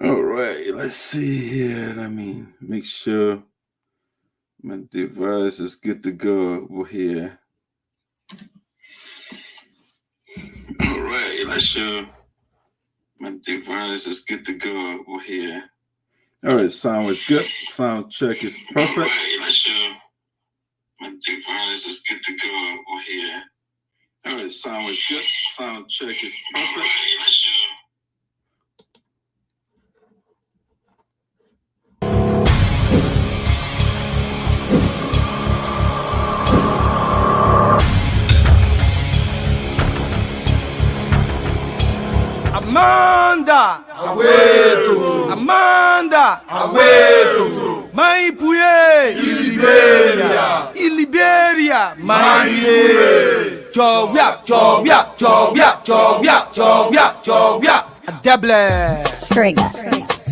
All right, let's see here. Let me make sure my device is good to go over here. All right, let's show my device is good to go over here. All right, sound is good. Sound check is perfect. All right, let's show my device is good to go over here. All right, sound is good. Sound check is perfect. All right, let's show. Amanda, Aweto, Amanda, Aweto, Maipuye, Liberia, Liberia, Maipuye, Jovia, Deble, Trigger.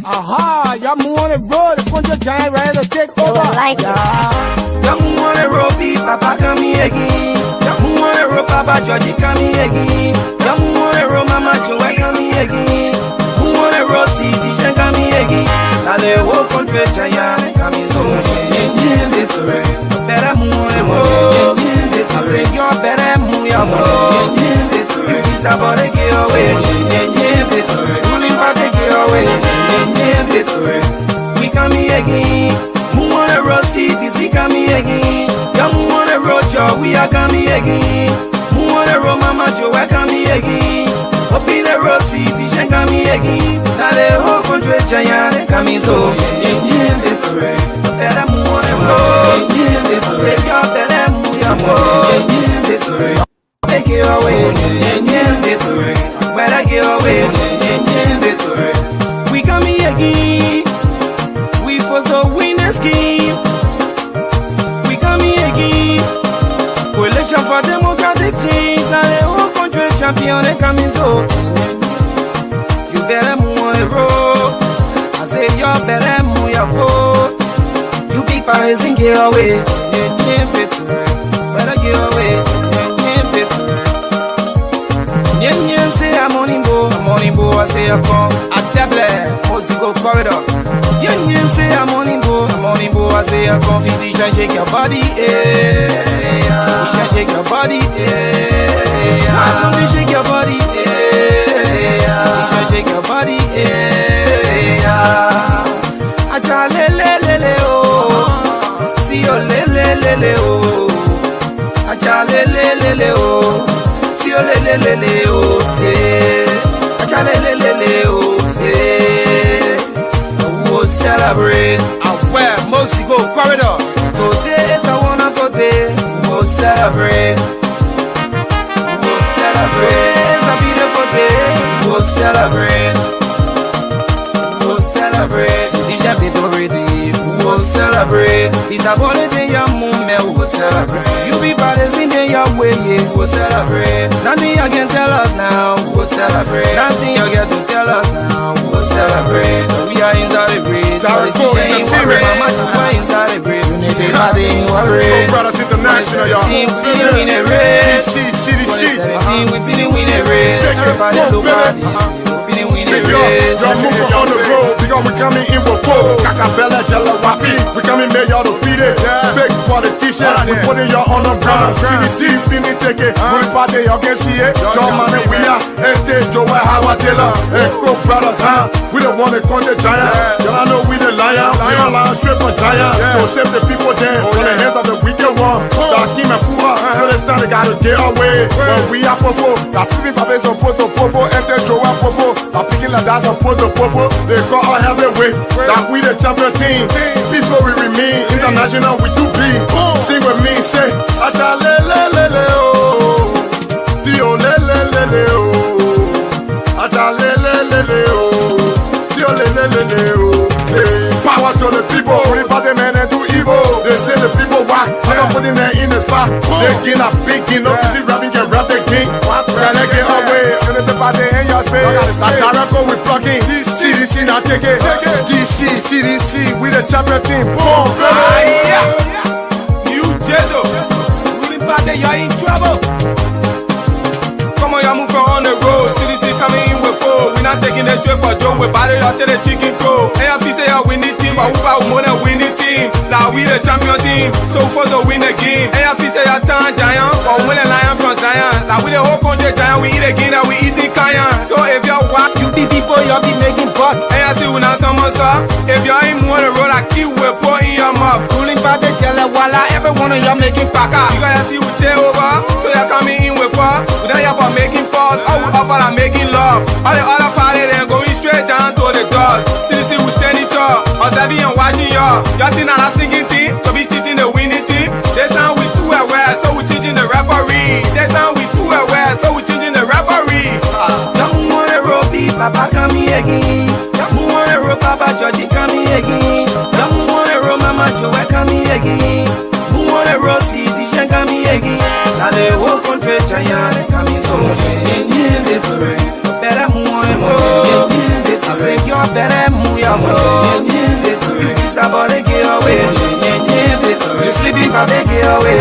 Aha, y'all on the road, the punch giant ready to take over. Like Y'all on the road, be Papa coming again. Y'all on the road, Papa Georgie coming again. Y'all on the road, Mama Joe coming again. Who on the road, see Tisha coming again. Now the whole country giant coming so victory. Better move the road. I say you're better move your road. You deserve all the get away. Victory. Ruling back the get away. Victory. We coming again. Move on the road, cities, he coming again. Yeah, move on the road, Joe, we are coming again. Move on the road, Mama Joe, we're coming again. Up in the road, cities, she coming again. Now the whole country, giant, coming so. Victory. Better move on the road. Say you're better move your road. Victory. Take it away. Victory. Better get away. Victory. We coming again. We force the winning scheme. We coming again. Coalition for democratic change. Now the whole country champion they coming so. You better move on the road. I say you better move your vote. You big Paris and get away. Better get away. Nyen say I'm on Imbo, I say I come at Deble, Mosigo corridor. Nyen say I'm on Imbo, I say I come. See the shake your body, see shake your body, I don't shake your body, see shake your body, acha le oh, see yo le oh, acha le oh. Le oh say, le oh say, we'll celebrate. And where most go corridor. Today is a wonderful day. We'll celebrate. We'll celebrate. It's a beautiful day. We'll celebrate. We'll celebrate. So this shall be ready. We'll celebrate. It's a holiday, your moment. We'll celebrate. You be brothers in your way. We'll celebrate. Nothing you can tell us now. We'll celebrate. Nothing you get to tell us now. We'll celebrate. We are inside the breeze. Mama, you are inside the breeze. You need to worry. Brothers International, y'all. Feeling win a race. CDC. We feeling win a race. Everybody look at this. Feeling win a race. Y'all moving on the road because we coming in with four. Kakabella, Jella, Wapi. We coming there, y'all to beat it. Big politician. We putting y'all on the ground. CDC, feeling take it. We party, y'all can see it. John Man, we are. Joe, Howard Taylor. Crow Brothers, we don't want to country giant. Y'all know we the lion. We are lion straight on giant. So save the people there from the hands of the wicked one. Kim and Fuha. So this time they gotta get away. When we are popo, that's sleeping Papa supposed to popo. Enter Joe popo. I'm picking like that's supposed to popo. They call our heavyweight. That we the champion team. Peaceful we remain. International we do be. Sing with me, say Ata le oh. See oh le oh. Ata le oh. See oh le oh. Say power to the people. Report the men and do evil. They say the people whack. I'm not putting them in the spot. They get a big king. No easy rapping can rap the king. Can I get away? Can the party in your space? Atarako we plugging. CDC now take it. DC, CDC, we the champion team. Boom, You Jezo, ruling party, you're in trouble. Come on, y'all move on the road. CDC coming in with four. We not taking the straight for Joe with body to the chicken crow. AFC say I win the team, but who about more than win the team? Now we the champion team, so for the win the game. AFC say I turn giant, but win a lion from Zion. Now we the whole country giant, we eat again and we eating Kayan. So if you're what You be people, y'all be making buck. AFC will not someone saw. If you're in one road, I keep with pour in your mouth. Ruling by the jelly, voila, every one of y'all making Paka, you guys see we take over, so you're coming in with far. We don't have for making fault, all we offer are making love. All the other party then going straight down to the doors. CDC we standing tall, observing and watching y'all. Y'all think that I'm thinking team, to be cheating the winning team. This time we too aware, so we changing the referee. This time we too aware, so we changing the referee. Young one Robbie, Papa coming again. Young one Papa Georgie coming again. Young one Mama Joe coming again. Who want a Rossi, Tishan coming again. Now the whole country giant coming so better move. I say you're better move. You be somebody get away. You sleeping baby get away.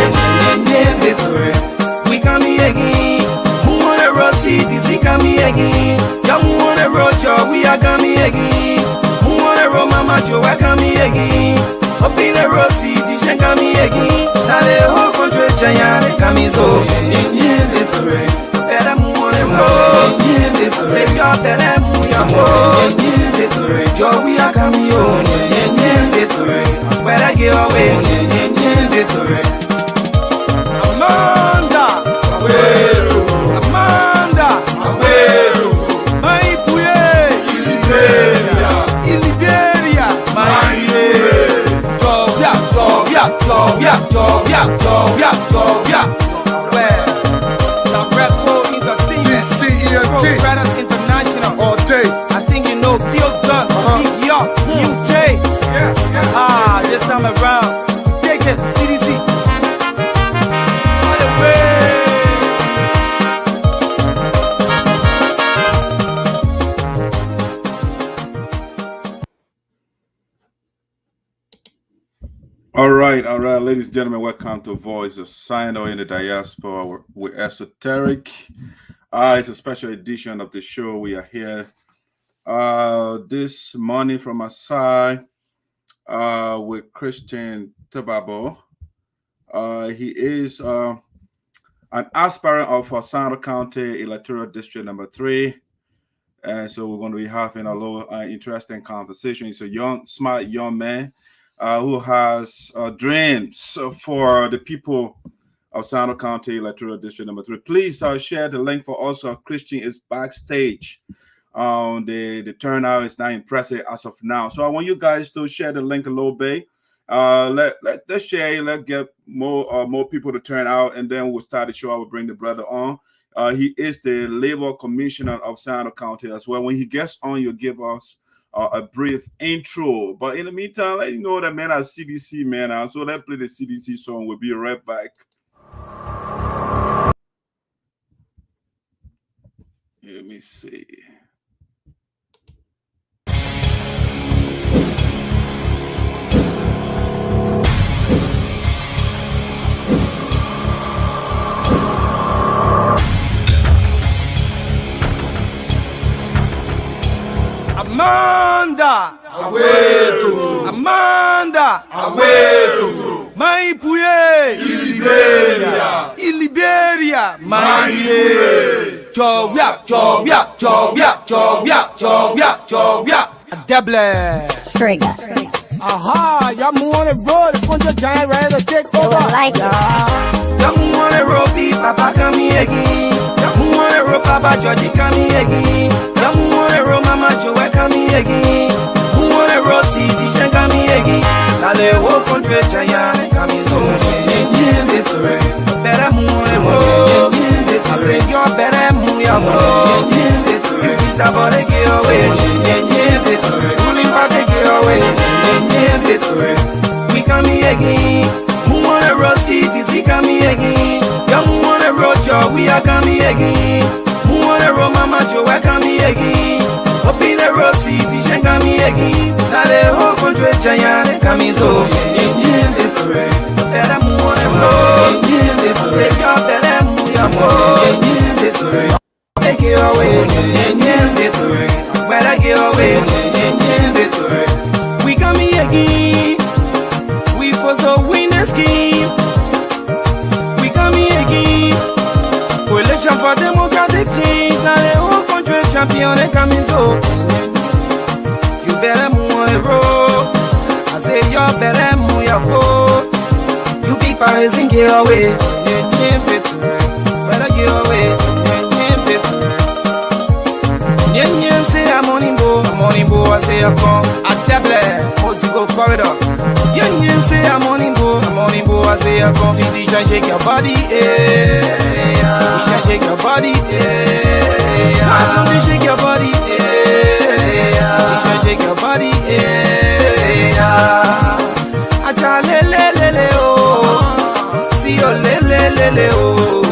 We coming again. Who want a Rossi, Tishan coming again. Young one a Rocha, we are coming again. Who want a Mama Joe coming again. Up in the Rossi, Tishan coming again. Now the whole country giant coming so better move. Say you're better move. Joe, we are coming home. Where I get away. Amanda, Amanda, my pouye, Liberia, my DCEMT Brothers International. all day. I think you know Bill Dunn, Big York, UJ. This time around, take it, CDC. All the way. All right, ladies and gentlemen, welcome to Voice of Sinoe in the Diaspora with Esoteric. It's a special edition of the show. We are here this morning from my side with Christian Tababo. He is an aspirant of Sinoe County Electoral District number 3. And so we're going to be having a little interesting conversation. He's a young, smart young man who has dreams for the people of Sinoe County Electoral District number 3. Please share the link for us. Christian is backstage. The turnout is not impressive as of now. So I want you guys to share the link a little bit. Let's share. Let's get more people to turn out, and then we'll start the show. I will bring the brother on. He is the Labor Commissioner of Sinoe County as well. When he gets on, you'll give us a brief intro. But in the meantime, let you know that man has CDC man. So let's play the CDC song. We'll be right back. Let me see. Amanda, Aweto, Amanda, Aweto, my pouye, Liberia, Liberia, my Liberia. Jovia, Deble. Trigger. Aha, y'all move on the road, the country giant ready to take You over. will like it. Y'all move on the road, Papa coming again. Y'all move on the road, Papa Georgie coming again. Y'all move on the road, Mama Joe coming again. Move on the road, Tishan coming again. Now the whole country giant coming so better move on the road. I say you're better move your road. You be somebody get away. Ruling back the get away. We coming again. Who wanna road cities? He coming again. Young who wanna road job? We are coming again. Who wanna road Mama Joe? We're coming again. Up in the road city, she coming again. Now the whole country giant coming so. Better move on the road. Say you're better move your road. Take it away. for democratic change. Now the whole country champion they coming so. You better move on the road. I say you better move your foot. You be praising get away. Better get away. Nyen say I'm on Bo, I say I come. At table, Mosico corridor. Nyen say I'm on Bo, I say I come. See DJ shake your body, see DJ shake your body, why don't you shake your body, see DJ shake your body, acha le oh, see yo le oh,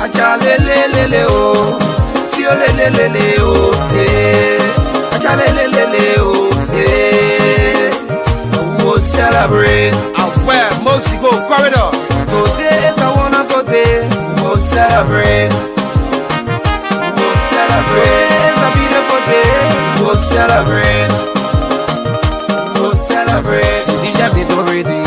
acha le oh. Le oh say, le oh say, we'll celebrate. I wear Mosico corridor. Today is a wonderful day. We'll celebrate. We'll celebrate. Today is a beautiful day. We'll celebrate. We'll celebrate. So DJ Vito ready.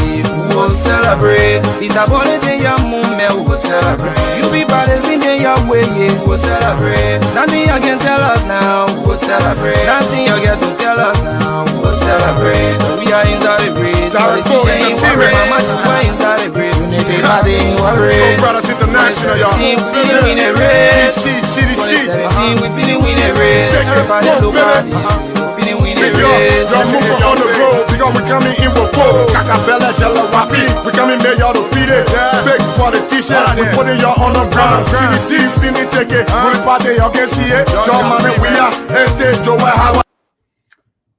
We'll celebrate. It's a holiday, your moment. We'll celebrate. You be brothers in your way, yeah. We'll celebrate. Nothing you can tell us now. We'll celebrate. Nothing you get to tell us now. We'll celebrate. We are inside the breeze. Politicians ain't worried. Mama, you are inside the breeze. Nobody ain't worried. Go Brothers International, y'all. Team feeling win a race. CDC. 2017, we feeling win a race. Everybody look at this. Feeling win a race. Y'all moving on the road because we coming in with full. Gallah Jegbadai-Fully, we coming mayor to beat it. Big politician, we putting y'all on the ground. CDC, fini take it. We the party, y'all can see it. John Money, we are.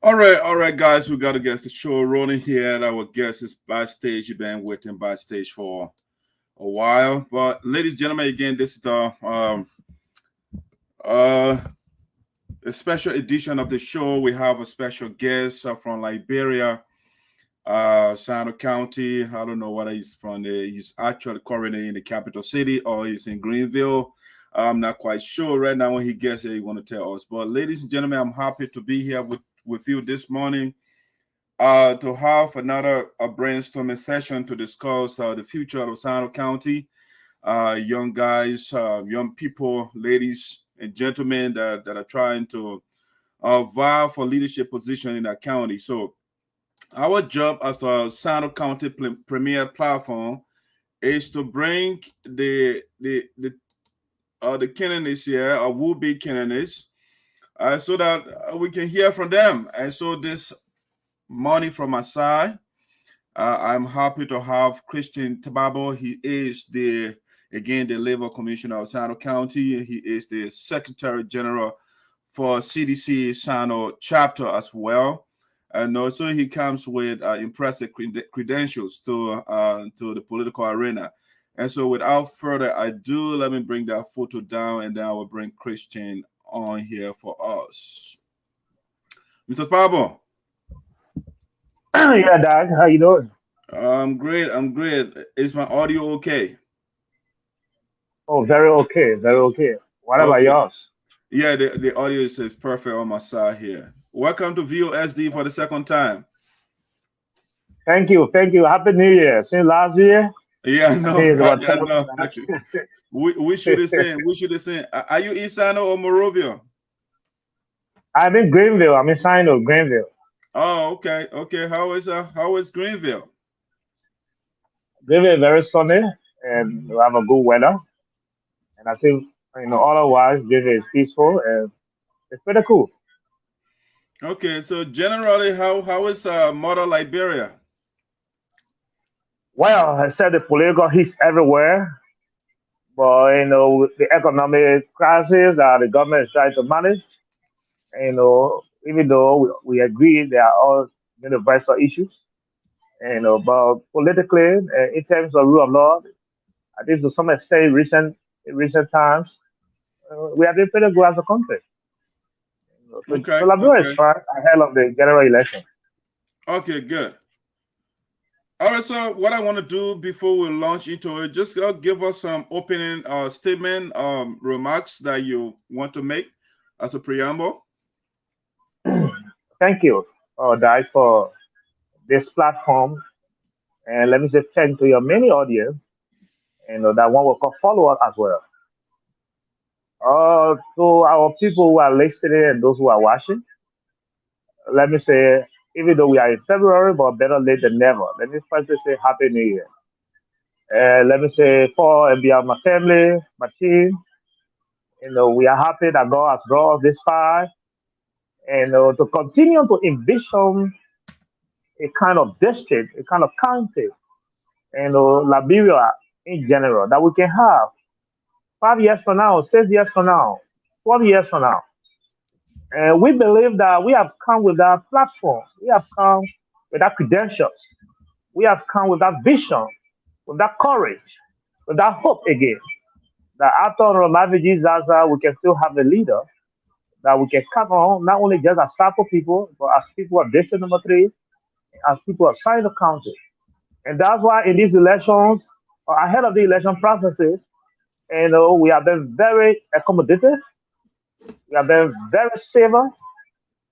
All right, guys, we got to get the show rolling here. Our guest is backstage. You've been waiting backstage for a while. But, ladies and gentlemen, again, this is the a special edition of the show. We have a special guest from Liberia, Sinoe County. I don't know whether he's from he's actually currently in the capital city or he's in Greenville. I'm not quite sure right now. When he gets here, he's going to tell us. But, ladies and gentlemen, I'm happy to be here with you this morning to have another brainstorming session to discuss the future of Sinoe County. Young guys, young people, ladies and gentlemen that are trying to vie for leadership position in that county. So our job as the Sinoe County Premier Platform is to bring the candidates here, or will-be candidates, so that we can hear from them. And so this morning from my side, I'm happy to have Christian Tababo. He is the Labor Commissioner of Sinoe County. He is the Secretary General for CDC Sinoe chapter as well. And also he comes with impressive credentials to the political arena. And so without further ado, let me bring that photo down and then I will bring Christian on here for us. Mr. Tababo. Yeah, Doug, how you doing? I'm great. Is my audio okay? Oh, very okay. What about yours? Yeah, the audio is perfect on my side here. Welcome to VOSD for the second time. Thank you. Happy New Year. Since last year? Yeah, no. No. We should have seen. Are you in Sinoe or Morovia? I'm in Greenville. I'm in Sinoe, Greenville. Oh, okay. How is Greenville? Greenville is very sunny and we have a good weather. And I think otherwise Greenville is peaceful and it's pretty cool. Okay, so generally, how is Mother Liberia? Well, I said the political hits everywhere, but with the economic crisis that the government is trying to manage, even though we agree there are all universal issues, but politically, in terms of rule of law, I think to some extent in recent times, we have been pretty good as a country. So Liberia is fine ahead of the general election. Okay, good. All right, so what I want to do before we launch into it, just give us some opening statement remarks that you want to make as a preamble. Thank you, Dai, for this platform. And let me say thank to your many audience, that one will follow us as well. To our people who are listening and those who are watching, let me say, even though we are in February, but better late than never. Let me first say Happy New Year. Let me say for and beyond my family, my team, we are happy that God has brought us this far, and to continue to envision a kind of district, a kind of county, Liberia in general, that we can have 5 years from now, 6 years from now, 12 years from now. And we believe that we have come with that platform, we have come with that credentials, we have come with that vision, with that courage, with that hope again. That after Romavi Jesus, we can still have a leader that we can count on, not only just as SAPO people, but as people of District Number 3, as people of Sinoe County. And that's why in these elections, or ahead of the election processes, we have been very accommodative, we have been very civil,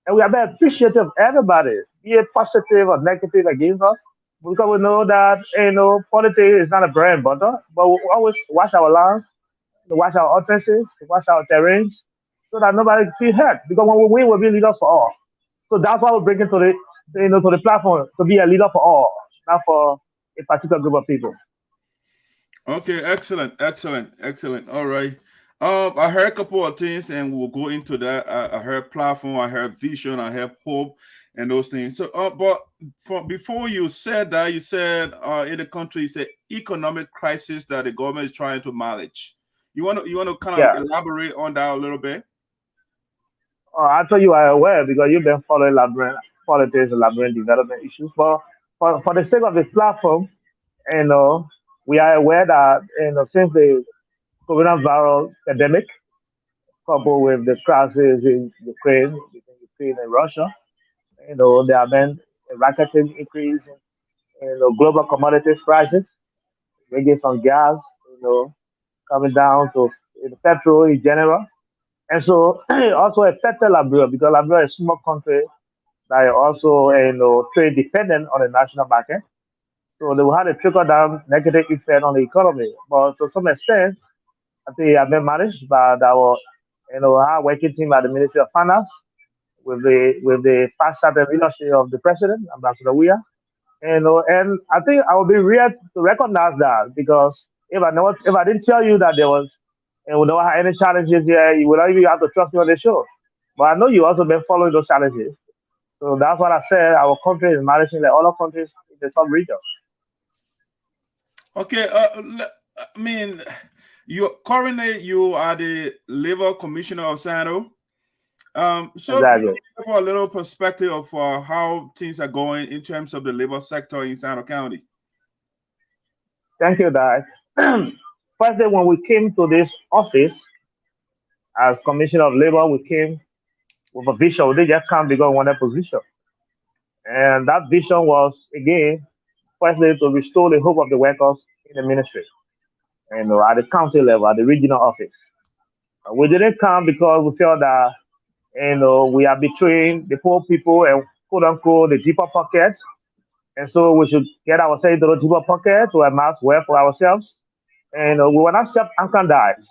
and we have been appreciative of everybody, be it positive or negative against us. Because we know that politics is not a bread and butter, but we always watch our lands, to watch our utterances, to watch our terrains, so that nobody feel hurt. Because when we win, we'll be leaders for all. So that's why we bring it to the platform to be a leader for all, not for a particular group of people. Okay, excellent. All right. I heard a couple of things, and we'll go into that. I heard platform, I heard vision, I heard hope, and those things. So, but before you said that, you said in the country, it's an economic crisis that the government is trying to manage. You want to kind of elaborate on that a little bit? I thought you are aware because you've been following Liberian politics and Liberian development issues. For the sake of the platform, you know, we are aware that since the coronavirus pandemic, coupled with the crisis in Ukraine, between Ukraine and Russia, there have been a racketing increase in global commodities prices, ranging from gas, coming down to petrol in general. And so it also affected Liberia because Liberia is a small country that is also trade dependent on the national market. So they will have a trickle down negative effect on the economy. But to some extent, I think it has been managed by our hard working team at the Ministry of Finance with the fast started leadership of the president, Ambassador Weah. And I think I would be real to recognize that because if I didn't tell you that there was and we don't have any challenges here, you will not even have to trust me on the show. But I know you also been following those challenges. So that's what I said. Our country is managing like other countries in the sub region. Okay, I mean, you are the Labor Commissioner of Sinoe. So Exactly. for a little perspective of how things are going in terms of the labor sector in Sinoe County. Thank you, Dad. First day when we came to this office as Commissioner of Labor, we came with a vision. We didn't just come because we wanted a position. And that vision was, again, firstly, to restore the hope of the workers in the ministry, at the county level, at the regional office. We didn't come because we felt that, we are between the poor people and quote unquote the deeper pockets. And so we should get ourselves into the deeper pocket to amass wealth for ourselves. And we were not self-aggrandized,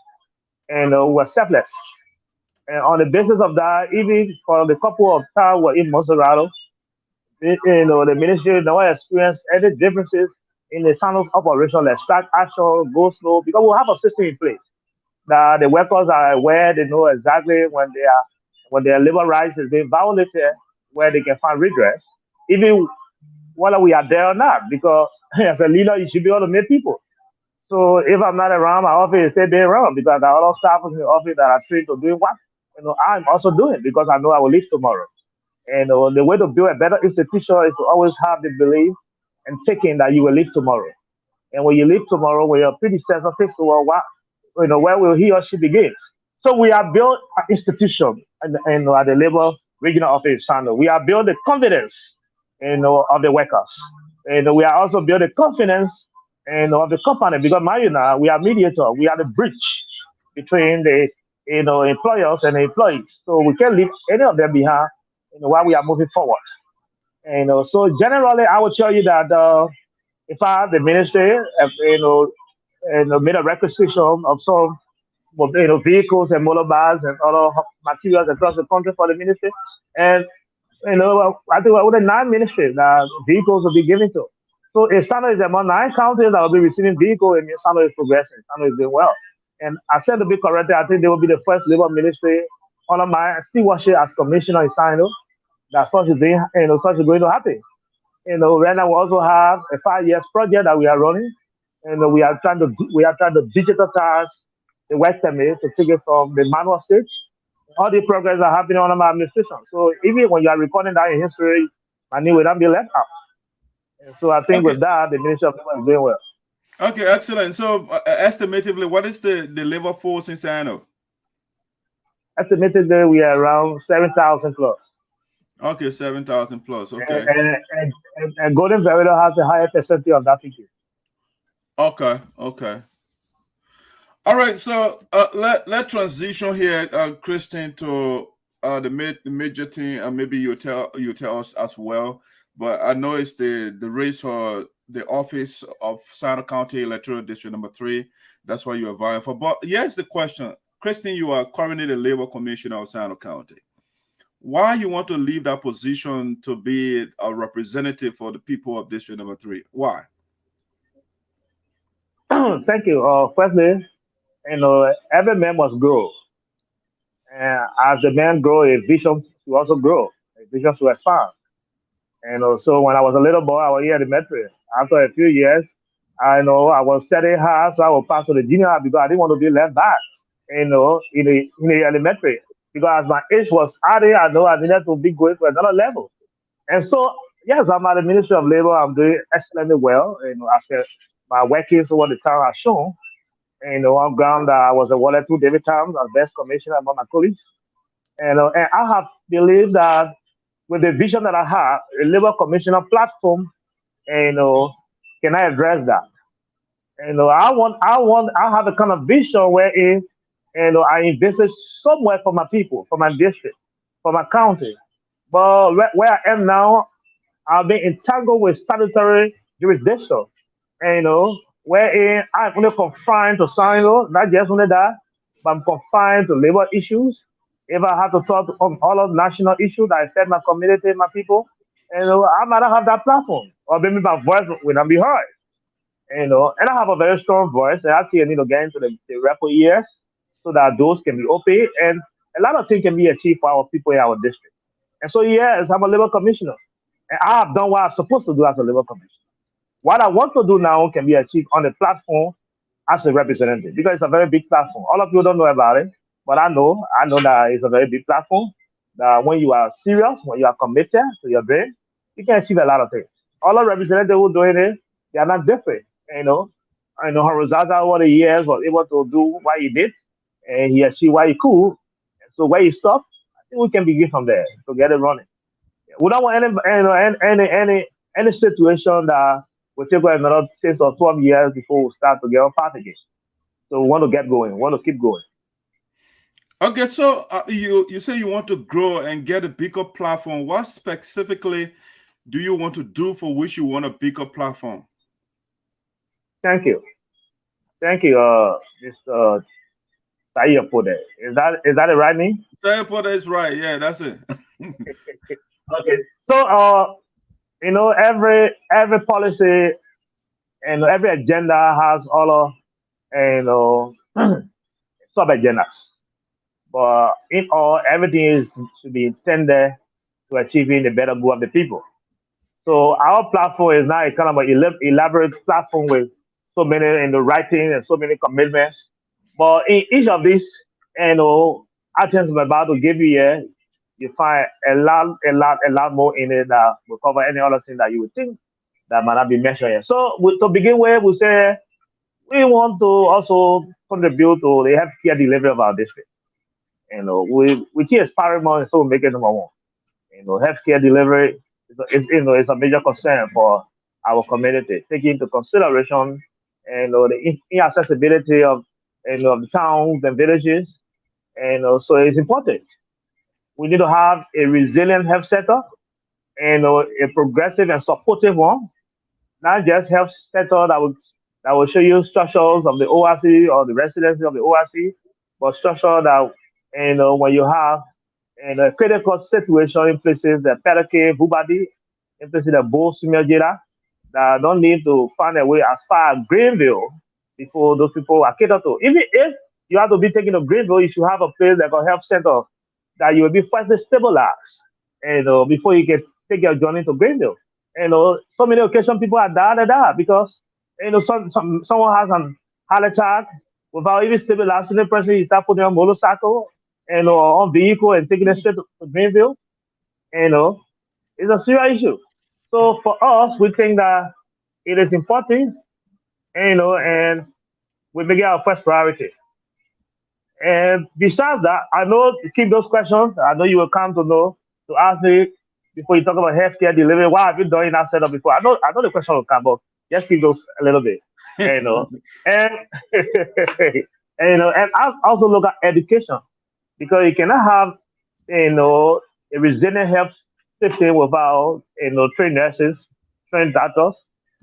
and we were selfless. And on the basis of that, even for the couple of times we're in Monserrato, the ministry never experienced any differences in the Sano's operation, like strike action, go slow, because we have a system in place that the workers are aware, they know exactly when their labor rights is being violated, where they can find redress, even whether we are there or not, because as a leader, you should be able to meet people. So if I'm not around, my office is still being around because there are other staff in the office that are trained to do what I'm also doing because I know I will leave tomorrow. And the way to build a better institution is to always have the belief and taking that you will leave tomorrow. And when you leave tomorrow, when your predecessor takes over, where will he or she begin? So we are built an institution and at the labor regional office channel. We are building confidence of the workers. And we are also building confidence of the company because now we are mediator, we are the bridge between the employers and the employees. So we can't leave any of them behind while we are moving forward. So generally I will tell you that if I the ministry made a requisition of some vehicles and motorbikes and other materials across the country for the ministry. And I think with the 9 ministries that vehicles will be given to. So if Sinoe is among 9 counties that will be receiving vehicles, and Sinoe is progressing, Sinoe is doing well. And I said to be corrected, I think they will be the first labor ministry under my stewardship as commissioner in Sinoe that such is being, such is going to happen. Right now we also have a 5 years project that we are running, and we are trying to digitize the work permit to take it from the manual stage. All the progress are happening under my administration. So even when you are recording that in history, my name will not be left out. And so I think Okay. with that, the Ministry of Labor is doing well. Okay, excellent. So, estimatively, what is the labor force in Sinoe? Estimated that we are around 7,000 plus. Okay, 7,000 plus. And, Okay. and Golden Valley has a higher percentage of that figure. Okay. Okay. All right. So let transition here, Christian, to the major thing, and maybe you tell us as well. But I know it's the race for the office of Sinoe County Electoral District number 3. That's what you are vying for. But here's the question, Christian. You are currently the Labor Commissioner of Sinoe County. Why you want to leave that position to be a representative for the people of District number 3? Why? Thank you. Firstly, every man must grow. And as the man grow, a vision to also grow, a vision to expand. And also, when I was a little boy, I was here at the metro. After a few years, I was studying hard, so I was pass to the junior high because I didn't want to be left back, in the elementary. Because as my age was adding, I know I needed to be going to another level. And so, yes, I'm at the Ministry of Labor. I'm doing excellently well. After my workings over the time has shown, on ground, I was awarded 2 David Times as best commissioner among my colleagues. And I have believed that with the vision that I have, a labor commissioner platform, can I address that? I have a kind of vision wherein, I invested somewhere for my people, for my district, for my county. But where I am now, I've been entangled with statutory jurisdiction, and, wherein I'm only confined to Sinoe, not just only that, but I'm confined to labor issues. If I have to talk on all of national issues that affect my community, my people, I might not have that platform, or maybe my voice will not be heard. And I have a very strong voice, and actually I need to get into the record years so that those can be open, and a lot of things can be achieved for our people in our district. And so, yes, I'm a labor commissioner, and I have done what I'm supposed to do as a labor commissioner. What I want to do now can be achieved on the platform as a representative because it's a very big platform. All of you don't know about it, but I know that it's a very big platform. That when you are serious, when you are committed to your dream, you can achieve a lot of things. All the representatives who are doing it, they are not different. Horizontal over the years was able to do what he did, and he achieved what he could. And so where he stopped, I think we can begin from there to get it running. We don't want any situation that will take another 6 or 12 years before we start to get on path again. So we want to get going. We want to keep going. Okay, so you say you want to grow and get a bigger platform. What specifically do you want to do for which you want a bigger platform? Thank you, Mr. Sayapode. Is that the right name? Sayapode is right. Yeah, that's it. Okay. So every policy and every agenda has all of sub agendas. But in all, everything should be intended to achieving the better good of the people. So our platform is now a kind of an elaborate platform with so many in the writing and so many commitments. But in each of these, items I'm about to give you here, you find a lot more in it that will cover any other thing that you would think that might not be mentioned here. So to begin with, we say we want to also contribute to the healthcare delivery of our district. Which is paramount, so we make it number one. Healthcare delivery is a major concern for our community. Taking into consideration, the inaccessibility of the towns and villages, so it's important. We need to have a resilient health sector and a progressive and supportive one, not just health sector that will show you structures of the ORC or the residency of the ORC, but structure that, when you have in a critical situation in places the Perike, Bubadi, in places the Bo Sumia that don't need to find a way as far as Greenville before those people are catered to. Even if you have to be taken to Greenville, you should have a place like a health center that you will be first stabilized, before you can take your journey to Greenville. So many occasions people are die because someone has an heart attack without even stabilizing the person. You start putting on motorcycle and on vehicle and taking it straight to Greenville. You know, it's a serious issue. So for us, we think that it is important, and we make it our first priority. And besides that, I know to keep those questions, I know you will come to know to ask me before you talk about healthcare delivery. Why have you done that setup before? I know the question will come, but just keep those a little bit, you know. And and I also look at education because you cannot have a resilient health system without trained nurses, trained doctors,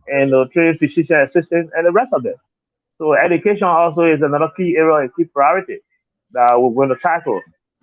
and trained physician assistants, and the rest of them. So education also is another key area, a key priority that we're going to tackle.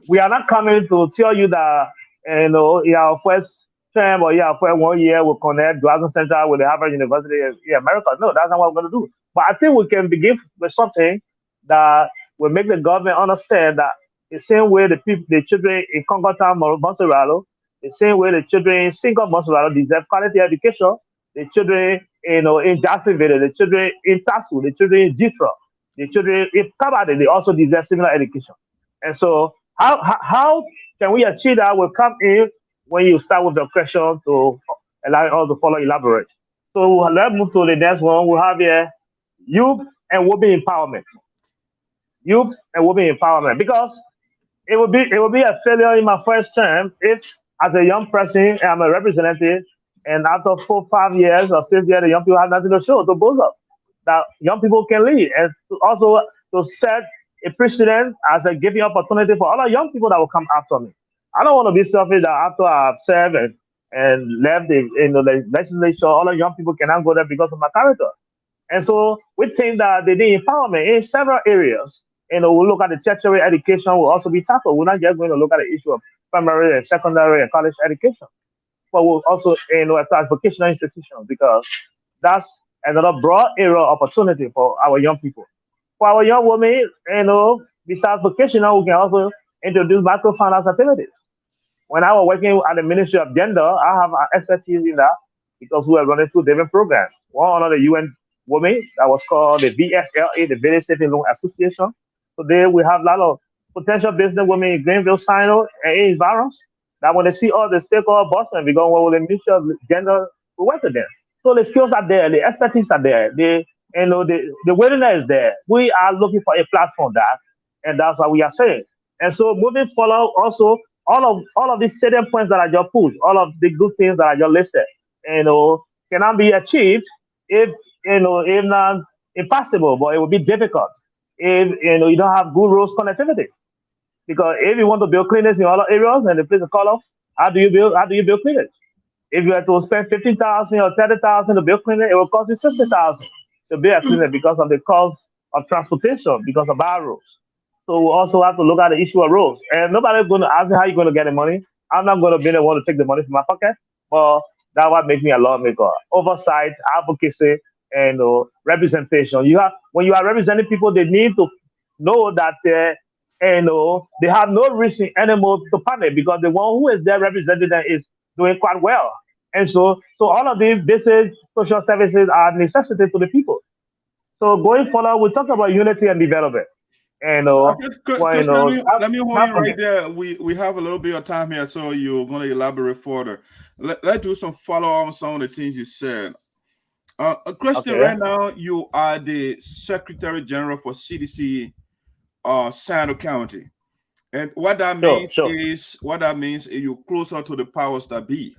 We are not coming to tell you that in our first term or for 1 year we'll connect Dragon Center with the Harvard University in America. No, that's not what we're going to do. But I think we can begin with something that will make the government understand that the same way the children in Congo Town, Monserrado, the same way the children in Single Monserrado deserve quality education, the children in Jacksonville, the children in Tassou, the children in Detroit, the children in Kabade, they also deserve similar education. And so, how can we achieve that? Will come in when you start with the question to allow us to follow elaborate. So let's move to the next one. We have here youth and women empowerment. Youth and women empowerment, because it will be a failure in my first term if, as a young person, I'm a representative, and after 4, 5 years or 6 years, the young people have nothing to show to both of that young people can lead, and also to set a precedent as a giving opportunity for other young people that will come after me. I don't want to be selfish that after I've served and left the legislature, all the young people cannot go there because of my character. And so we think that the empowerment in several areas, we'll look at the tertiary education will also be tackled. We're not just going to look at the issue of primary and secondary and college education, but we'll also attach vocational institutions because that's another broad area of opportunity for our young people. For our young women, besides vocational, we can also introduce microfinance activities. When I was working at the Ministry of Gender, I have expertise in that because we are running two different programs. One under the UN Women that was called the VSLA, the Very Safe Loan Association. So there we have a lot of potential business women in Greenville, Sinoe, and in environs that when they see all the stakeholder Boston, we go with the Ministry of Gender, we work with them. So the skills are there, the expertise are there, the willingness is there. We are looking for a platform that, and that's what we are saying. And so moving forward, also all of these certain points that I just pushed, all of the good things that I just listed, cannot be achieved if if not impossible, but it will be difficult if you don't have good roads connectivity. Because if you want to build clinics in other areas and the place to call off, how do you build clinics? If you have to spend 15,000 or 30,000 to build clinic, it will cost you 60,000 to build a clinic because of the cost of transportation, because of our roads. So we also have to look at the issue of roads. And nobody's going to ask me how you're going to get the money. I'm not going to be the one to take the money from my pocket, but that what makes me a lawmaker. Oversight, advocacy, and representation. You have when you are representing people, they need to know that they have no reason anymore to panic because the one who is there representing them is doing quite well. And so all of these basic social services are necessity to the people. So going forward, we talk about unity and development. And Chris, let me hold not you right forget. there. We have a little bit of time here, so you're going to elaborate further. Let's do some follow on some of the things you said. Christian, Okay. right now you are the Secretary General for CDC Sinoe County. And what that Sure, means sure, is you're closer to the powers that be,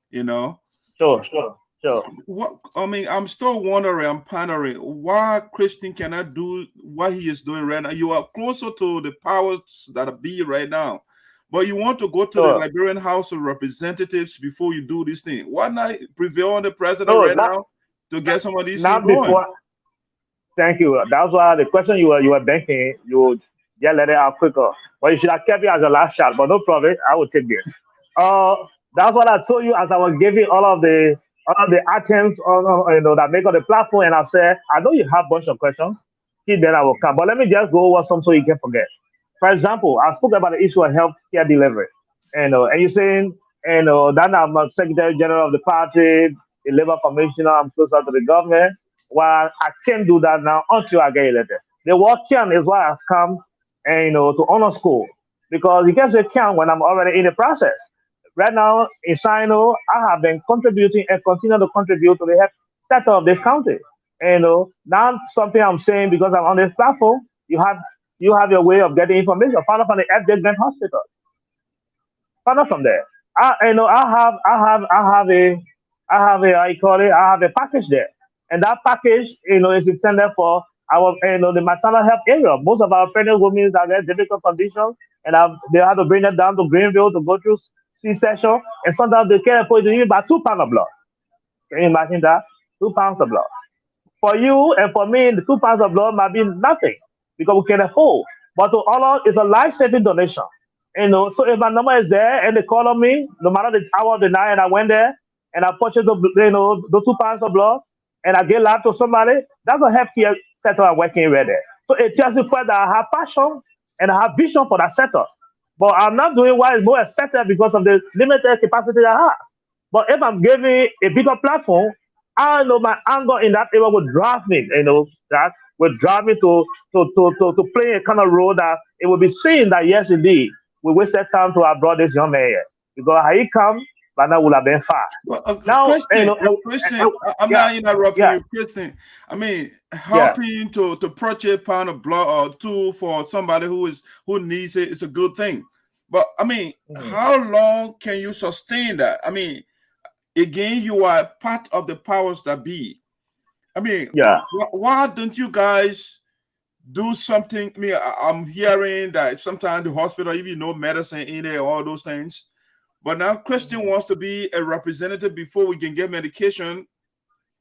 you know. sure. What I mean, I'm still wondering, I'm pondering why Christian cannot do what he is doing right now. You are closer to the powers that be right now, but you want to go to the Sure. Liberian House of Representatives before you do this thing. Why not prevail on the president No, right not now to get some of these things not going? before. Thank you. That's why the question you were banking. Just let it out quicker. But you should have kept it as a last shot. But no problem, I will take this. That's what I told you as I was giving all of the items that make up the platform, and I said, I know you have a bunch of questions. Then I will come. But let me just go over some so you can forget. For example, I spoke about the issue of healthcare delivery. And you're saying, that I'm a Secretary General of the party, the Labor Commissioner, I'm closer to the government. Well, I can't do that now until I get elected. The word can is why I've come and to honor school. Because you can say can when I'm already in the process. Right now in Sinoe, I have been contributing and continue to contribute to the health sector of this country. And now something I'm saying because I'm on this platform, you have your way of getting information. Find out from the FJ Grant Hospital. Find out from there. I have a I call it I have a package there, and that package is intended for our the maternal health area. Most of our pregnant women are in difficult conditions, and they have to bring them down to Greenville to go through C-section, and sometimes they can't afford to even buy 2 pounds of blood. Can you imagine that? 2 pounds of blood. For you and for me, the 2 pounds of blood might be nothing because we can afford. But to all, it's a life-saving donation. So if my number is there and they call on me, no matter the hour of the night, and I went there and I purchased the 2 pounds of blood and I get life to somebody, that's a healthcare sector I'm working right there. So it tells me further I have passion and I have vision for that sector. But I'm not doing what is more expected because of the limited capacity I have. But if I'm giving a bigger platform, I know my anger in that area will drive me, that will drive me to play a kind of role that it will be seen that yes, indeed, we wasted time to have brought this young man here. Because how he come, but now would have been far. Well, Now, Christian, I'm yeah, not interrupting yeah, you, Christian. I mean, yeah. helping to purchase a pound of blood or two for somebody who needs it is a good thing. But I mean, Mhm. how long can you sustain that? I mean, again, you are part of the powers that be. I mean, Yeah. why don't you guys do something? I mean, I'm hearing that sometimes the hospital, even medicine in there, all those things. But now Christian wants to be a representative before we can get medication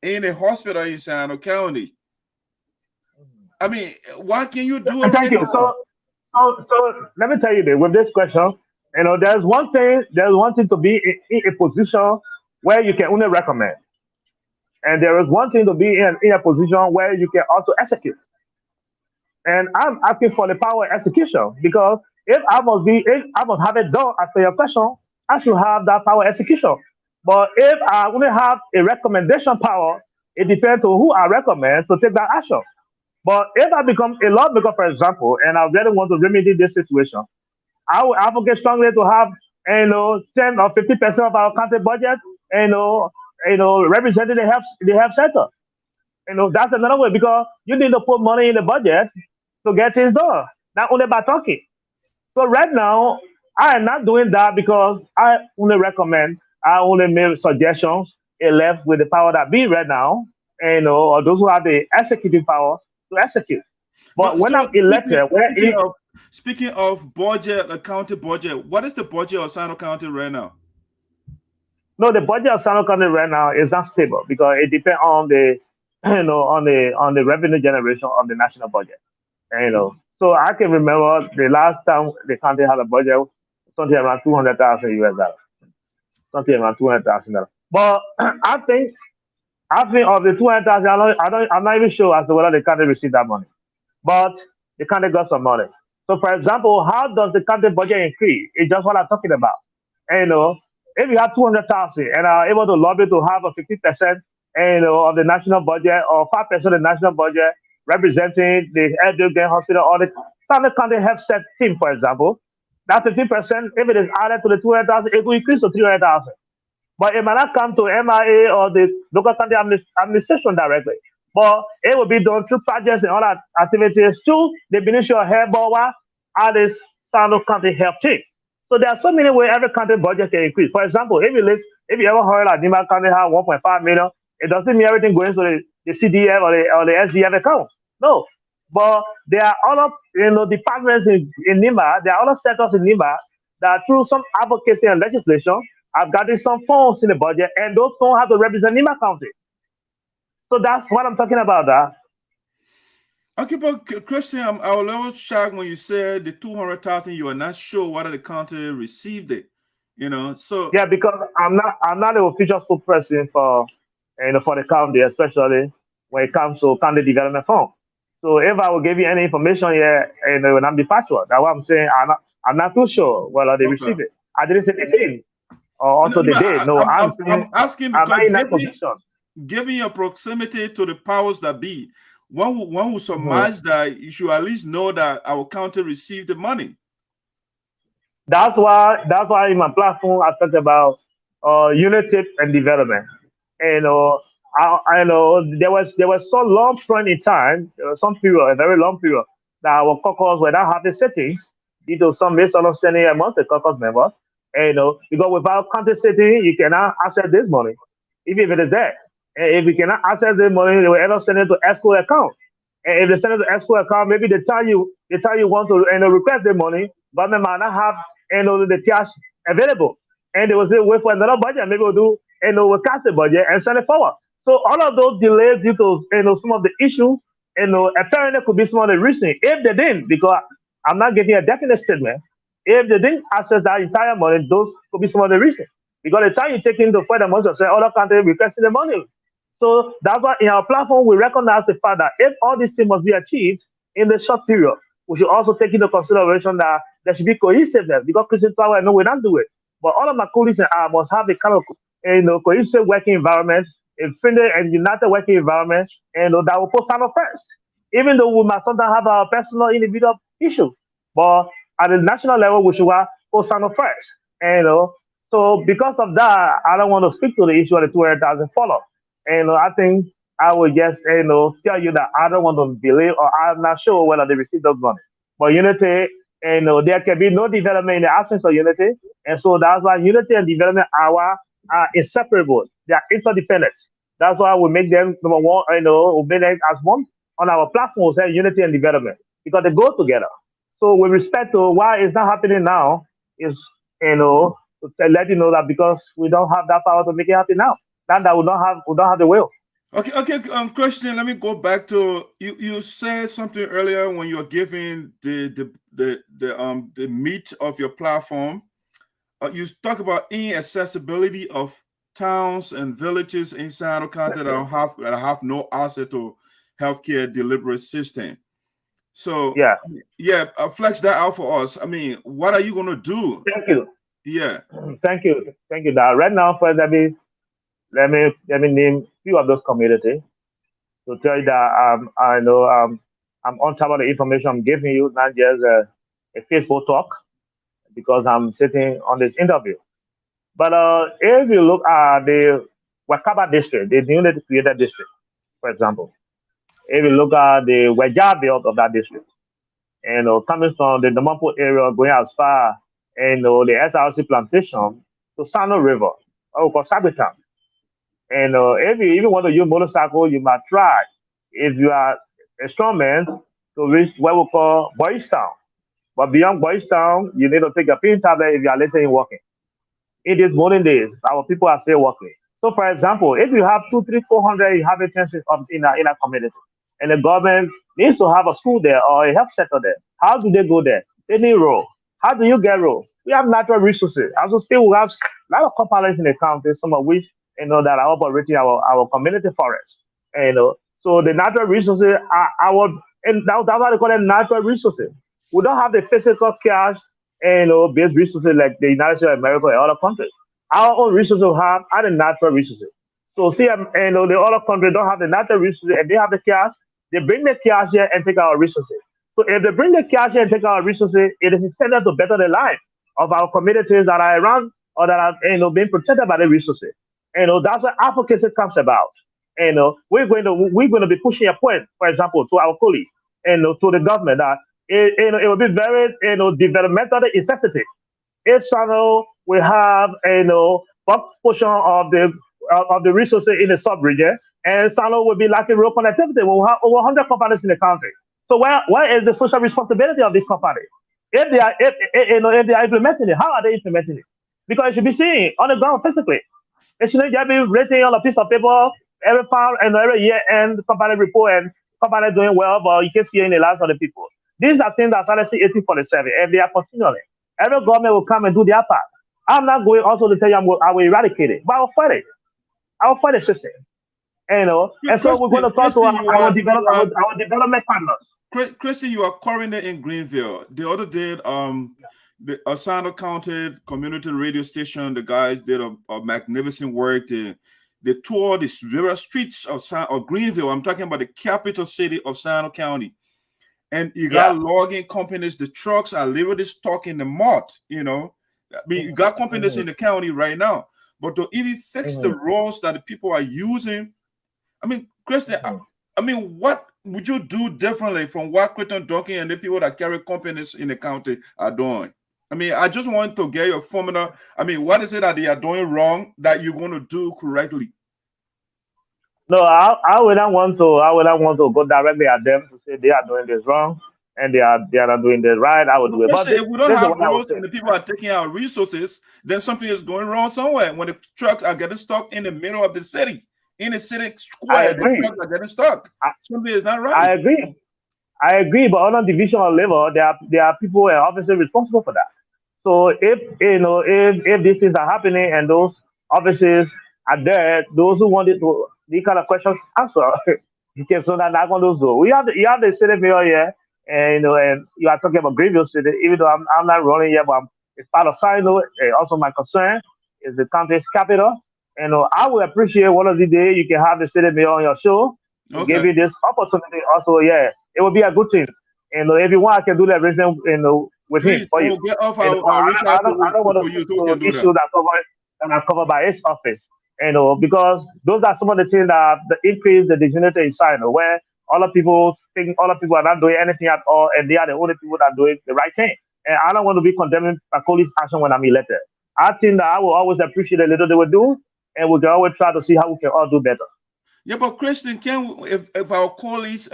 in a hospital in Sinoe County. I mean, why can you do it Thank right you. now? So let me tell you this, with this question, there's one thing to be in a position where you can only recommend, and there is one thing to be in a position where you can also execute. And I'm asking for the power of execution because if I must have it done as per your question, I should have that power of execution. But if I only have a recommendation power, it depends on who I recommend to take that action. But if I become a lawmaker, for example, and I really want to remedy this situation, I will advocate strongly to have 10 or 50% of our country budget, representing the health sector. That's another way because you need to put money in the budget to get things done, not only by talking. So right now, I am not doing that because I only recommend, I only make suggestions, and left with the power that be right now, or those who have the executive power to execute. But But when so I'm elected, speaking of budget, the county budget, what is the budget of Sinoe County right now? no, the budget of Sano County right now is not stable because it depends on the, on the revenue generation of the national budget. So I can remember the last time the county had a budget, something around 200,000 US dollars, something around $200,000. But I think of the 200,000, I'm not even sure as to whether the county received that money. But the county got some money. So, for example, how does the county budget increase? It's just what I'm talking about. And, if you have 200,000 and are able to lobby to have a 50%, of the national budget or 5% of the national budget representing the Edgar Hospital or the Standard County Health Set team, for example, that 50%, if it is added to the 200,000, it will increase to 300,000. But it might not come to MIA or the local county administration directly. But it will be done through projects and other activities to the Ministry of Health Board and the Sano County Health Team. So there are so many ways every county budget can increase. For example, if you ever heard that Nima County have 1.5 million, it doesn't mean everything goes to the CDF or the SDF account. No. But there are other departments in NIMA, there are other sectors in NIMA that through some advocacy and legislation have gotten some funds in the budget, and those funds have to represent NIMA County. So that's what I'm talking about. That Okay, but Christian, I was a little shocked when you said the 200,000. You are not sure whether the county received it. So Yeah, because I'm not the official spokesperson for for the county, especially when it comes to county development fund. So if I will give you any information here, when I'm the factual, that's what I'm saying. I'm not too sure whether they okay. received it. I didn't say they did, or No, also they no, did. No, I'm I'm saying asking I'm because not in that position. giving your proximity to the powers that be, one who Mhm. surmise that you should at least know that our county received the money. That's why in my platform I talked about unity and development. And I know there was some long point in time, there was some period, a very long period, that our caucus were not having settings due to some misunderstanding amongst the caucus members. And because without county setting, you cannot access this money, even if it is there. And if you cannot access the money, they will ever send it to escrow account. And if they send it to escrow account, maybe they tell you want to request the money, government might not have the cash available. And they will say wait for another budget, maybe we'll do we'll cast the budget and send it forward. So all of those delays due to some of the issues, apparently could be some of the reason. If they didn't, because I'm not getting a definite statement, if they didn't access that entire money, those could be some of the reason. Because the time you take into further months, say other countries requesting the money. So that's why in our platform we recognize the fact that if all these things must be achieved in the short period, we should also take into consideration that there should be cohesiveness because Christian Power, I know we not do it. But all of my colleagues and I must have a kind of cohesive working environment, a friendly and united working environment, and that will put Sinoe first. Even though we might sometimes have our personal individual issues, but at the national level, we should put Sinoe first. And, so because of that, I don't want to speak to the issue of the 200,000 follow. And I think I will just tell you that I don't want to believe or I'm not sure whether they received those money. But unity, there can be no development in the absence of unity, and so that's why unity and development are inseparable. They are interdependent. That's why we make them number one. We make them as one on our platform. We say unity and development because they go together. So with respect to why it's not happening now, is to let you know that because we don't have that power to make it happen now. That we don't have the will. Okay, Christian, let me go back to you. You said something earlier when you were giving the meat of your platform. You talk about inaccessibility of towns and villages inside the country that have no access to healthcare delivery system. So Yeah. yeah, flex that out for us. I mean, what are you gonna do? Thank you. Yeah. Thank you. That right now, first let me name few of those communities to tell you that I know I'm on top of the information I'm giving you, not just a Facebook talk because I'm sitting on this interview. But if you look at the Wakaba district, the newly created district, for example, if you look at the Weja belt of that district, and coming from the Namapo area going as far and the SRC plantation to Sano River, or Sabitan. And if you even want to use motorcycle, you might try. If you are a strong man, to reach what we call Boys Town. But beyond Boys Town, you need to take a pain tablet if you are listening walking. In these modern days, our people are still working. So, for example, if you have two, three, 400 inhabitants in a community, and the government needs to have a school there or a health center there, how do they go there? They need road. How do you get road? We have natural resources. As we speak, we have a lot of companies in the county, some of which that are operating our community forests. And, so the natural resources are our, and that's why they call them natural resources. We don't have the physical cash based resources like the United States of America and other countries. Our own resources we have are the natural resources. So see, the other countries don't have the natural resources and they have the cash. They bring the cash here and take our resources. So if they bring the cash here and take our resources, it is intended to better the life of our communities that are around or that are being protected by the resources. That's what advocacy comes about. We're going to be pushing a point, for example, to our colleagues and to the government that it will be very developmentally insensitive if Sano will have one portion of the resources in the sub-region, and Sano will be lacking road connectivity. We'll have over 100 companies in the country. So where is the social responsibility of this company? If they are implementing it, how are they implementing it? Because it should be seen on the ground physically. It shouldn't just be written on a piece of paper every year and the company report and company doing well, but you can see it in the lives of the people. These are things that started since 1847, and they are continually. Every government will come and do their part. I'm not going also to tell you I will eradicate it, but I'll fight it. I'll fight the system. And so we're going to talk to our development partners. Christian, you are coroner in Greenville. The other day, the Sinoe County community radio station, the guys did a magnificent work. They toured the various streets of Greenville. I'm talking about the capital city of Sinoe County. And you got logging companies, the trucks are literally stuck in the mud, you know. I mean, you got companies in the county right now. But to even fix the roads that the people are using, I mean, Christian, I mean, what would you do differently from what Christian Duncan and the people that carry companies in the county are doing? I mean, I just want to get your formula. I mean, what is it that they are doing wrong that you're going to do correctly? No, I would not want to go directly at them to say they are doing this wrong and they are not doing this right. I would do it. But if we don't have roads and the people are taking our resources, then something is going wrong somewhere. When the trucks are getting stuck in the middle of the city, in the city square, the trucks are getting stuck. Something is not right. I agree, but on a divisional level, there are people and officers responsible for that. So if these things are happening and those officers are there, those who wanted to these kind of questions answer, because so that not going to do. You have the city mayor here, and and you are talking about Greenville City. Even though I'm not running yet, but it's part of Sinoe. Also, my concern is the county's capital. And I would appreciate one of the days you can have the city mayor on your show to give you this opportunity. Also, it would be a good thing. And if you want, I can do that everything with him for you. Get off I don't want to issue that are covered by his office. Because those are some of the things that increase the dignity in Sinoe, where other people think other people are not doing anything at all, and they are the only people that are doing the right thing. And I don't want to be condemning a police action when I'm elected. I think that I will always appreciate the little they will do, and we can always try to see how we can all do better. Yeah, but Christian, if our colleagues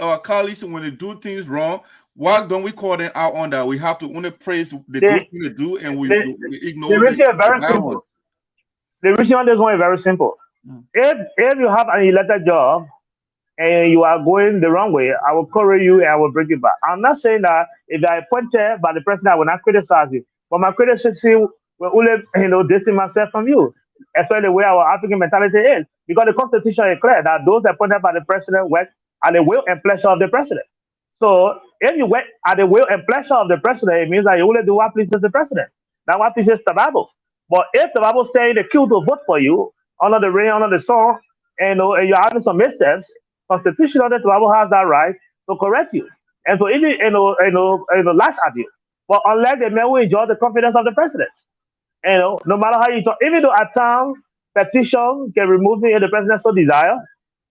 when they do things wrong, why don't we call them out on that? We have to only praise the good thing they do, and we ignore the reason is very simple. The reason on this one is very simple. If you have an elected job and you are going the wrong way, I will cover you and I will bring you back. I'm not saying that if you are appointed by the president, I will not criticize you. But my criticism will only distance myself from you, especially the way our African mentality is. Because the Constitution is clear that those appointed by the president work at the will and pleasure of the president. So if you work at the will and pleasure of the president, it means that you only do what pleases the president, not what pleases Tababo. But if the Bible saying the queue to vote for you under the rain, under the sun, and you're having some missteps, constitutional, the Bible has that right to correct you. And so even lash at you. But unless the man will enjoy the confidence of the president. No matter how you talk, even though at times petition can remove me if the president so desire,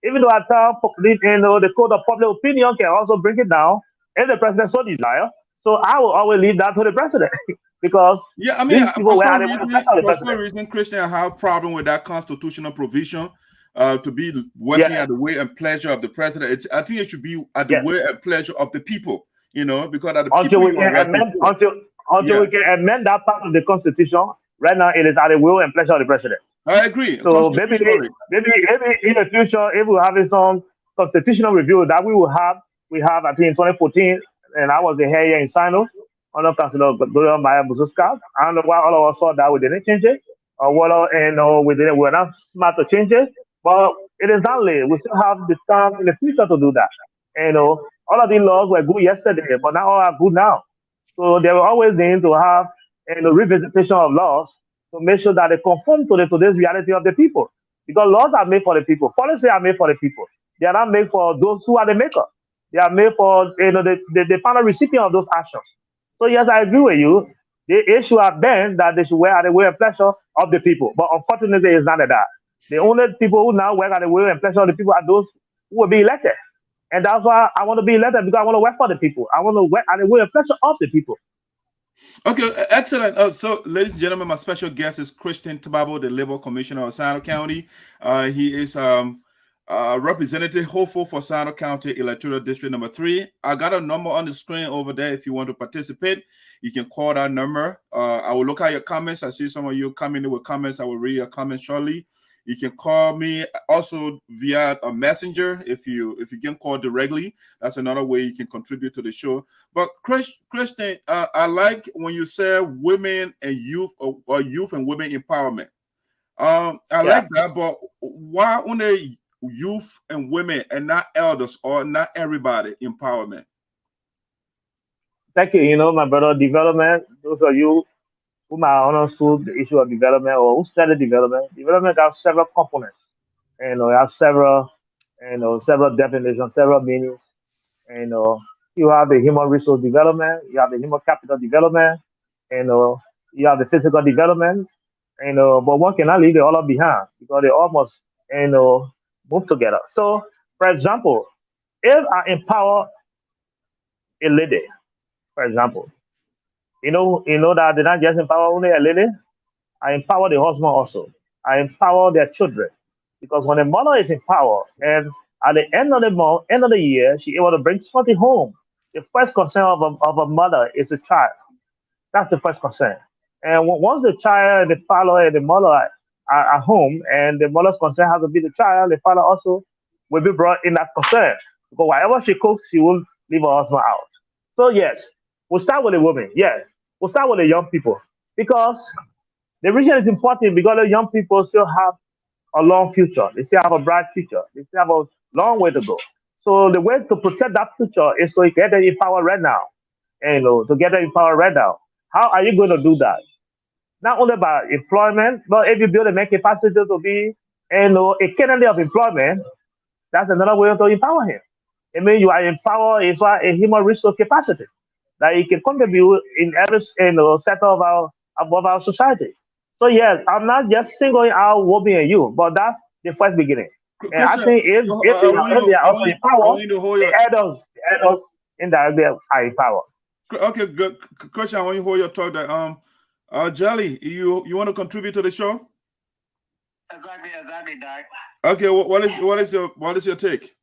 even though at times the code of public opinion can also bring it down if the president so desire. So I will always leave that to the president. Because I mean, for some reason, Christian, I have a problem with that constitutional provision to be working at the will and pleasure of the president. I think it should be at the will and pleasure of the people, because at the until we can amend that part of the Constitution. Right now, it is at the will and pleasure of the president. I agree. So maybe in the future, if we're having some constitutional review that we have I think in 2014, and I was the head here in Sinoe. Under Councilor Dorian Maya Buzuska. I don't know why all of us thought that we didn't change it, or we're not smart to change it, but it is not late. We still have the time in the future to do that. All of these laws were good yesterday, but not all are good now. So there will always need to have a revisitation of laws to make sure that they conform to today's reality of the people. Because laws are made for the people. Policies are made for the people. They are not made for those who are the maker. They are made for the final recipient of those actions. So yes, I agree with you. The issue has been that they should work at the will and pleasure of the people. But unfortunately, it's not that. The only people who now work at the will and pleasure of the people are those who will be elected. And that's why I want to be elected, because I want to work for the people. I want to work at the will and pleasure of the people. Okay, excellent. So, ladies and gentlemen, my special guest is Christian Tababo, the Labor Commissioner of Sinoe County. He is representative hopeful for Sinoe County Electoral District number 3. I got a number on the screen over there. If you want to participate, you can call that number. I will look at your comments. I see some of you coming in with comments. I will read your comments shortly. You can call me also via a messenger if you can call directly. That's another way you can contribute to the show. But Christian, I like when you say women and youth or youth and women empowerment. I like that, but why only youth and women and not elders or not everybody empowerment? Thank you. You know, my brother, development, those of you who might understood the issue of development or who study development, development has several components. And it has several, several definitions, several meanings. And you have the human resource development, you have the human capital development, and you have the physical development. And but one cannot leave the other behind because they almost move together. So, for example, if I empower a lady, for example, that I did not just empower only a lady, I empower the husband also. I empower their children. Because when a mother is empowered and at the end of the month, end of the year, she's able to bring something home, the first concern of a mother is the child. That's the first concern. And once the child, the father, and the mother are at home, and the mother's concern has to be the child, the father also will be brought in that concern. Because whatever she cooks, she will leave her husband out. So, yes, we'll start with the women. Yes, we'll start with the young people. Because the reason is important because the young people still have a long future. They still have a bright future. They still have a long way to go. So the way to protect that future is to get them empowered right now. And to get them empowered right now. How are you going to do that? Not only by employment, but if you build a make capacity to be a candidate of employment, that's another way to empower him. I mean, you are empowered is why a human resource capacity that he can contribute in every sector of our society. So yes, I'm not just singling out women and you, but that's the first beginning. And I think if they are also empowered, the adults indirectly are empowered. Okay, good. Christian, I want you to hold your talk that Jelly, you want to contribute to the show? Exactly, Doc. Okay, what is your take?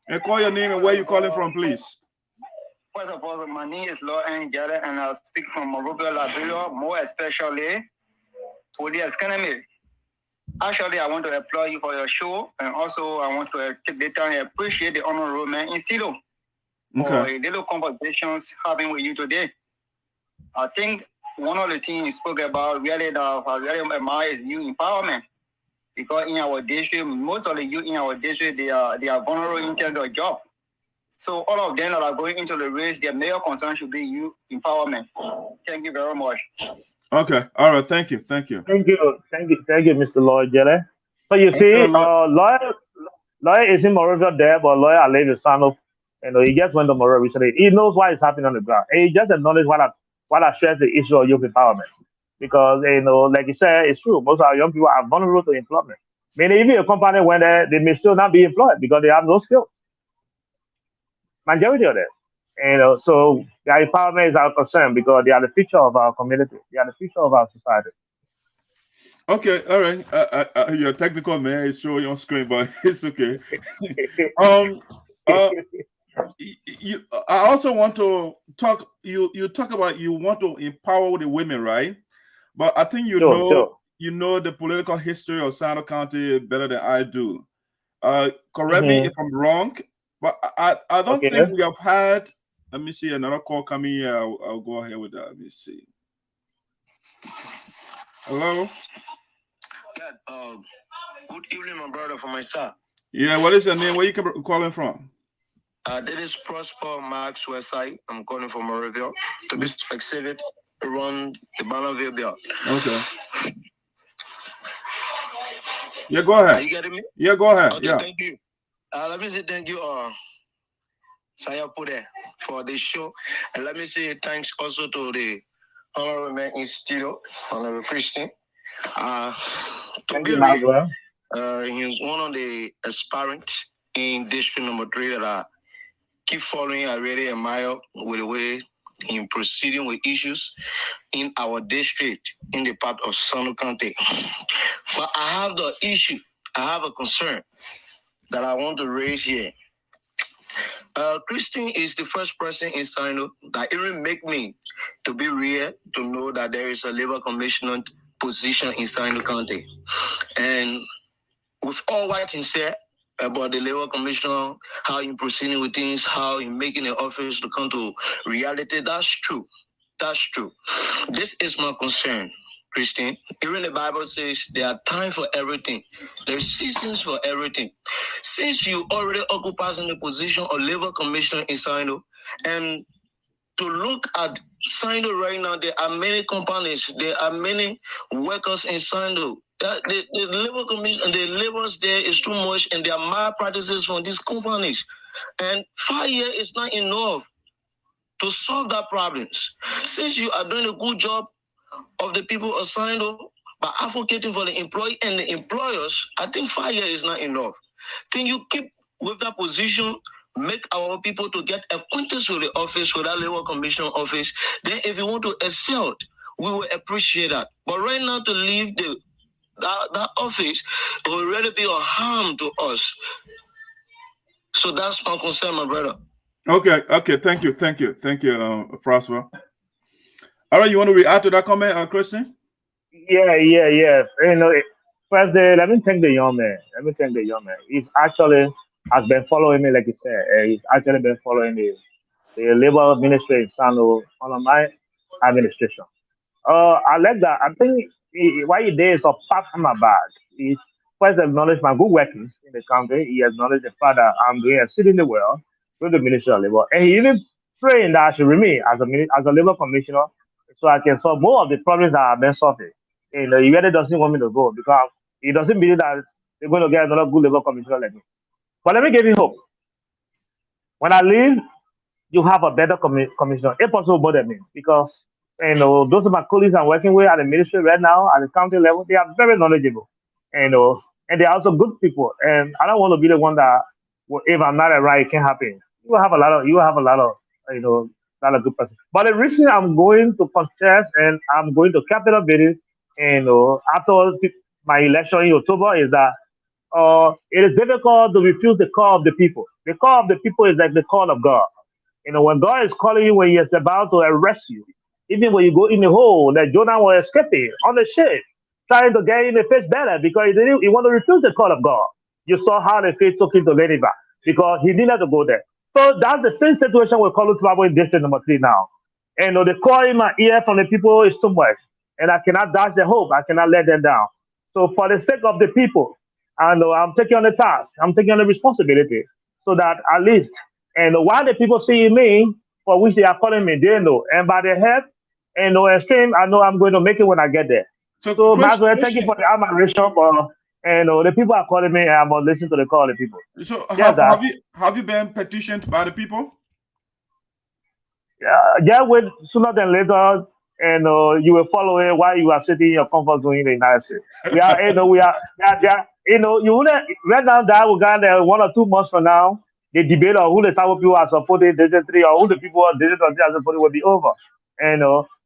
And call your name and where you calling from, please. First of all, my name is Wlayee Nyantee, and I speak from Liberia, more especially Otis Kannah. Actually, I want to applaud you for your show, and also I want to take the time and appreciate the honorable man in Sinoe for a little conversations having with you today. I think one of the things you spoke about really that I really admire is youth empowerment. Because in our district, most of the youth in our district, they are vulnerable in terms of job. So all of them that are going into the race, their major concern should be youth empowerment. Thank you very much. Okay. All right. Thank you, Mr. Lloyd Jelly. So you see, Lloyd is in Monrovia there, but Lloyd I live in Sinoe. He just went to Monrovia recently. He knows what is happening on the ground. And he just acknowledged what I stress the issue of youth empowerment. Because like you said, it's true. Most of our young people are vulnerable to employment. Meaning, even a company when they may still not be employed because they have no skills. Majority of them. So their empowerment is our concern because they are the future of our community. They are the future of our society. Okay, all right. Your technical man is showing on screen, but it's okay. I also want to talk. You talk about you want to empower the women, right? But I think you know the political history of Sinoe County better than I do. Correct me if I'm wrong, but I don't think we have had. Let me see another call coming here. I'll go ahead with that. Let me see. Hello. Yeah. Good evening, my brother, from my side. Yeah. What is your name? Where you calling from? This is Prosper Max Westside. I'm calling from Monrovia. To be specific, around the Bonneville Belt. Okay. Yeah, go ahead. Are you getting me? Yeah, go ahead. Okay, yeah. Thank you. Let me say thank you, Sayapode, for this show. And let me say thanks also to the Honorable Man Institute, Honorable Christian. Thank you, Manuel. He's one of the aspirants in District Number 3 that I keep following. I really admire with the way in proceeding with issues in our district, in the part of Sinoe County. But I have the issue, I have a concern that I want to raise here. Christian is the first person in Sinoe that even make me to be real, to know that there is a labor commissioner position in Sinoe County. And with all what he said about the Labor Commissioner, how he proceeding with things, how he making the office to come to reality, that's true. That's true. This is my concern, Christian. Even the Bible says there are time for everything. There's seasons for everything. Since you already occupy in the position of Labor Commissioner in Sinoe, and to look at Sinoe right now, there are many companies, there are many workers in Sinoe. The Labor Commission, the labors there is too much, and there are malpractices from these companies. And 5 years is not enough to solve that problems. Since you are doing a good job of the people of Sinoe by advocating for the employee and the employers, I think 5 years is not enough. Can you keep with that position, make our people to get acquainted with the office, with that Labor Commissioner office? Then if you want to excel, we will appreciate that. But right now to leave that office, it will really be a harm to us. So that's my concern, my brother. Okay, thank you, Prosper. All right, you want to react to that comment, Christian? Yeah. You know, first, let me thank the young man. He's actually has been following me, like you said. He's actually been following the labor ministry in Sinoe under my administration. I like that. I think what he did is a pat on my back. He first acknowledged my good workings in the country. He acknowledged the fact that I'm doing exceedingly well with the Ministry of Labor. And he even praying that I should remain as a labor commissioner so I can solve more of the problems that have been solving. You know, he really doesn't want me to go because he doesn't believe that they're going to get another good labor commissioner like me. But let me give you hope. When I leave, you have a better commissioner, if possible more than me, because you know those are my colleagues I'm working with at the ministry right now at the county level. They are very knowledgeable, you know, and they are also good people. And I don't want to be the one that, well, if I'm not right, it can't happen. You will have a lot of, you know, not a good person. But the reason I'm going to contest and I'm going to capital bidding, you know, after my election in October is that it is difficult to refuse the call of the people. The call of the people is like the call of God. You know, when God is calling you when He is about to arrest you, even when you go in the hole that Jonah was escaping on the ship, trying to get in the faith better because he wanted to refuse the call of God. You saw how the faith took him to Nineveh because he needed to go there. So that's the same situation with Carlor Shekpeh in district number 3 now. And you know, the call in my ear from the people is too much. And I cannot dash the hope. I cannot let them down. So for the sake of the people, I know I'm taking on the task. I'm taking on the responsibility so that at least, and while the people see me, for which they are calling me, they know. And by the help and no extreme, I know I'm going to make it when I get there. So might as well thank you for the admiration, but and the people are calling me, and I'm going to listen to the call of the people. So Yes, have you been petitioned by the people? Yeah, with sooner than later, and you will follow it while you are sitting in your comfort zone in the United States. We are, you know, you wouldn't right now that we got 1 or 2 months from now. The debate on who the South people are supporting District 3 or who the people of District 3 are supporting will be over. And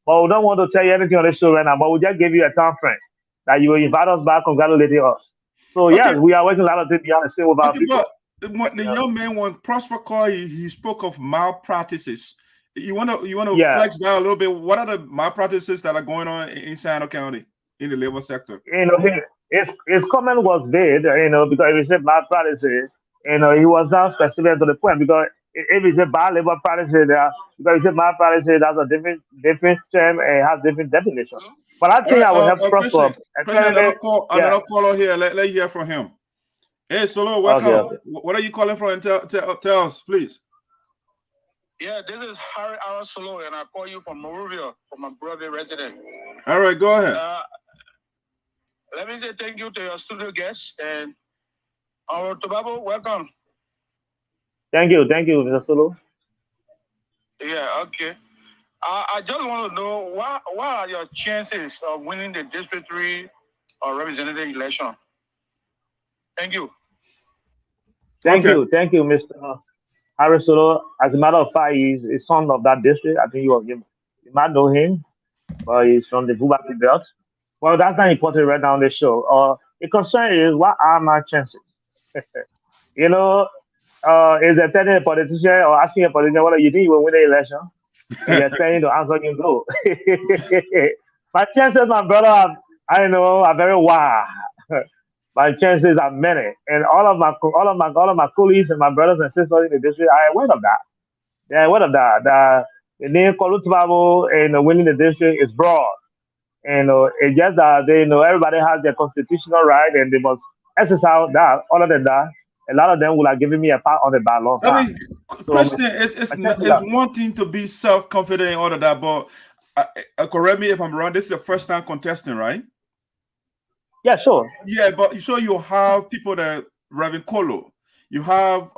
but we don't want to tell you anything on the show right now. But we just gave you a time frame that you will invite us back, congratulating us. So yes, we are working a lot of things behind the scene with our people. But the young man, when Prosper called, he spoke of malpractices. You want to flex that a little bit? What are the malpractices that are going on in Sinoe County in the labor sector? You know, his comment was vague. You know, because if he said malpractices, you know, he was not specific to the point. Because if he said bad labor practices, because he said malpractices, that's a different term and has different definition. But I think I will help Prosper. Another caller here. Let's hear from him. Hey, Solo, welcome. Okay. What are you calling from? Tell us, please. Yeah, this is Harry Solo, and I call you from Monrovia, from my brother resident. All right, go ahead. Let me say thank you to your studio guests and our Tababo. Welcome. Thank you, Mr. Solo. Yeah, okay. I just want to know what are your chances of winning the District 3 or representative election? Thank you. Thank you, Mr. Harry Solo. As a matter of fact, he's a son of that district. I think you might know him, but he's from the Bubaki belt. Well, that's not important right now on the show. The concern is, what are my chances? You know, is there telling a politician or asking a politician whether you think you will win the election? And they're telling to answer you no. My chances, my brother, I know, are very wild. my chances are many. And all of my colleagues and my brothers and sisters in the district are aware of that. They're aware of that. The name Carlor Tababo and winning the district is broad. And it's just that they everybody has their constitutional right and they must exercise that. Other than that, a lot of them will have given me a pat on the back long time. I mean, Christian, it's one thing to be self-confident and all of that, but correct me if I'm wrong. This is the first time contesting, right? Yeah, sure. Yeah, but so you have people that Reverend Kolo, you have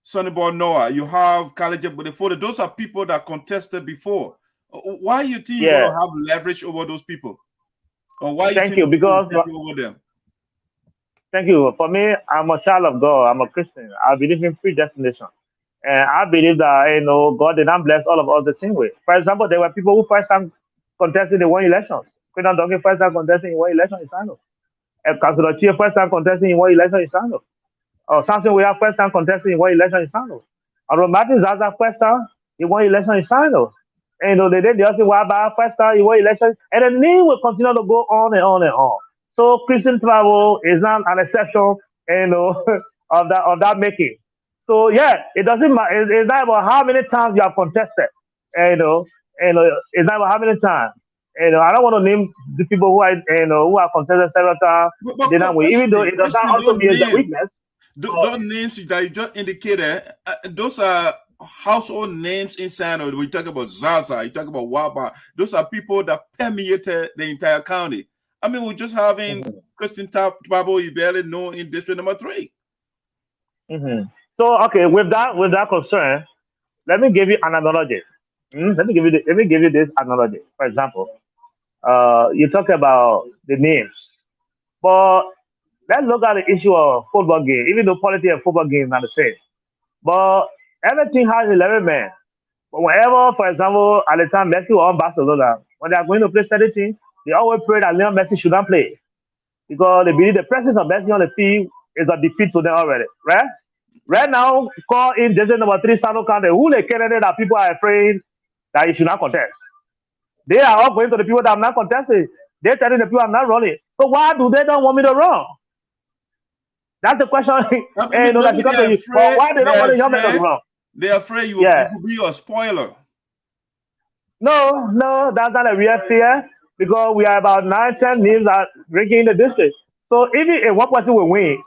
Sonnyboy Noah, you have Gallah Jegbadai-Fully. Those are people that contested before. Why you think you want to have leverage over those people? Or why Thank you, because over them? Thank you. For me, I'm a child of God. I'm a Christian. I believe in predestination. And I believe that, God did not bless all of us the same way. For example, there were people who first time contested in one election. Christian Donkey first time contesting in one election in Sinoe. And Councilor Chia first time contesting in one election in Sinoe. Or Samson we have first time contesting in one election in Sinoe. Or Martin Zaza first time in one election in Sinoe. And they also were about first time in one election. And the name will continue to go on and on and on. So Christian Tababo is not an exception, of that making. So yeah, it doesn't matter. It's not about how many times you have contested, it's not about how many times. I don't want to name the people who are contested several times. Even though it does not also mean the weakness. Those names that you just indicated, those are household names inside. We talk about Zaza, you talk about Waba. Those are people that permeated the entire county. I mean, we're just having Christian Tababo, you barely know in district number 3. So, okay, with that concern, let me give you an analogy. Let me give you this analogy. For example, you talk about the names, but let's look at the issue of football game. Even though politics and football games are the same, but everything has 11 men. But whenever, for example, at the time Messi was on Barcelona, when they are going to play certain teams, they always pray that Lionel Messi should not play because they believe the presence of Messi on the field is a defeat to them already, right? Right now, call in district number 3, Sinoe County, who the candidate that people are afraid that he should not contest. They are all going to the people that I'm not contesting. They're telling the people I'm not running. So why do they don't want me to run? That's the question. Why they don't want to help me to run? They're afraid you could be a spoiler. No, that's not a real fear because we are about 9-10 names that ranking in the district. So even if one person will win,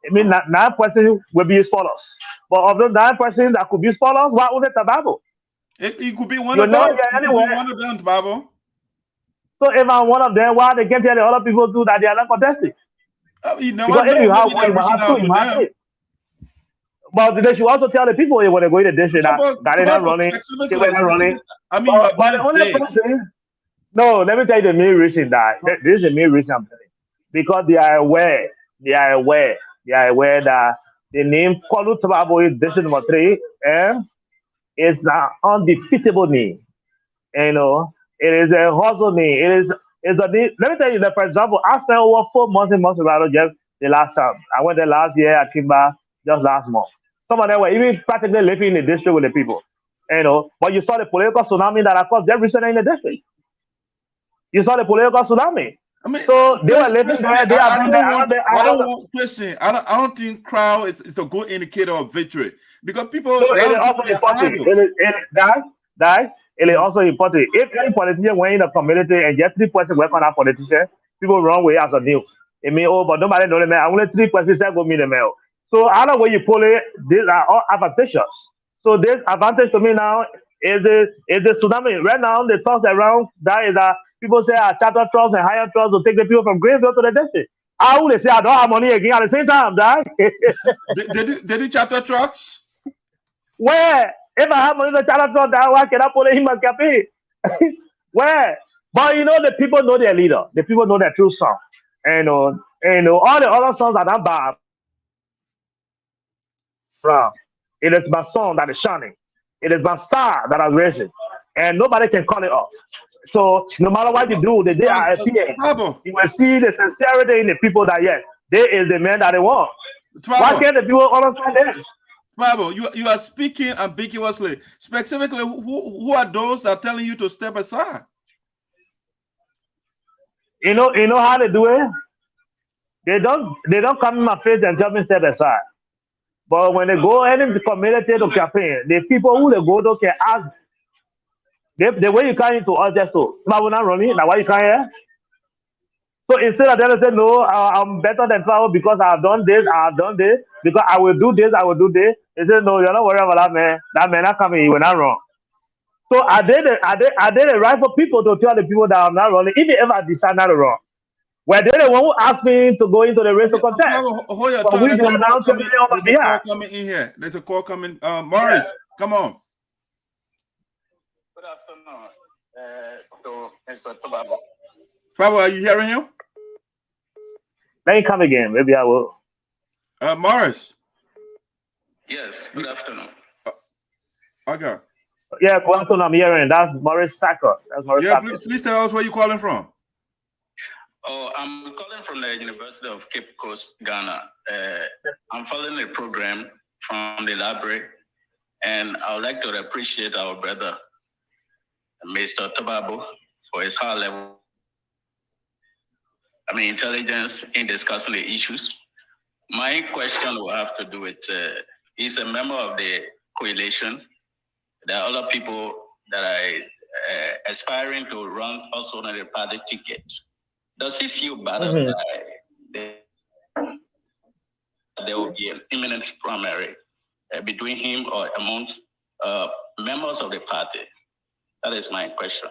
I mean 9 persons will be spoilers. But of those 9 persons that could be spoilers, why only Tababo? It could be one of them. One of them, Tababo. So if I'm one of them, why they can't tell the other people too that they are not contesting? Because if you have one, you have 2, you have 3. But they should also tell the people when they go in the district that they're not running. They were not running. I mean, but the only person. No, let me tell you the main reason that this is the main reason I'm telling you. Because they are aware that the name Carlor Tababo is district number 3 is an undefeatable name. It is a hustle name. It's a name. Let me tell you that, for example, I spent over 4 months in Monserrato just the last time. I went there last year. I came back just last month. Some of them were even practically living in the district with the people. But you saw the political tsunami that occurred very recently in the district. You saw the political tsunami. I mean, so they were living there. They are there. I don't think crowd is a good indicator of victory because people. So it is also important. It is also important. If any politician went in the community and just 3 persons work on that politician, people run away as a news. It means, but nobody knows the man. Only 3 persons say go meet the mail. So either way you pull it, these are all advantageous. So this advantage to me now is the tsunami. Right now, the talks around that is that people say charter trucks and higher trucks will take the people from Greenville to the district. How would they say I don't have money again at the same time, right? They do charter trucks? Where? If I have money to charter truck, why can I pull it in my cafe? Where? But the people know their leader. The people know their true song. And all the other songs are not bad. It is my song that is shining. It is my star that is rising. And nobody can call it off. So no matter what you do, the day I appear, you will see the sincerity in the people that they is the man that they want. Why can't the people understand this? Tababo, you are speaking ambiguously. Specifically, who are those that are telling you to step aside? You know how they do it? They don't come in my face and tell me step aside. But when they go any community to campaign, the people who they go to can ask the way you come into us just so. Now we're not running, now why you come here? So instead of them to say no, I'm better than Flower because I've done this, because I will do this, I will do this. They say no, you're not worried about that man. That man not coming, he will not run. So I did it right for people to tell the people that I'm not running, even if I decide not to run. Well, they're the one who asked me to go into the race to contest. Hold your But tongue. we There's do a now call to coming. me on my There's a call behalf. coming in here. There's a call coming. Morris, come on. Good afternoon, to Mr. Tababo. Tababo, are you hearing him? Let me come again. Maybe I will. Morris. Yes, good afternoon. Okay. Yeah, good afternoon. I'm hearing. That's Morris Saka. That's Morris Saka. Please tell us where you're calling from. Oh, I'm calling from the University of Cape Coast, Ghana. I'm following the program from the library, and I would like to appreciate our brother, Mr. Tababo, for his high level, intelligence in discussing the issues. My question will have to do with, he's a member of the coalition. There are other people that are aspiring to run also on the party ticket. Does he feel bothered by there will be an imminent primary between him or among members of the party? That is my question.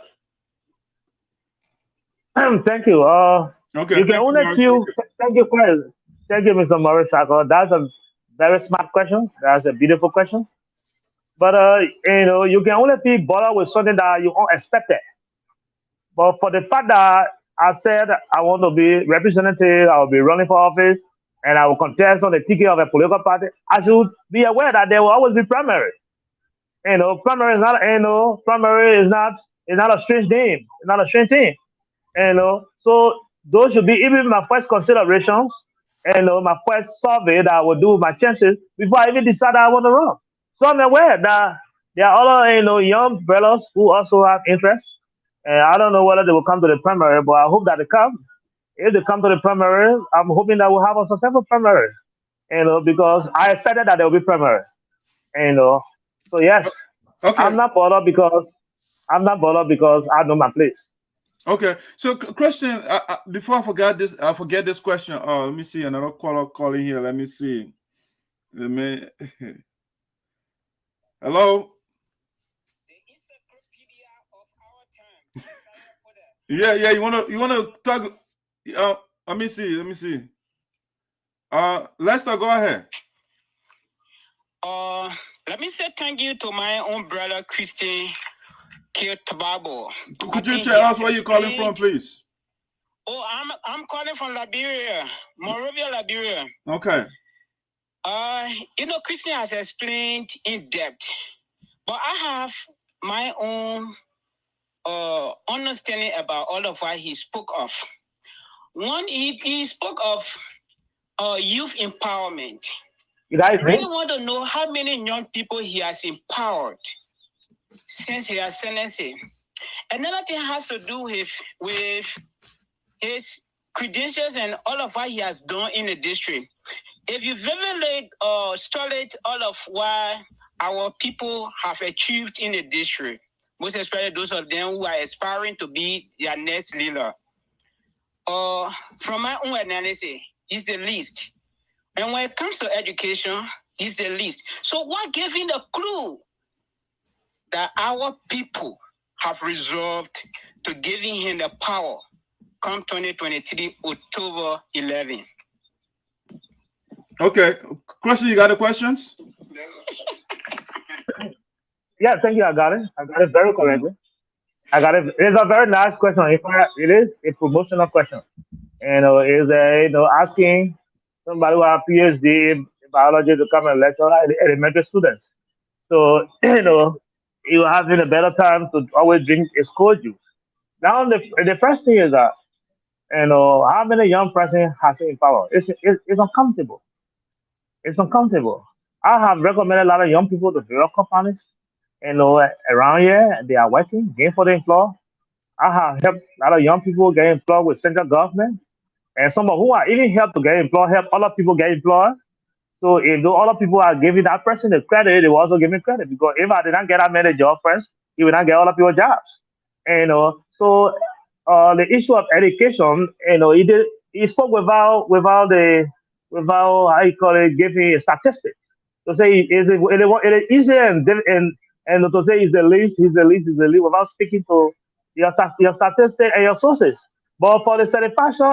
Thank you. Okay. You can only feel. Thank you, Chris. Thank you, Mr. Morris Saka. That's a very smart question. That's a beautiful question. But you can only feel bothered with something that you unexpected. But for the fact that I said I want to be representative, I will be running for office, and I will contest on the ticket of a political party, I should be aware that there will always be primary. Primary is not. Primary is not a strange name. It's not a strange thing. So those should be even my first considerations. My first survey that I will do with my chances before I even decide that I want to run. So I'm aware that there are other young brothers who also have interest. And I don't know whether they will come to the primary, but I hope that they come. If they come to the primary, I'm hoping that we'll have a successful primary. Because I expected that there will be primary. So yes, Okay. I'm not bothered because I know my place. Okay, so Christian, before I forget this question. Let me see another caller calling here. Let me see. Hello. The encyclopedia of our time. Yeah. You wanna talk? Let me see. Lester, go ahead. Let me say thank you to my own brother Christian Tababo. Could you tell us where you're calling from, please? Oh, I'm calling from Liberia, Monrovia, Liberia. Okay. Christian has explained in depth, but I have my own understanding about all of what he spoke of. One, he spoke of youth empowerment. I really want to know how many young people he has empowered since he has sentenced. Another thing has to do with his credentials and all of what he has done in the district. If you vividly studied all of what our people have achieved in the district, most especially those of them who are aspiring to be their next leader, from my own analysis, he's the least. And when it comes to education, he's the least. So what gave him the clue that our people have resolved to giving him the power come 2023, October 11? Okay. Christian, you got the questions? Yeah, thank you. I got it very correctly. I got it. It's a very nice question. In fact, it is a promotional question. Is asking somebody who has a PhD in biology to come and lecture elementary students. So, you having a better time to always drink a cold juice. Now, the first thing is that, how many young person has in power? It's uncomfortable. It's uncomfortable. I have recommended a lot of young people to build companies, around here, and they are working, gain for the employer. I have helped a lot of young people get employed with central government, and some of who are even help to get employed, help other people get employed. So if the other people are giving that person the credit, they will also give me credit, because if I did not get that many jobs first, he will not get other people jobs. So the issue of education, he spoke without how you call it, giving statistics. To say it is easier and to say he's the least without speaking to your statistics and your sources. But for the satisfaction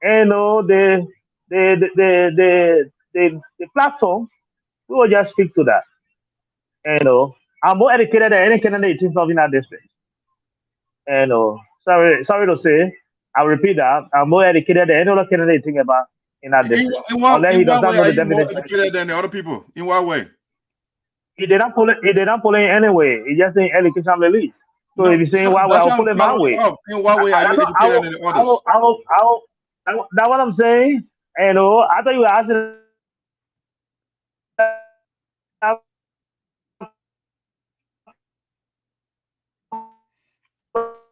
and the platform, we will just speak to that. I'm more educated than any candidate in that district. Sorry to say, I'll repeat that. I'm more educated than any other candidate think about in that district. In what way are you more educated than the other people? In what way? He did not pull it in any way. He just saying education release. So if you're saying why would I pull it my way? In what way are you educated than the others? That's what I'm saying. I thought you were asking.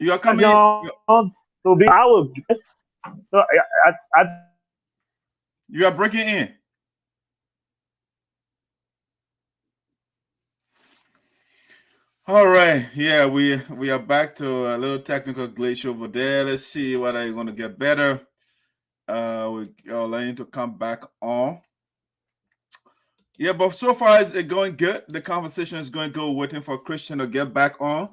You are coming to be our guest. So you are breaking in. All right, yeah, we are back to a little technical glitch over there. Let's see whether you're going to get better. We allow you to come back on. Yeah, but so far it's going good. The conversation is going good. Waiting for Christian to get back on.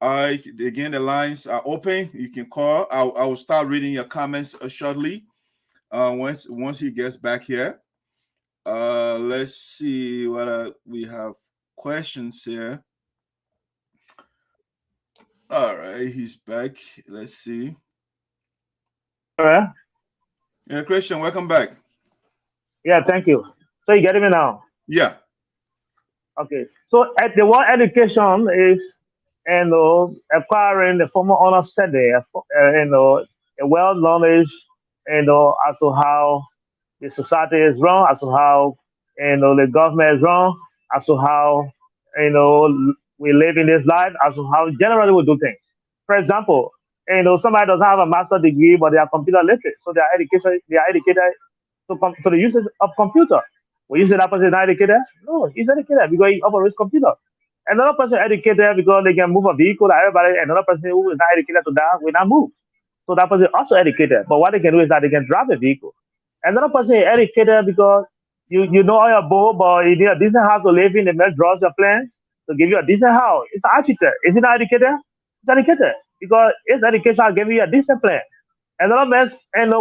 Again, the lines are open. You can call. I will start reading your comments shortly. Once he gets back here. Let's see what we have questions here. All right, he's back. Let's see. All right. Yeah, Christian, welcome back. Yeah, thank you. So you getting me now? Yeah. Okay. So at the word education is, acquiring the formal understanding, a well knowledge, as to how the society is run, as to how, the government is run, as to how, we live in this life, as to how generally we do things. For example, somebody doesn't have a master's degree, but they are computer literate, so they are educated to the use of computer. When you say that person is not educated, no, he's educated because he operates computer. Another person educated because they can move a vehicle like everybody. Another person who is not educated to that will not move. So that person is also educated. But what they can do is that they can drive a vehicle. Another person is educated because you know all your boat, but you need a decent house to live in. The man draws your plan to give you a decent house. It's an architect. Is he not educated? He's educated because his education will give you a decent plan. Another man's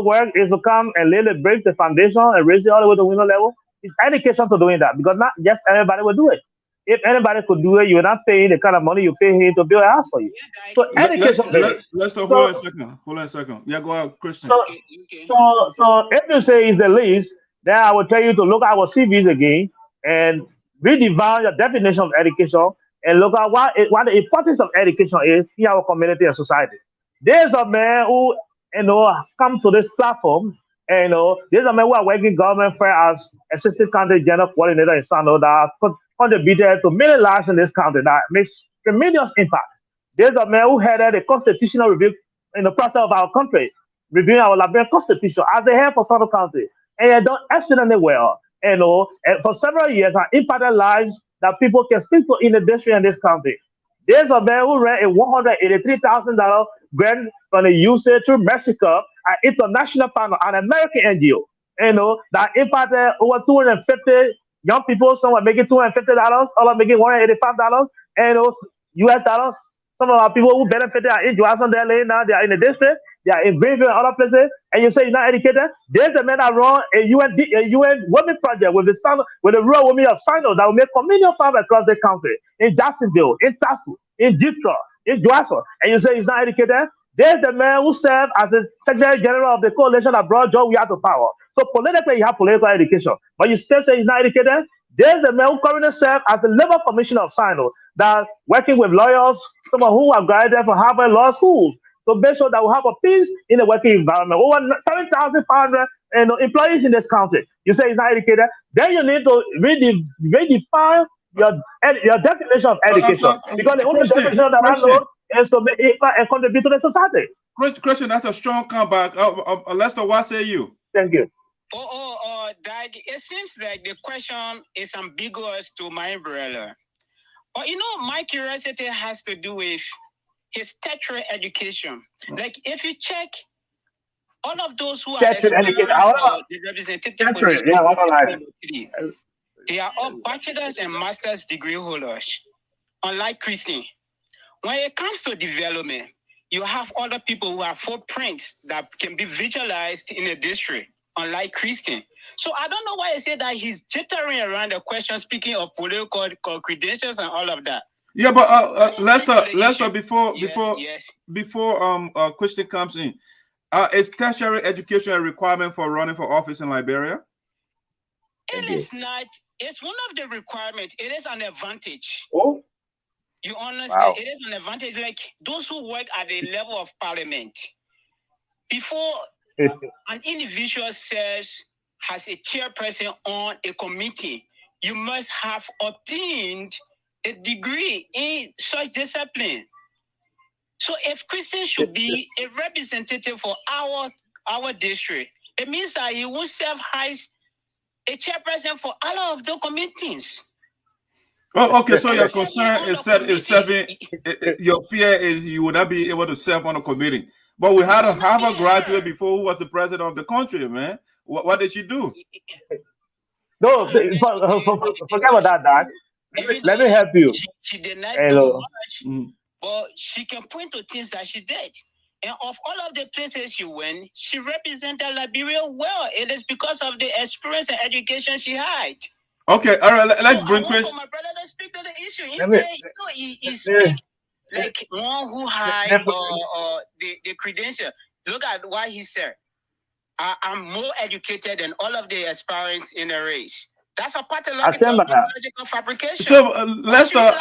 work is to come and lay the bricks, the foundation, and raise it all the way to window level. It's education to doing that because not just everybody will do it. If anybody could do it, you're not paying the kind of money you pay him to build a house for you. So education. Hold on a second. Yeah, go ahead, Christian. So if you say it's the least, then I will tell you to look at our CVs again and redefine your definition of education and look at what the importance of education is in our community and society. There's a man who come to this platform. There's a man who are working government fair as assistant county general coordinator in Sinoe that contributed to many lives in this country that makes tremendous impact. There's a man who headed the constitutional review in the process of our country, reviewing our Liberian constitution as the head for Sinoe County. And he done excellently well. And for several years, I impacted lives that people can speak to in the district and this county. There's a man who ran a $183,000 grant from the USA through Mexico, an international partner, an American NGO. That impacted over 250 young people. Some are making $250, others making $185, and those US dollars. Some of our people who benefited are in Johnson, now they are in the district, they are in Greenville and other places, and you say you're not educated. There's a man that run a UN women project with the rural women of Sinoe that will make communal farm across the country, in Jacksonville, in Tassel, in Detroit, in Johnson, and you say he's not educated. There's the man who served as the Secretary General of the coalition that brought John Weah to power. So politically, you have political education, but you still say he's not educated. There's the man who currently serves as the Labor Commissioner of Sinoe, that working with lawyers, some of who are graduated from Harvard Law School, to make sure that we have a peace in the working environment. Over 7,500 employees in this country. You say he's not educated. Then you need to redefine your definition of education, because the only definition that I know is to make impact and contribute to the society. Christian, that's a strong comeback. Lester, what say you? Thank you. That it seems like the question is ambiguous to my brother. But you know, my curiosity has to do with his tertiary education. Like, if you check all of those who are the representative position, they are all bachelor's and master's degree holders. Unlike Christian, when it comes to development, you have other people who have footprints that can be visualized in a district, unlike Christian. So I don't know why I say that he's jittering around the question, speaking of political credentials and all of that. Yeah, but Lester, before Christian comes in, is tertiary education a requirement for running for office in Liberia? It is not. It's one of the requirements. It is an advantage. Oh, you understand? Wow. It is an advantage. Like those who work at the level of parliament, before an individual has a chairperson on a committee, you must have obtained a degree in such discipline. So if Christian should be a representative for our district, it means that he will serve as a chairperson for all of the committees. Oh, okay. So your concern is serving. Your fear is you would not be able to serve on a committee. But we had a Harvard graduate before who was the president of the country, man. What did she do? No, forget about that, Dad. Let me help you. She did not do much, but she can point to things that she did. And of all of the places she went, she represented Liberia well. It is because of the experience and education she had. Okay, all right. Let's bring Chris. For my brother to speak to the issue. Instead, he speaks like one who had the credential. Look at what he said. I'm more educated than all of the aspirants in the race. That's a pathological fabrication. So, Lester,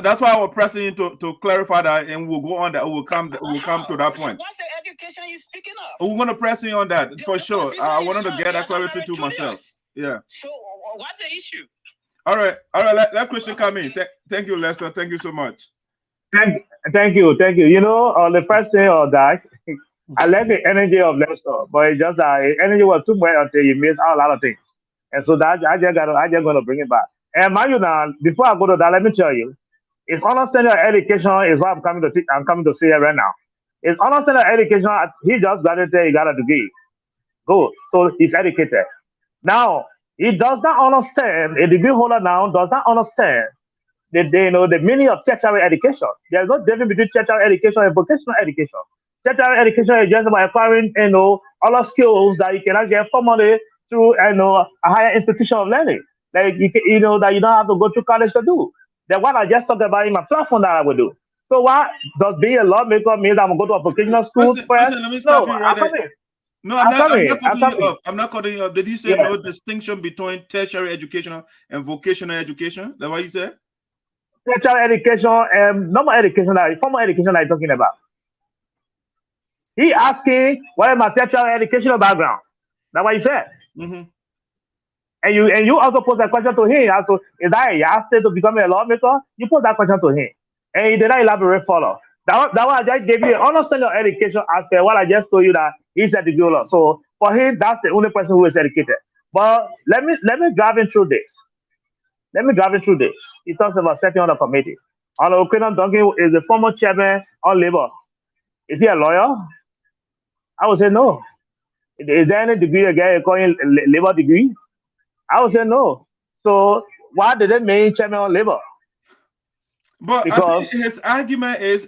that's why I was pressing you to clarify that, and we'll go on that. We'll come to that point. So what's the education you're speaking of? We're going to press you on that for sure. I wanted to get that clarity to myself. Yeah. So, what's the issue? All right. Let Christian come in. Thank you, Lester. Thank you so much. Thank you. You know, the first thing of that, I like the energy of Lester, but it's just that energy was too much until you miss out a lot of things. And so that I just gonna bring it back. And mind you now, before I go to that, let me tell you, it's understanding education is what I'm coming to say right now. It's understanding education. He just graduated, he got a degree. Good. So he's educated. Now he does not understand, a degree holder now does not understand the meaning of tertiary education. There's no difference between tertiary education and vocational education. Tertiary education is just about acquiring other skills that you cannot get formally through a higher institution of learning. Like that you don't have to go to college to do. That's what I just talked about in my platform that I would do. So what does being a lawmaker mean that I'm going to go to a vocational school first? Let me stop you right there. No, I'm not cutting you up. Did you say no distinction between tertiary education and vocational education? That's what you said? Tertiary education and normal education, formal education that you're talking about. He asking what is my tertiary educational background. That's what he said. Mm-hmm. And you also pose that question to him. Also, is that a yardstick to become a lawmaker? You pose that question to him. And he did not elaborate further. That one I just gave you an understanding of education aspect. What I just told you that he's a degree. So for him, that's the only person who is educated. But let me drive in through this. He talks about setting on a committee. Okwena Duncan is the former chairman on Labor. Is he a lawyer? I would say no. Is there any degree again calling labor degree? I would say no. So why did they make chairman on Labor? But because I think his argument is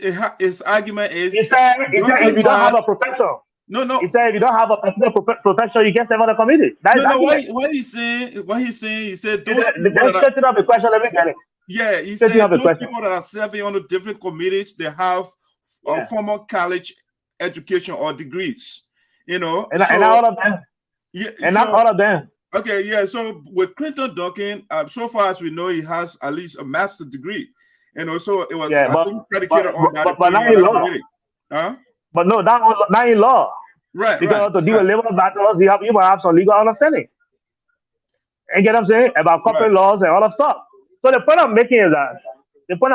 he said if you don't have a profession. No. He said if you don't have a particular profession, you can serve on the committee. What he's saying, he said those setting up the question, let me get it. Yeah, he said those people that are serving on the different committees, they have formal college education or degrees. And not all of them. Yeah, not all of them. Okay, yeah. So with Christian Duncan, so far as we know, he has at least a master's degree. So it was I think predicated on that. But not in law. Huh? But no, not in law. Right. Because to deal with labor battles, you must have some legal understanding. And get what I'm saying? About corporate laws and all that stuff. So the point I'm making is that one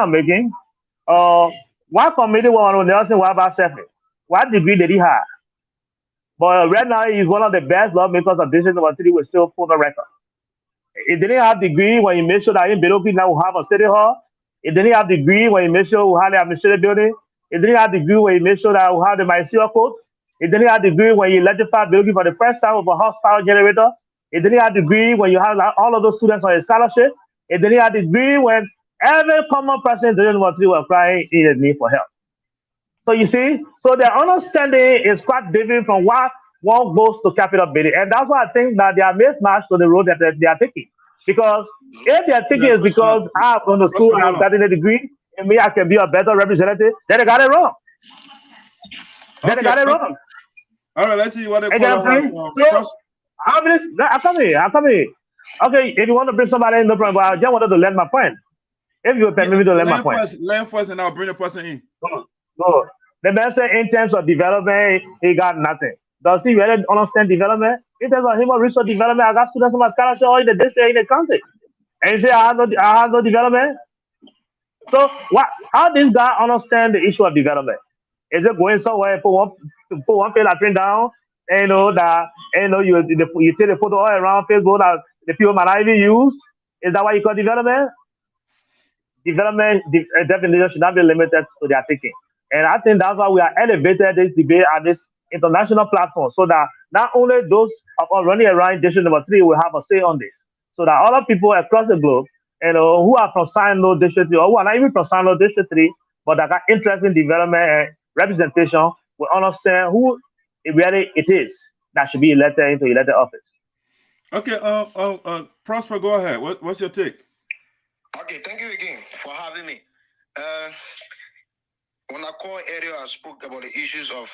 committee will want to Nelson what about Stephanie? What degree did he have? But right now, he's one of the best lawmakers of District Number 3 with still full record. He didn't have degree when he made sure that in Beloki now will have a city hall. He didn't have degree when he made sure we had the administrative building. He didn't have degree when he made sure that we had the ministerial code. He didn't have degree when he electrified Beloki for the first time with a horsepower generator. He didn't have degree when you have all of those students on his scholarship. He didn't have degree when every common person in District Number 3 was crying in the need for help. So you see, so their understanding is quite different from what one goes to capital building. And that's why I think that they are mismatched to the road that they are taking. Because if they are taking it because I've gone to school and I've gotten a degree, and me I can be a better representative, then they got it wrong. Then they got it wrong. All right, let's see what they call so, I come here. Okay, if you want to bring somebody in, no problem, but I just wanted to learn my point. If you permit me to learn my point. Learn first and I'll bring the person in. No. The man said in terms of development, he got nothing. Does he really understand development? In terms of human resource development, I got students on my scholarship all in the district, in the country. And he say I have no development. So how this guy understand the issue of development? Is it going somewhere and put one pay latrine down? And you know that you take the photo all around Facebook that the people might not even use? Is that what you call development? Development definition should not be limited to their thinking. And I think that's why we are elevated this debate at this international platform, so that not only those of us running around District Number 3 will have a say on this, so that other people across the globe, who are from Sinoe District 3, or who are not even from Sinoe District 3, but that got interest in development and representation, will understand who really it is that should be elected into elected office. Okay, Prosper, go ahead. What's your take? Okay, thank you again for having me. When I call earlier, I spoke about the issues of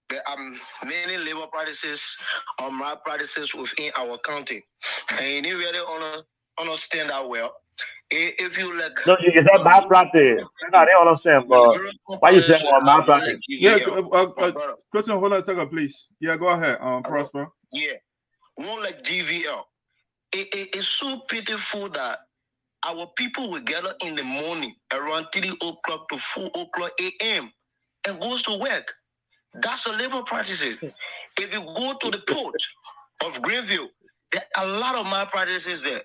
there are many labor practices or malpractices within our county, and you really understand that well. If you like, no, you said malpractice. I didn't understand, but why you saying malpractice? Yeah, Christian, hold on a second, please. Yeah, go ahead, Prosper. Yeah, one like GVL. It's so pitiful that our people will gather in the morning around 3 o'clock to 4 o'clock a.m. and goes to work. That's a labor practice. If you go to the port of Greenville, there are a lot of malpractices there.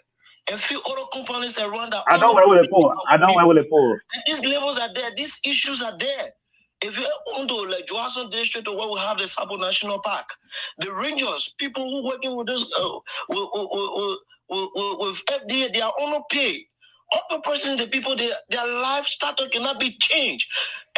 A few other companies around that. I don't work with the port. These labels are there. These issues are there. If you want to like Johnson District or where we have the Sabo National Park, the rangers, people who working with this with FDA, they are underpaid. Other persons, the people, their life status cannot be changed.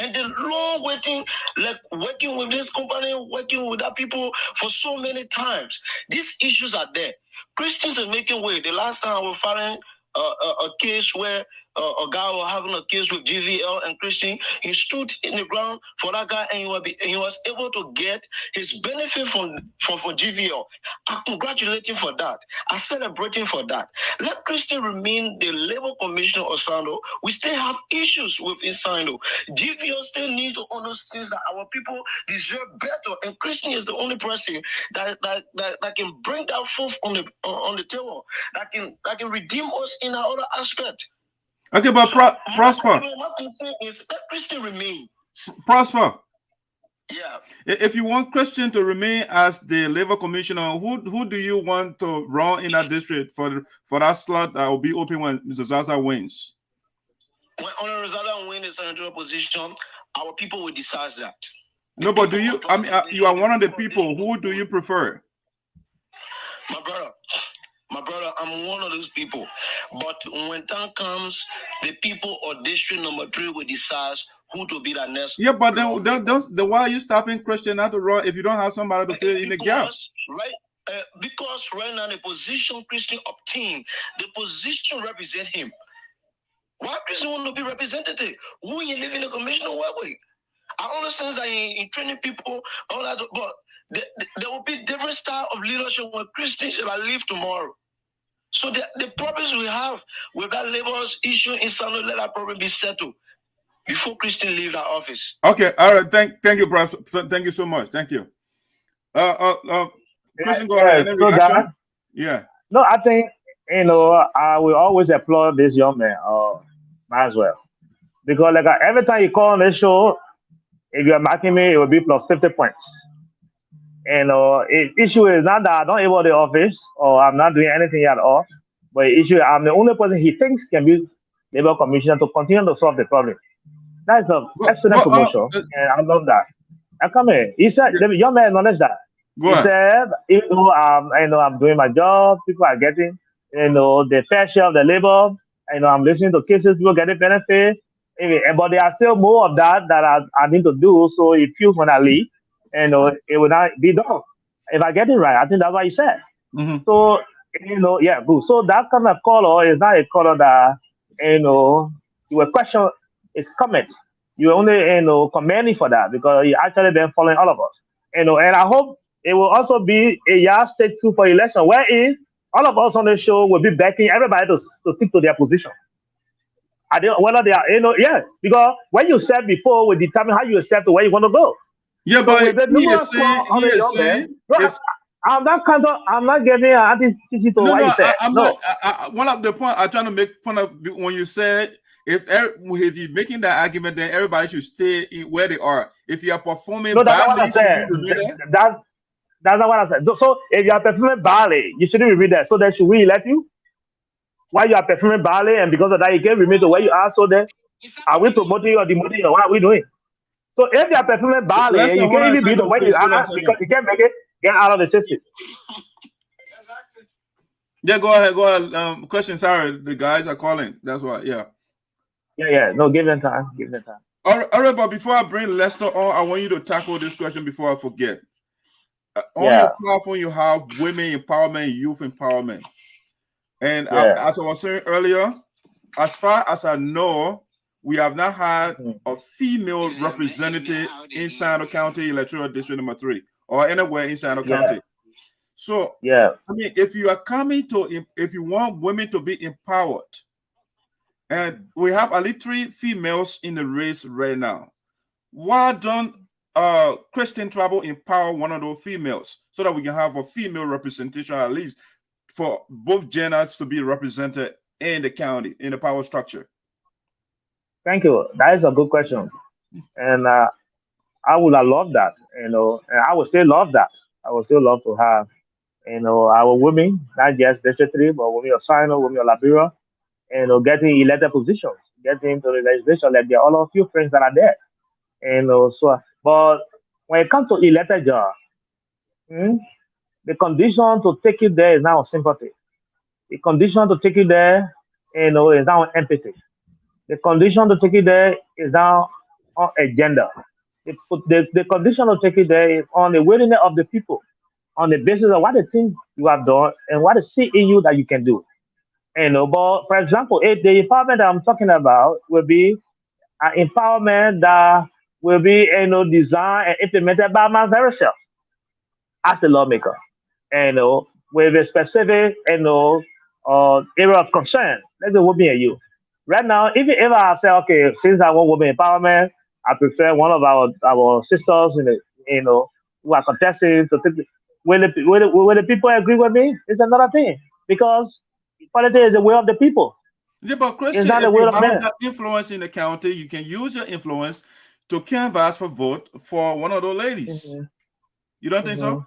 And the long waiting, like working with this company, working with that people for so many times. These issues are there. Christians are making way. The last time I was filing a case where a guy was having a case with GVL and Christian, he stood in the ground for that guy and he was able to get his benefit from GVL. I congratulate him for that. I celebrate him for that. Let Christian remain the labor commissioner of Sinoe. We still have issues with Sinoe. GVL still needs to understand that our people deserve better, and Christian is the only person that can bring that forth on the table, that can redeem us in our other aspect. Okay, but Prosper. What I'm saying is let Christian remain. Prosper. Yeah. If you want Christian to remain as the labor commissioner, who do you want to run in that district for that slot that will be open when Mr. Zaza wins? When Honorable Zaza wins the senatorial position, our people will decide that. No, but do you? I mean, you are one of the people. Who do you prefer? My brother, I'm one of those people. But when time comes, the people of District Number 3 will decide who to be the next. Yeah, but then why are you stopping Christian not to run if you don't have somebody to fill in the gap? Right, because right now the position Christian obtained, the position represent him. Why Christian want to be representative? Who you live in the commissioner work with? I understand that in training people, all that, but there will be different style of leadership when Christians shall leave tomorrow. So the problems we have with that labor's issue in Sinoe, let that problem be settled before Christian leave that office. Okay, all right. Thank you, bro. Thank you so much. Thank you. Christian, go ahead. Yeah. No, I think I will always applaud this young man, might as well, because like every time you call on this show, If you're marking me, it will be plus 50 points. And issue is not that I don't able the office or I'm not doing anything at all, but the issue I'm the only person he thinks can be labor commissioner to continue to solve the problem. That's an excellent promotion, and I love that. I come in. He said, the young man acknowledged that. He said, even though I'm doing my job, people are getting the fair share of the labor. I'm listening to cases, people getting benefit. But there are still more of that I need to do. So it feels when I leave, it will not be done. If I get it right, I think that's what he said. Mm-hmm. So yeah, good. So that kind of color is not a color that you will question his comment. You only commending for that because he actually been following all of us. And I hope it will also be a yardstick too for election, wherein all of us on the show will be backing everybody to stick to their position. I don't whether they are because when you said before will determine how you accept where you want to go. Yeah, So but with the numerous I'm not giving an anti-TC to what you said. One of the point I'm trying to make point of when you said if you're making that argument, then everybody should stay where they are. If you are performing that's not what I badly, said. That's not what I said. So if you are performing badly, you shouldn't repeat that. So then should we elect you? While you are performing badly and because of that you can't remain to where you are, so then are we promoting you or demoting you or what are we doing? So if you are performing badly, you can't even be the way you are because you can't make it get out of the system. Yeah, go ahead. Question, sorry, the guys are calling. That's why, yeah. No, give them time. All right, but before I bring Lester on, I want you to tackle this question before I forget. On your platform, you have women empowerment, youth empowerment. And as I was saying earlier, as far as I know, we have not had a female representative in Sinoe County Electoral District number 3 or anywhere in Sinoe County. So, I mean, if you want women to be empowered, and we have at least 3 females in the race right now, why don't Christian Tababo empower one of those females so that we can have a female representation at least for both genders to be represented in the county, in the power structure? Thank you. That is a good question. And I would have loved that, and I would still love that. I would still love to have, our women, not just District 3, but women of Sinoe, women of Liberia, getting elected positions, getting into the legislature, like there are all of few friends that are there. But when it comes to elected job, the condition to take it there is now sympathy. The condition to take it there, is now empathy. The condition to take it there is now on agenda. The condition to take it there is on the willingness of the people, on the basis of what they think you have done and what they see in you that you can do. But for example, if the empowerment that I'm talking about will be an empowerment that will be designed and implemented by my very self as a lawmaker, with a specific area of concern. Let's say women and you. Right now, even if I say, okay, since I want women empowerment, I prefer one of our sisters who are contesting to take. Will the people agree with me? It's another thing because politics is the will of the people. Yeah, but Christian, if you have that influence in the county, you can use your influence to canvass for vote for one of those ladies. Mm-hmm. You don't think so?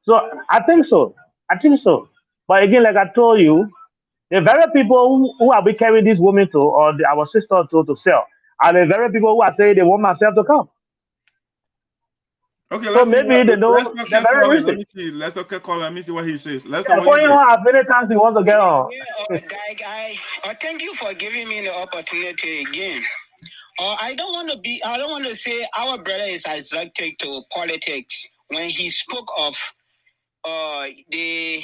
So I think so. But again, like I told you, the very people who are we carrying this woman to or our sister to sell are the very people who are saying they want myself to come. Okay, so maybe they know they're very reason. Let me see. Let's look at Carlor. Let me see what he says. Let's point on as many times he wants to get on. Thank you for giving me the opportunity again. I don't want to say our brother is attracted to politics when he spoke of the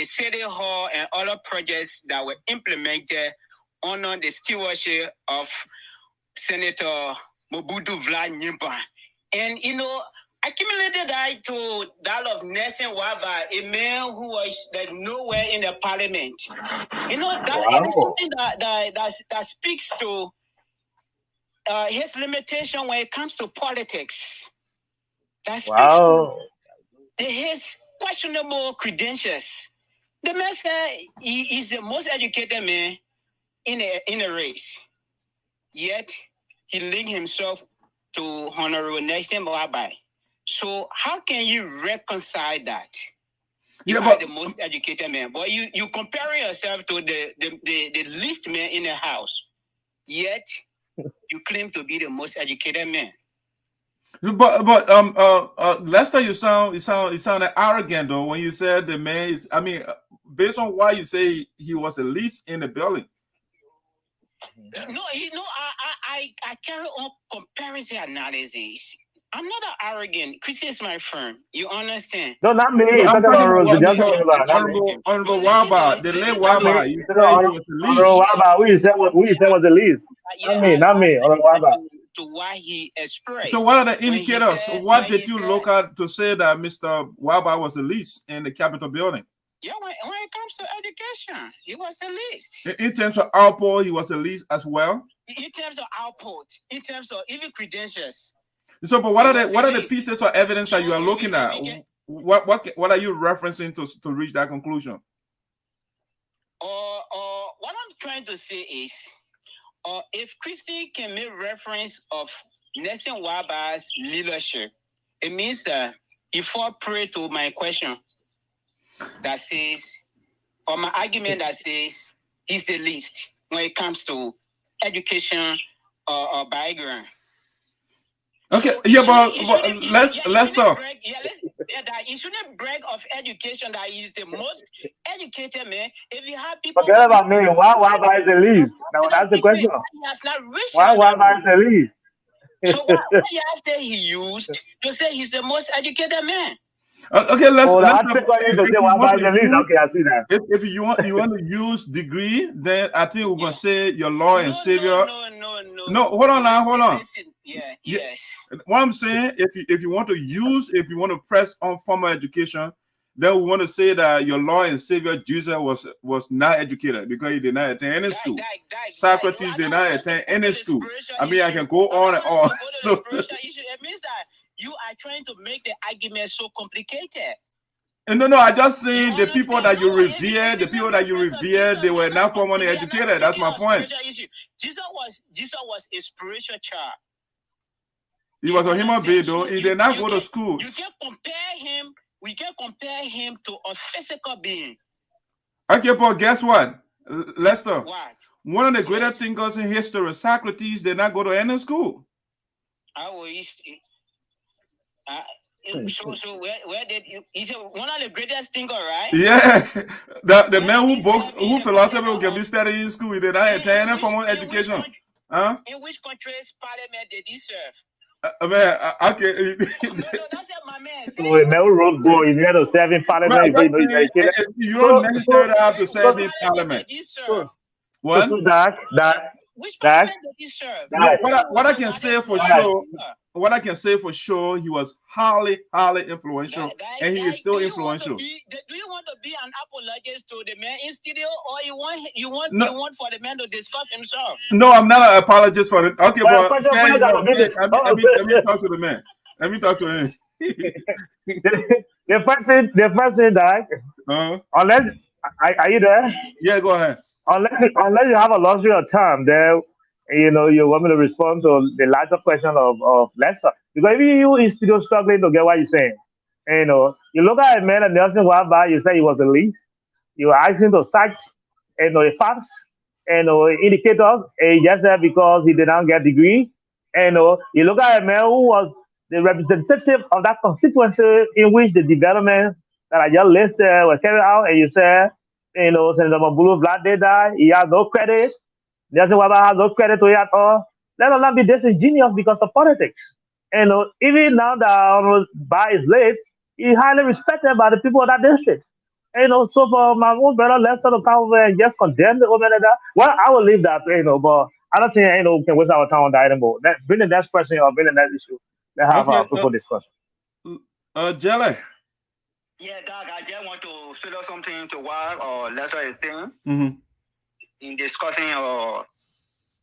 city hall and other projects that were implemented under the stewardship of Senator Wlayee Nyantee. And, accumulated that to that of Nelson Wava, a man who was like nowhere in the parliament. That is something that speaks to his limitation when it comes to politics. That speaks to his questionable credentials. The man said he is the most educated man in a race. Yet he linked himself to Honorable Nelson Wabai. So how can you reconcile that? You are the most educated man, but you compare yourself to the least man in the house, yet you claim to be the most educated man. But Lester, you sounded arrogant though when you said the man is. I mean, based on why you say he was the least in the building. No, I carry on comparison analysis. I'm not arrogant. Christian is my friend. You understand? No, not me. No, I'm talking about Honorable Waba, the late Waba. You said he was the least. Honorable Waba, who you said was the least? Not me. Honorable Waba. To why he expressed. So what are the indicators? What did you look at to say that Mr. Waba was the least in the Capitol building? Yeah, when it comes to education, he was the least. In terms of output, he was the least as well. In terms of output, in terms of even credentials. So, but what are the pieces of evidence that you are looking at? What are you referencing to reach that conclusion? What I'm trying to say is, if Christy can make reference of Nelson Waba's leadership, it means that he fall prey to my question that says, or my argument that says he's the least when it comes to education or background. Okay, so let's talk. He shouldn't brag of education that he's the most educated man. If you have people, forget about me. Why is the least? Now that's the question. Why is the least? So what yesterday he used to say he's the most educated man? Okay, let's I see that. If you want to use degree, then I think we're gonna say your Lord and Savior. No, hold on. Listen, yes. What I'm saying, if you want to press on formal education, then we want to say that your Lord and Savior Jesus was not educated because he did not attend any school. Socrates did not attend any school. I mean, I can go on and on. So it means that you are trying to make the argument so complicated. No, I just saying the people that you revere, they were not formally educated. That's my point. Jesus was a spiritual child. He was a human being, though. He did not go to school. You can compare him. We can compare him to a physical being. Okay, but guess what, Lester? What? One of the greatest thinkers in history, Socrates, did not go to any school. So where did he's one of the greatest thinkers, right? Yeah, the man who philosophy will get me studying in school, he did not attend any formal education. In which country's parliament did he serve? Okay. That's my man. So a man wrote boy, you had to serve in parliament. You don't necessarily have to serve in parliament. What? Which parliament did he serve? No, what I can say for sure. What I can say for sure, he was highly influential, and he is still influential. Do you want to be an apologist to the man in studio, or you want for the man to discuss himself? No, I'm not an apologist for it. Okay, but let me talk to the man. Let me talk to him. The first thing that unless are you there? Yeah, go ahead. Unless you have a luxury of time there. You want me to respond to the larger question of Lester. Because if you is still struggling to get what you're saying, you look at a man and Nelson Waba, you say he was the least. You ask him to cite, the facts, indicators, just that because he did not get a degree. You look at a man who was the representative of that constituency in which the development that I just listed was carried out, and you say, Senator Mabulu Vlad did die, he has no credit. Nelson Waba has no credit to it at all. Let us not be disingenuous because of politics. Even now that Ba is late, he's highly respected by the people of that district. So for my own brother Lester to come over and just condemn the woman like that, well, I will leave that, but I don't think we can waste our time on that anymore. Bring the next question or bring the next issue. Let's have a fruitful discussion. Jelly. Yeah, Doc, I just want to fill something to what Lester is saying. Mm-hmm. In discussing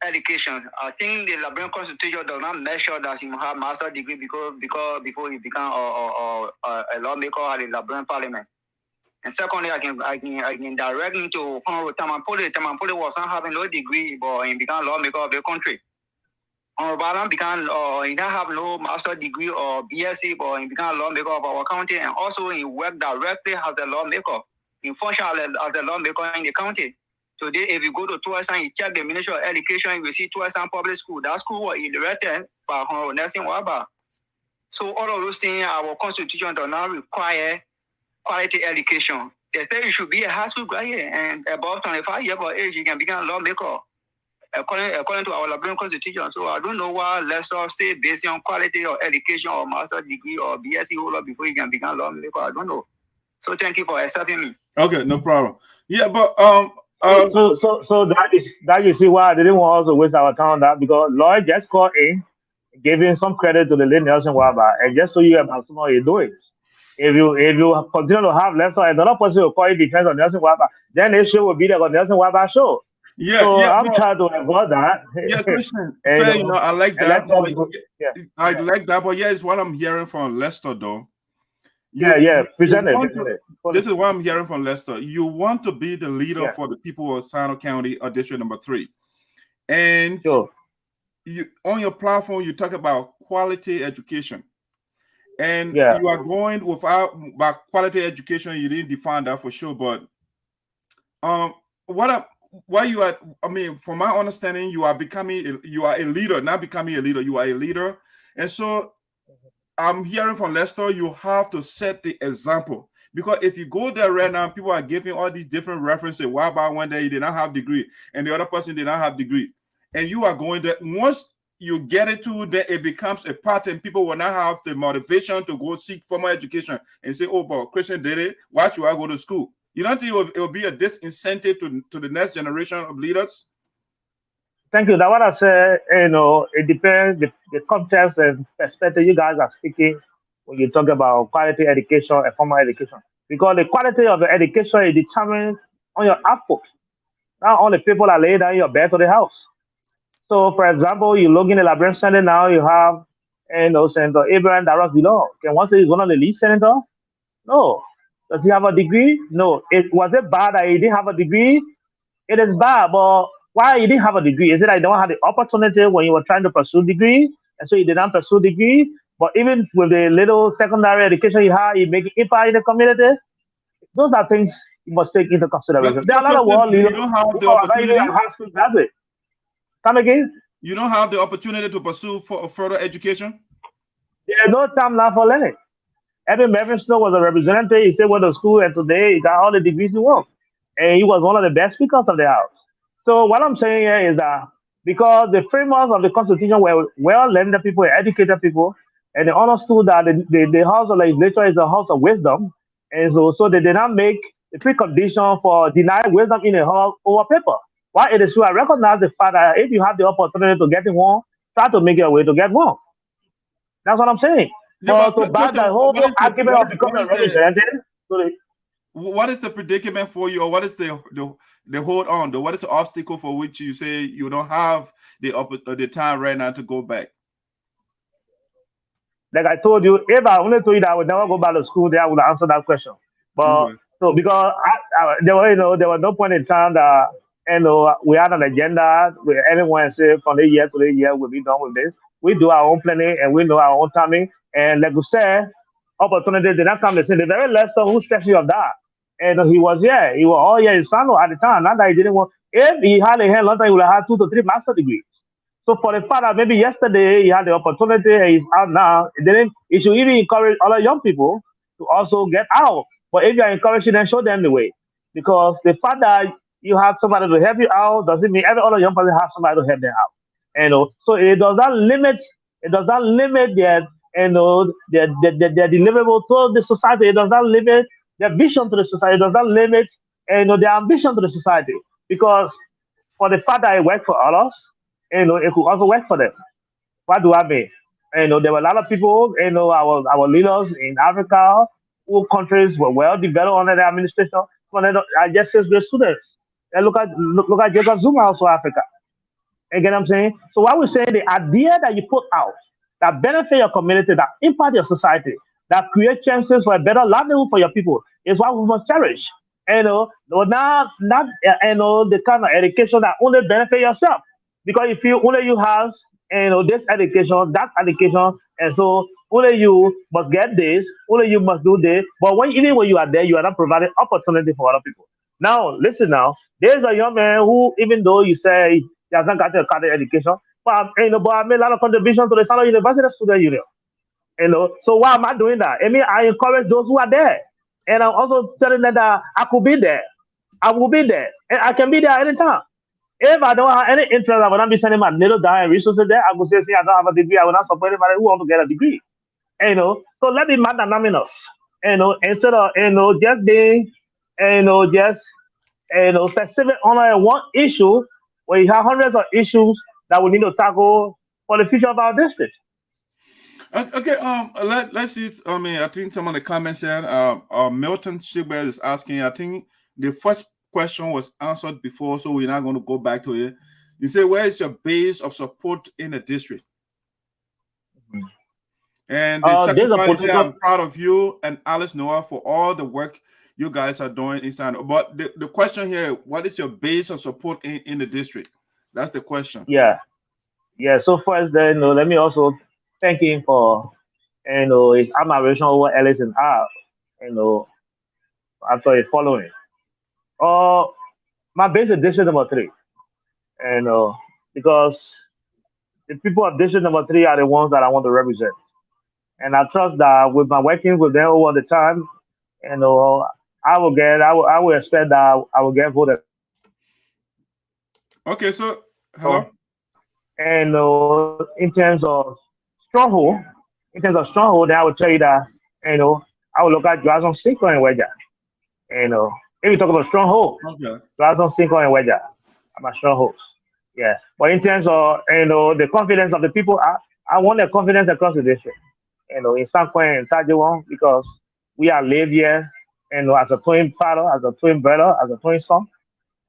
education, I think the Liberian Constitution does not make sure that you have master's degree before you become a lawmaker at the Liberian Parliament. And secondly, I can direct into Honorable Tamampole. Tamampole was not having no degree, but he became lawmaker of the country. Balan become he don't have no master degree or BSc, but he become a lawmaker of our county, and also he work directly as a lawmaker. He function as a lawmaker in the county. Today, if you go to Tuasan, you check the Ministry of Education, you will see Tuasan Public School. That school was erected by Nelson Waba. So all of those things, our constitution does not require quality education. They say you should be a high school graduate and above 25 years of age, you can become a lawmaker. According to our Liberian constitution. So I don't know why let's all stay based on quality of education or master degree or BSc holder before you can become lawmaker. I don't know. So thank you for accepting me. Okay, no problem. Yeah, but so that you see why I didn't want us to waste our time on that, because Lloyd just called in, giving some credit to the late Nelson Waba, and just so you about what you're doing. If you continue to have Lester, another person will call you defense on Nelson Waba, then this show will be the Nelson Waba show. Yeah, so yeah, I'm trying to avoid that. Yeah, Christian, fair, you know, I like that. I like that, but yeah, it's what I'm hearing from Lester, though. Present it. This is what I'm hearing from Lester. You want to be the leader for the people of Sinoe County or District Number 3, and you on your platform you talk about quality education, and you are going without by quality education. You didn't define that for sure, but why you are, I mean, from my understanding, you are a leader, not becoming a leader. You are a leader. And so I'm hearing from Lester, you have to set the example. Because if you go there right now, people are giving all these different references. Why about one day you did not have degree and the other person did not have degree. And you are going there. Once you get it to that, it becomes a pattern. People will not have the motivation to go seek formal education and say, oh, but Christian did it. Why should I go to school? You don't think it will be a disincentive to the next generation of leaders? Thank you. That's what I said. You know, it depends the context and perspective you guys are speaking when you talk about quality education and formal education. Because the quality of the education is determined on your output, not on the people that lay down your bed to the house. So, for example, you look in the Liberian Senate now, you have, Senator Abraham Darroch below. Can one say he's one of the lead senator? No. Does he have a degree? No. Was it bad that he didn't have a degree? It is bad, but why he didn't have a degree? Is it that he don't have the opportunity when you were trying to pursue degree, and so he did not pursue degree? But even with the little secondary education he had, he make impact in the community. Those are things you must take into consideration. There are a lot of world leaders who are not even a high school graduate. Come again? You don't have the opportunity to pursue further education? There's no time now for learning. Evan Mervyn Snow was a representative. He still went to school, and today he got all the degrees he wants. And he was one of the best speakers of the House. So what I'm saying here is that because the framers of the Constitution were well-learned people, educated people, and they understood that the House of Legislature is a house of wisdom, and so they did not make the precondition for denying wisdom in a house over paper. Why it is true, I recognize the fact that if you have the opportunity to get it one, try to make your way to get one. That's what I'm saying. Yeah, but to back that whole argument of becoming a representative. What is the predicament for you, or what is the hold on? What is the obstacle for which you say you don't have the time right now to go back? Like I told you, if I only told you that I would never go back to school, then I would answer that question. But so because there was no point in time that we had an agenda where everyone said from the year to the year we'll be done with this. We do our own planning and we know our own timing. And like you said, opportunity did not come the same. The very last one who stepped me of that. And he was here. He was all here in Sinoe at the time. Not that he didn't want. If he had a hand long time, he would have had 2 to 3 master degrees. So for the fact that maybe yesterday he had the opportunity and he's out now, it should even encourage other young people to also get out. But if you are encouraging them, show them the way. Because the fact that you have somebody to help you out doesn't mean every other young person has somebody to help them out. So it does not limit their deliverable to the society. It does not limit their vision to the society. It does not limit their ambition to the society. Because for the fact that it worked for others, it could also work for them. What do I mean? There were a lot of people, our leaders in Africa, who countries were well developed under their administration. I just say the students. And look at Jacob Zuma, also Africa. You get what I'm saying? So what we're saying, the idea that you put out that benefit your community, that impact your society, that create chances for a better livelihood for your people is what we must cherish. Not the kind of education that only benefit yourself. Because if you only you have and this education, that education, and so only you must get this, only you must do this. But even when you are there, you are not providing opportunity for other people. Now, listen now, there's a young man who, even though you say he has not got a college education, but I made a lot of contribution to the Sinoe University Student Union. So why am I doing that? I mean, I encourage those who are there. And I'm also telling them that I could be there. I will be there. And I can be there anytime. If I don't have any interest, I will not be sending my little down and resources there. I will say, see, I don't have a degree. I will not support anybody who want to get a degree. So let me magnanimous. Instead of just being just specific on one issue, where you have hundreds of issues that we need to tackle for the future of our district. Okay, let's see. I mean, I think some of the comments here, Milton Shekpeh is asking, I think the first question was answered before, so we're not going to go back to it. You say, where is your base of support in the district? And the second part is, I'm proud of you and Alex Noah for all the work you guys are doing inside. But the question here, what is your base of support in the district? That's the question. Yeah. So first, then let me also thank him for his admiration over Alex and I. After following. My base is district number 3, because the people of district number 3 are the ones that I want to represent, and I trust that with my working with them over the time, I will expect that I will get voted. Okay, so hello. And in terms of stronghold, then I will tell you that I will look at Jason Cinco and Wedger. If you talk about stronghold, Jason Cinco and Wedger are my strongholds. Yeah, but in terms of the confidence of the people, I want the confidence across the district. In San Quentin and Tajiwon, because we are live here, as a twin father, as a twin brother, as a twin son,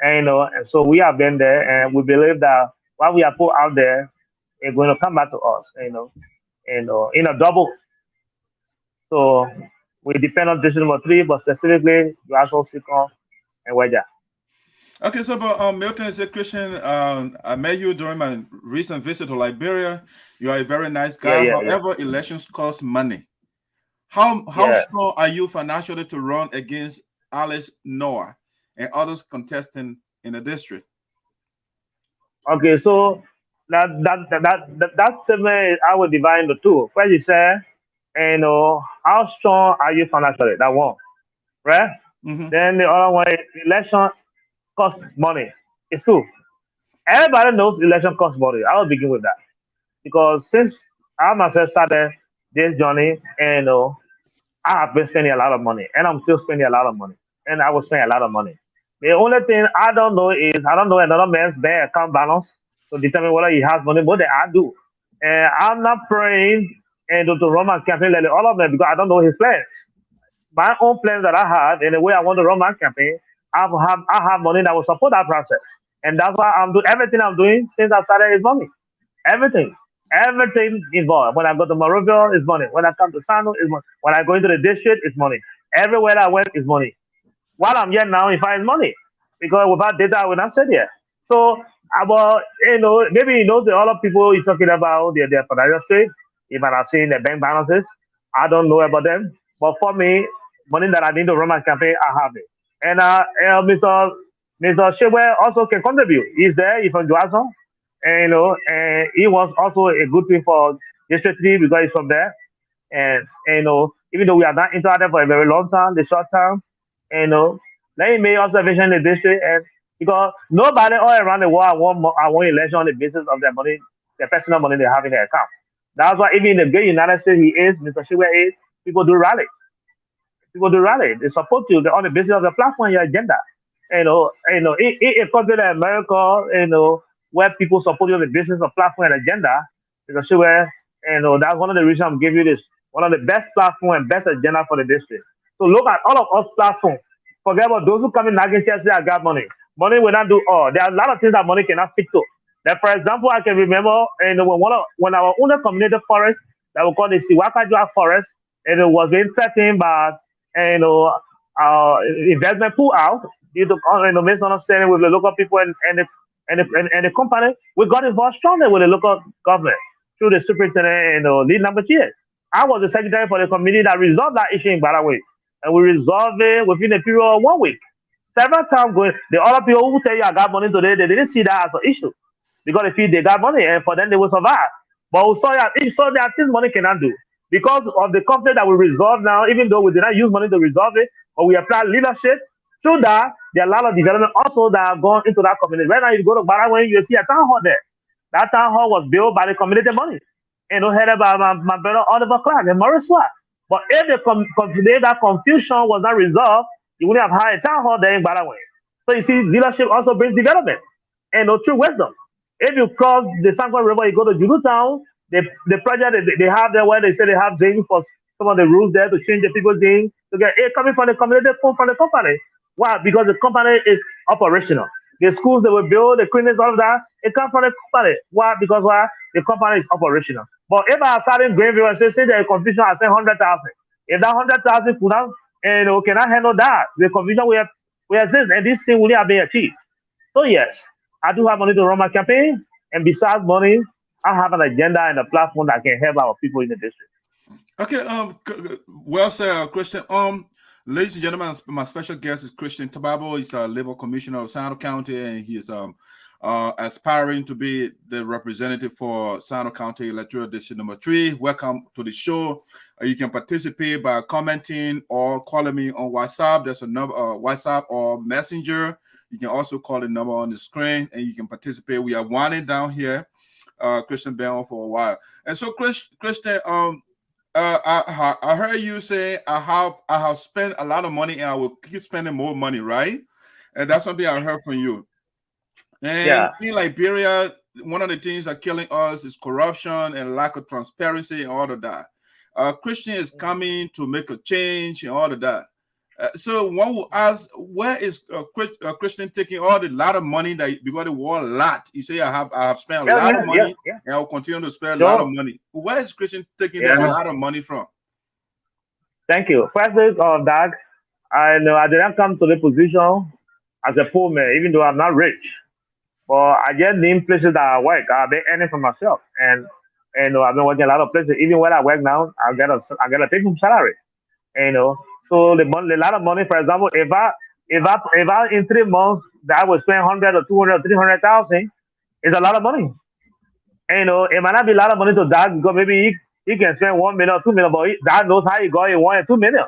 and so we have been there, and we believe that what we are put out there is going to come back to us, in a double. So we depend on district number 3, but specifically Jason Cinco and Wedger. Okay, so but Milton said, Christian, I met you during my recent visit to Liberia. You are a very nice guy. However, elections cost money. How strong are you financially to run against Alex Noah and others contesting in the district? Okay, so that statement I will divide into two. First, you say, how strong are you financially? That one, right? Mm-hmm. Then the other one is election costs money. It's true. Everybody knows election costs money. I will begin with that, because since I myself started this journey, I have been spending a lot of money, and I'm still spending a lot of money, and I will spend a lot of money. The only thing I don't know is I don't know another man's bank account balance to determine whether he has money, but I do. And I'm not praying to run my campaign like all of them, because I don't know his plans. My own plans that I have, and the way I want to run my campaign, I have money that will support that process. And that's why I'm doing everything I'm doing since I started is money. Everything involved. When I go to Monrovia, it's money. When I come to Sinoe, it's money. When I go into the district, it's money. Everywhere I went is money. What I'm here now, if I have money, because without data, I would not sit here. So, maybe he knows the other people he's talking about, their financial state. If I'm not seeing their bank balances, I don't know about them. But for me, money that I need to run my campaign, I have it. And Mr. Shekpeh also can contribute. He's there. He's from Johnson, and he was also a good thing for District 3 because he's from there. And even though we are not interacted for a very long time, the short term, let me make observation in the district, and because nobody all around the world want election on the basis of their money, their personal money they have in their account. That's why even in the great United States, Mr. Shekpeh is, people do rally. They support you on the basis of the platform, your agenda. In a country like America, where people support you on the basis of platform and agenda, Mr. Shekpeh, that's one of the reasons I'm giving you this. One of the best platform and best agenda for the district. So look at all of us platforms. Forget about those who come in nagging and say, I got money. Money will not do all. There are a lot of things that money cannot speak to. Like, for example, I can remember when our own community forest that we call the Siwakajua forest, and it was being threatened by investment pull out due to misunderstanding with the local people and And the company, we got involved strongly with the local government through the superintendent and lead number 3. I was the secretary for the committee that resolved that issue in Baraway. And we resolved it within a period of 1 week. Several times going, the other people who tell you I got money today, they didn't see that as an issue. Because they feel they got money and for them they will survive. But we saw that this money cannot do. Because of the conflict that we resolve now, even though we did not use money to resolve it, but we apply leadership. Through that, there are a lot of development also that have gone into that community. Right now, you go to Baraway, you see a town hall there. That town hall was built by the community money. And headed by my brother Oliver Clark and Maurice Watt. But if that confusion was not resolved, you wouldn't have had a town hall there in Baraway. So you see, leadership also brings development and true wisdom. If you cross the Sankwang River, you go to Judu Town, the project they have there where they say they have zing for some of the rules there to change the people's zing to get it coming from the community, from the company. Why? Because the company is operational. The schools they will build, the clinics, all of that, it comes from the company. Why? Because the company is operational. But if I start in Greenville and say there's confusion, I say 100,000. If that 100,000 could not, cannot handle that, the confusion will exist, and this thing will have been achieved. So yes, I do have money to run my campaign, and besides money, I have an agenda and a platform that can help our people in the district. Okay, well said, Christian. Ladies and gentlemen, my special guest is Christian Tababo. He's a Labor Commissioner of Sinoe County, and he is aspiring to be the representative for Sinoe County Electoral District number 3. Welcome to the show. You can participate by commenting or calling me on WhatsApp. There's a number, WhatsApp or Messenger. You can also call the number on the screen, and you can participate. We are winding down here. Christian been on for a while, and so Christian, I heard you say I have spent a lot of money, and I will keep spending more money, right? And that's something I heard from you. And in Liberia, one of the things that are killing us is corruption and lack of transparency and all of that. Christian is coming to make a change and all of that. So one will ask, where is Christian taking all the lot of money that because the war a lot? You say I have spent a lot of money and I will continue to spend a lot of money. Where is Christian taking a lot of money from? Thank you. First, Doug, I know I didn't come to the position as a poor man, even though I'm not rich. But I just name places that I work. I've been earning for myself, and I've been working a lot of places. Even where I work now, I get a take home salary. So the lot of money. For example, if I in 3 months that I will spend 100 or 200 or 300,000, it's a lot of money. It might not be a lot of money to that because maybe he can spend 1 million or 2 million, but that knows how he got 1 and 2 million.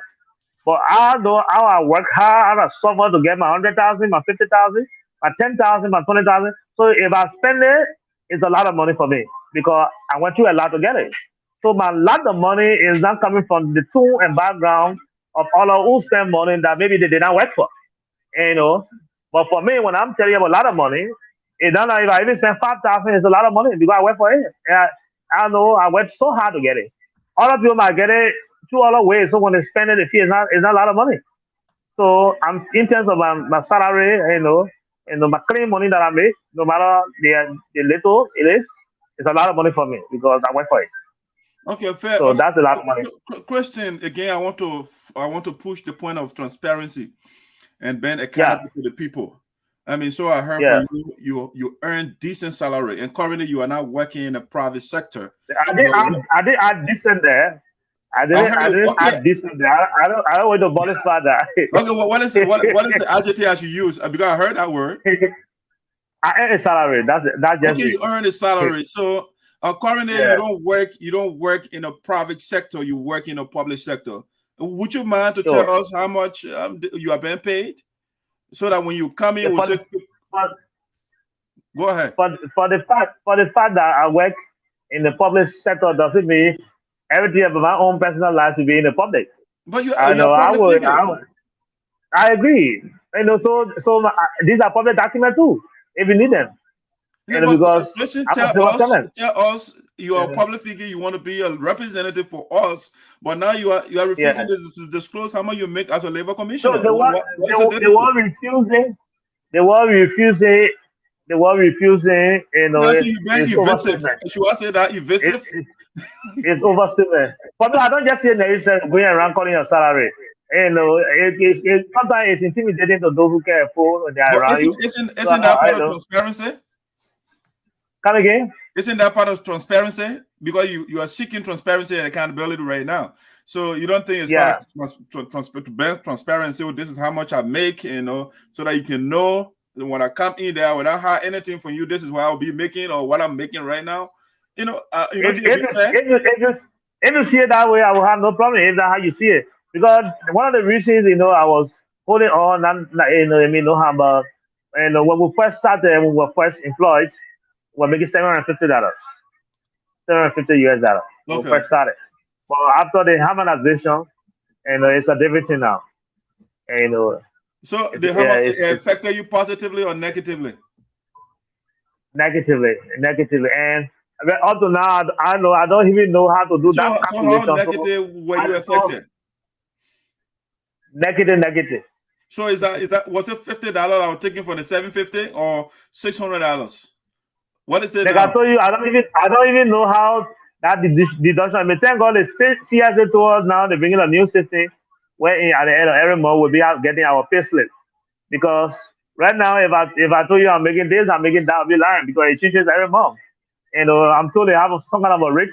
But I know how I work hard, how I suffer to get my 100,000, my 50,000, my 10,000, my 20,000. So if I spend it, it's a lot of money for me because I went through a lot to get it. So my lot of money is not coming from the tool and background of all of who spend money that maybe they did not work for. But for me, when I'm telling you about a lot of money, it's not like if I even spend 5,000, it's a lot of money because I work for it. And I know I worked so hard to get it. Other people might get it two other ways. So when they spend it, the fee is not a lot of money. So I'm in terms of my salary, my clean money that I make, no matter the little it is, it's a lot of money for me because I work for it. Okay, fair. So that's a lot of money. Christian, again, I want to push the point of transparency and being accountable to the people. I mean, so I heard from you earn decent salary, and currently you are not working in the private sector. I did decent there. I didn't add decent there. I don't want to abolish that. Okay, well, what is the adjective you use? Because I heard that word. I earn a salary. That's just you earn a salary. So currently you don't work in a private sector. You work in a public sector. Would you mind to tell us how much you are being paid, so that when you come in, go ahead. For the fact that I work in the public sector doesn't mean everything about my own personal life to be in the public. But I agree. So these are public documents too, if you need them. Because listen, tell us you are a public figure, you want to be a representative for us, but now you are refusing to disclose how much you make as a labor commissioner. So they were refusing. Should I say that evasive? It's overstatement. But I don't just say going around calling your salary. Sometimes it's intimidating to those who can afford when they are around you. Isn't that part of transparency? Come again? Isn't that part of transparency? Because you are seeking transparency and accountability right now. So you don't think it's part of transparency? Oh, this is how much I make, so that you can know when I come in there without hide anything from you. This is what I'll be making or what I'm making right now. If you see it that way, I will have no problem. If that's how you see it, because one of the reasons, I was holding on, and when we first started, when we were first employed, we were making $750, $750 when we first started. But after the harmonization, it's a different thing now. So it affected you positively or negatively? Negatively, and up to now, I don't even know how to do that calculation. So how negative were you affected? Negative. So was it $50 I was taking for the $750 or $600? What is it? Like I told you, I don't even know how that deduction. I mean, thank God the CSA told us now they're bringing a new system where at the end of every month we'll be getting our pay slip. Because right now, if I told you I'm making this, I'm making that, I'll be lying because it changes every month. I'm told they have some kind of a rate,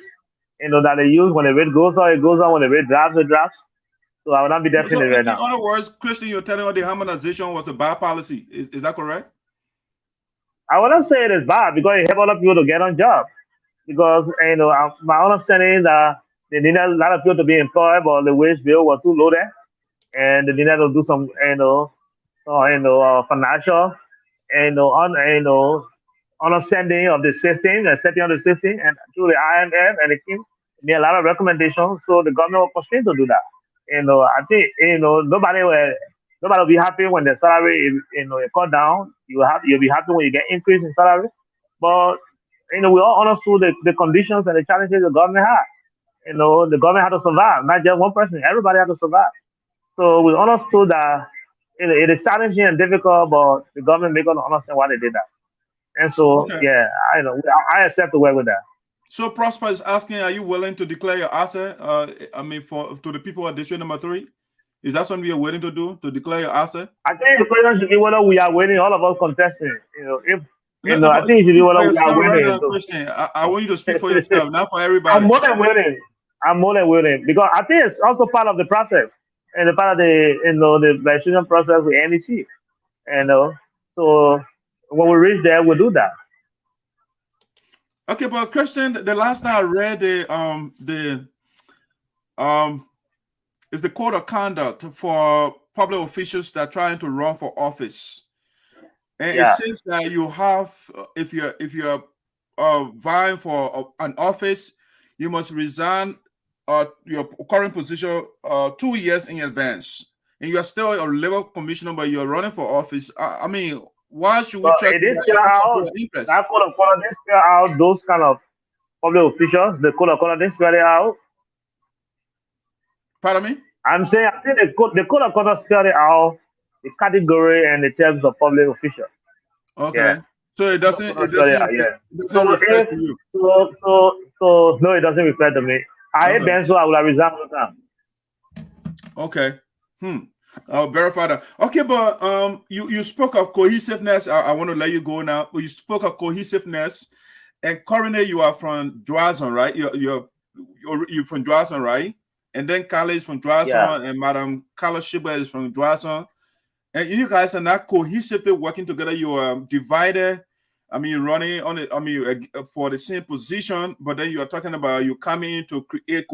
that they use when the rate goes on, it goes on. When the rate drops, it drops. So I will not be definitely right now. In other words, Christian, you're telling me the harmonization was a bad policy. Is that correct? I wouldn't say it is bad because it helped other people to get on job. Because my understanding is that they needed a lot of people to be employed, but the wage bill was too low there, and they needed to do some financial understanding of the system and setting of the system, and through the IMF and the King made a lot of recommendations. So the government was constrained to do that. I think nobody will be happy when the salary is cut down. You'll be happy when you get increase in salary, but we all understood the conditions and the challenges the government had. The government had to survive, not just one person. Everybody had to survive. So we understood that it is challenging and difficult, but the government made us understand why they did that. And so, I accept to work with that. So Prosper is asking, are you willing to declare your asset? To the people at district number 3, is that something you're willing to do, to declare your asset? I think the question should be whether we are waiting, all of us contesting. I think it should be whether we are waiting. Christian, I want you to speak for yourself, not for everybody. I'm more than waiting because I think it's also part of the process and the part of the registration process with NEC. So when we reach there, we'll do that. Okay, but Christian, the last time I read is the code of conduct for public officials that are trying to run for office, and it says that you have, if you're vying for an office, you must resign your current position 2 years in advance, and you are still a level commissioner, but you're running for office. Why should we check that code of conduct? They spell out those kind of public officials. The code of conduct, they spell it out. Pardon me? I'm saying I think the code of conduct spell it out, the category and the terms of public official. Okay. Yeah. So it doesn't refer to you. So no, it doesn't refer to me. I hate them, so I will resign all the time. Okay. I'll verify that. Okay, but you spoke of cohesiveness. I want to let you go now. But you spoke of cohesiveness, and currently you are from Drazon, right? You're from Drazon, right? And then Carla is from Drazon, and Madam Carlor Shekpeh is from Drazon. And you guys are not cohesively working together. You are divided. You're running on it. For the same position, but then you are talking about you coming in to create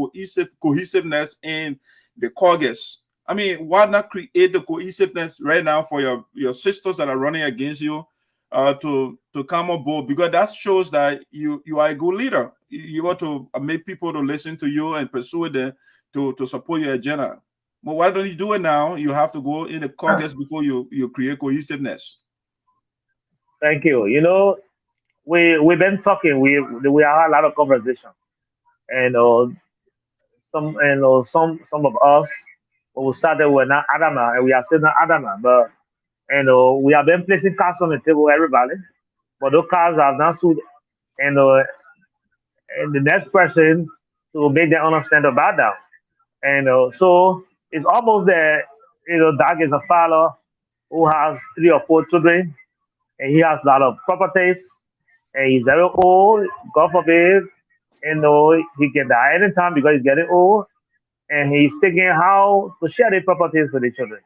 cohesiveness in the caucus. Why not create the cohesiveness right now for your sisters that are running against you to come on board? Because that shows that you are a good leader. You want to make people to listen to you and pursue them to support your agenda. But why don't you do it now? You have to go in the caucus before you create cohesiveness. Thank you. We've been talking. We had a lot of conversation, and some of us. When we started, we're not adamant, and we are still not adamant. But we have been placing cards on the table, everybody. But those cards have not suited, and the next person to make them understand about that. And so it's almost there. Doug is a father who has 3 or 4 children, and he has a lot of properties. and he's very old. God forbid, he can die anytime because he's getting old, and he's thinking how to share the properties with the children.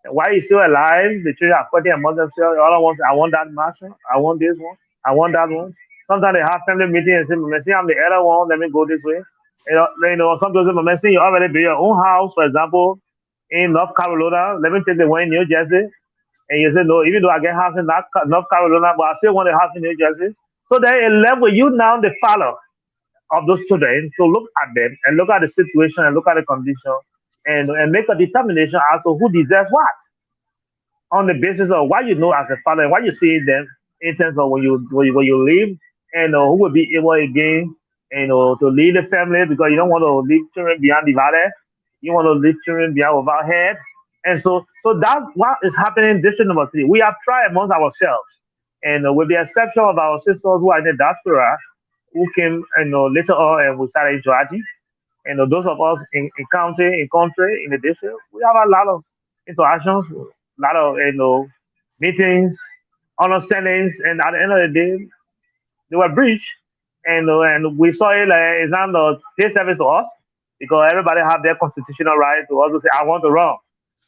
And while he's still alive, the children are fighting among themselves. All at once, I want that mansion, I want this one, I want that one. Sometimes they have family meetings and say, "Messi, I'm the elder one. Let me go this way." Sometimes they say, "You already build your own house, for example, in North Carolina. Let me take the one in New Jersey." And you say, "No, even though I get house in North Carolina, but I still want a house in New Jersey." So then it left with you now, the father of those children, to look at them and look at the situation and look at the condition and make a determination as to who deserves what on the basis of what you know as a father and what you see them in terms of when you leave and who will be able again to lead the family because you don't want to leave children behind divided. You want to leave children behind without head. And so that's what is happening in district number 3. We have tried amongst ourselves. And with the exception of our sisters who are in the diaspora, who came later on and we started interacting. And those of us in country, in the district, we have a lot of interactions, a lot of meetings, understandings, and at the end of the day, they were breached. And we saw it like it's not a pay service to us because everybody have their constitutional right to also say, I want to run.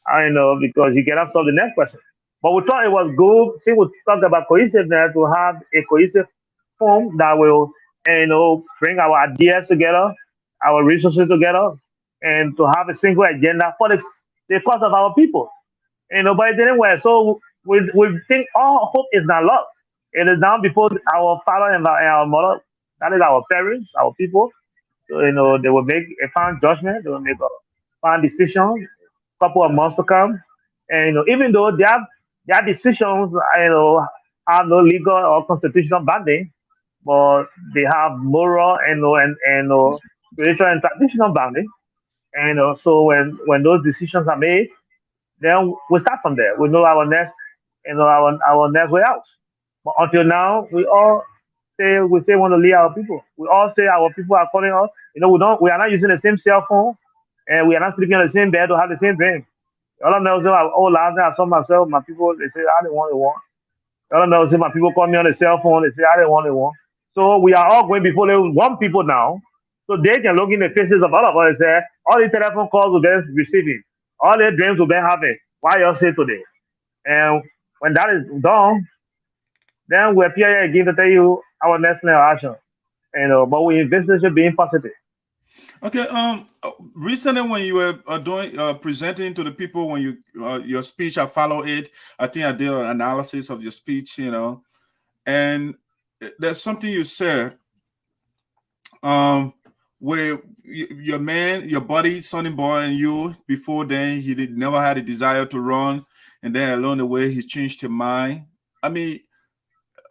I know because you cannot solve the next question. But we thought it was good. See, we talked about cohesiveness to have a cohesive form that will, bring our ideas together, our resources together, and to have a single agenda for the cause of our people. But it didn't work. So we think all hope is not lost. It is now before our father and our mother, that is our parents, our people. So, they will make a final judgment, they will make a final decision, couple of months to come. And even though their decisions, have no legal or constitutional binding, but they have moral and spiritual and traditional bounding. And so when those decisions are made, then we start from there. We know our next, our next way out. But until now, we say we want to lead our people. We all say our people are calling us. We are not using the same cell phone, and we are not sleeping on the same bed to have the same dream. All I know is last night I saw myself, my people, they say I didn't want it one. All I know is my people call me on the cell phone, they say I didn't want it one. So we are all going before the one people now, so they can look in the faces of all of us and say, all the telephone calls will be receiving, all the dreams will be having. Why you say today? And when that is done, then we appear here again to tell you our next plan of action. But we investigate being positive. Okay. Recently, when you were presenting to the people, when your speech, I followed it. I think I did an analysis of your speech. And there's something you said. Where your man, your buddy, Sonny Boy, and you before then, he never had a desire to run, and then along the way, he changed his mind. I mean,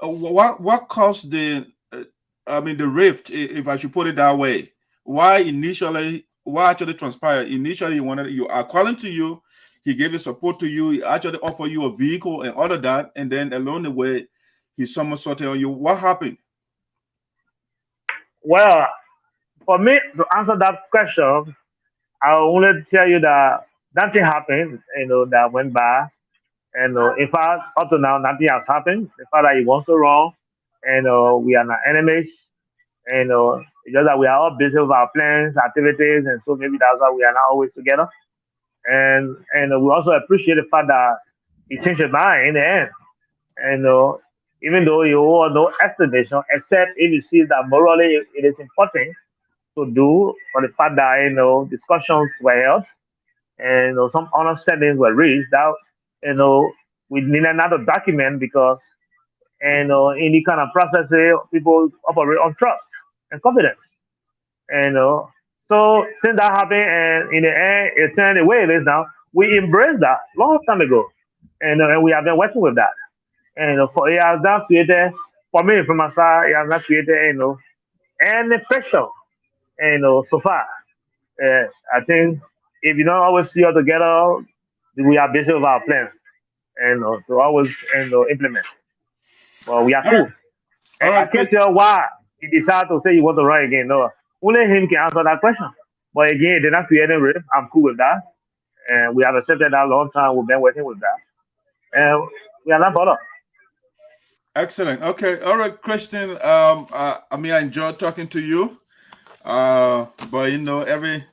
what caused the rift, if I should put it that way? Why actually transpired? Initially, you according to you, he gave his support to you, he actually offered you a vehicle and all of that, and then along the way, he somersaulted on you. What happened? Well, for me to answer that question, I'll only tell you that nothing happened, that went by. And in fact, up to now, nothing has happened. The fact that he wants to run, and we are not enemies. And it's just that we are all busy with our plans, activities, and so maybe that's why we are not always together. And we also appreciate the fact that he changed his mind in the end. And even though you owe no explanation, except if you see that morally it is important to do for the fact that discussions were held and some understandings were reached. That we need another document because in the kind of process people operate on trust and confidence. And so since that happened and in the end it turned the way it is now, we embraced that long time ago, and we have been working with that. And for it has not created for me from my side, it has not created any pressure. So far, I think if you don't always see us together, we are busy with our plans and to always implement. Well, we are cool. All And I right, can't tell why he decided to say he want to run again. No, only him can answer that question. But again, they're not creating rift. I'm cool with that. And we have accepted that long time. We've been working with that. And we are not bothered. Excellent. Okay. All right, Christian. I mean, I enjoyed talking to you. But you know, every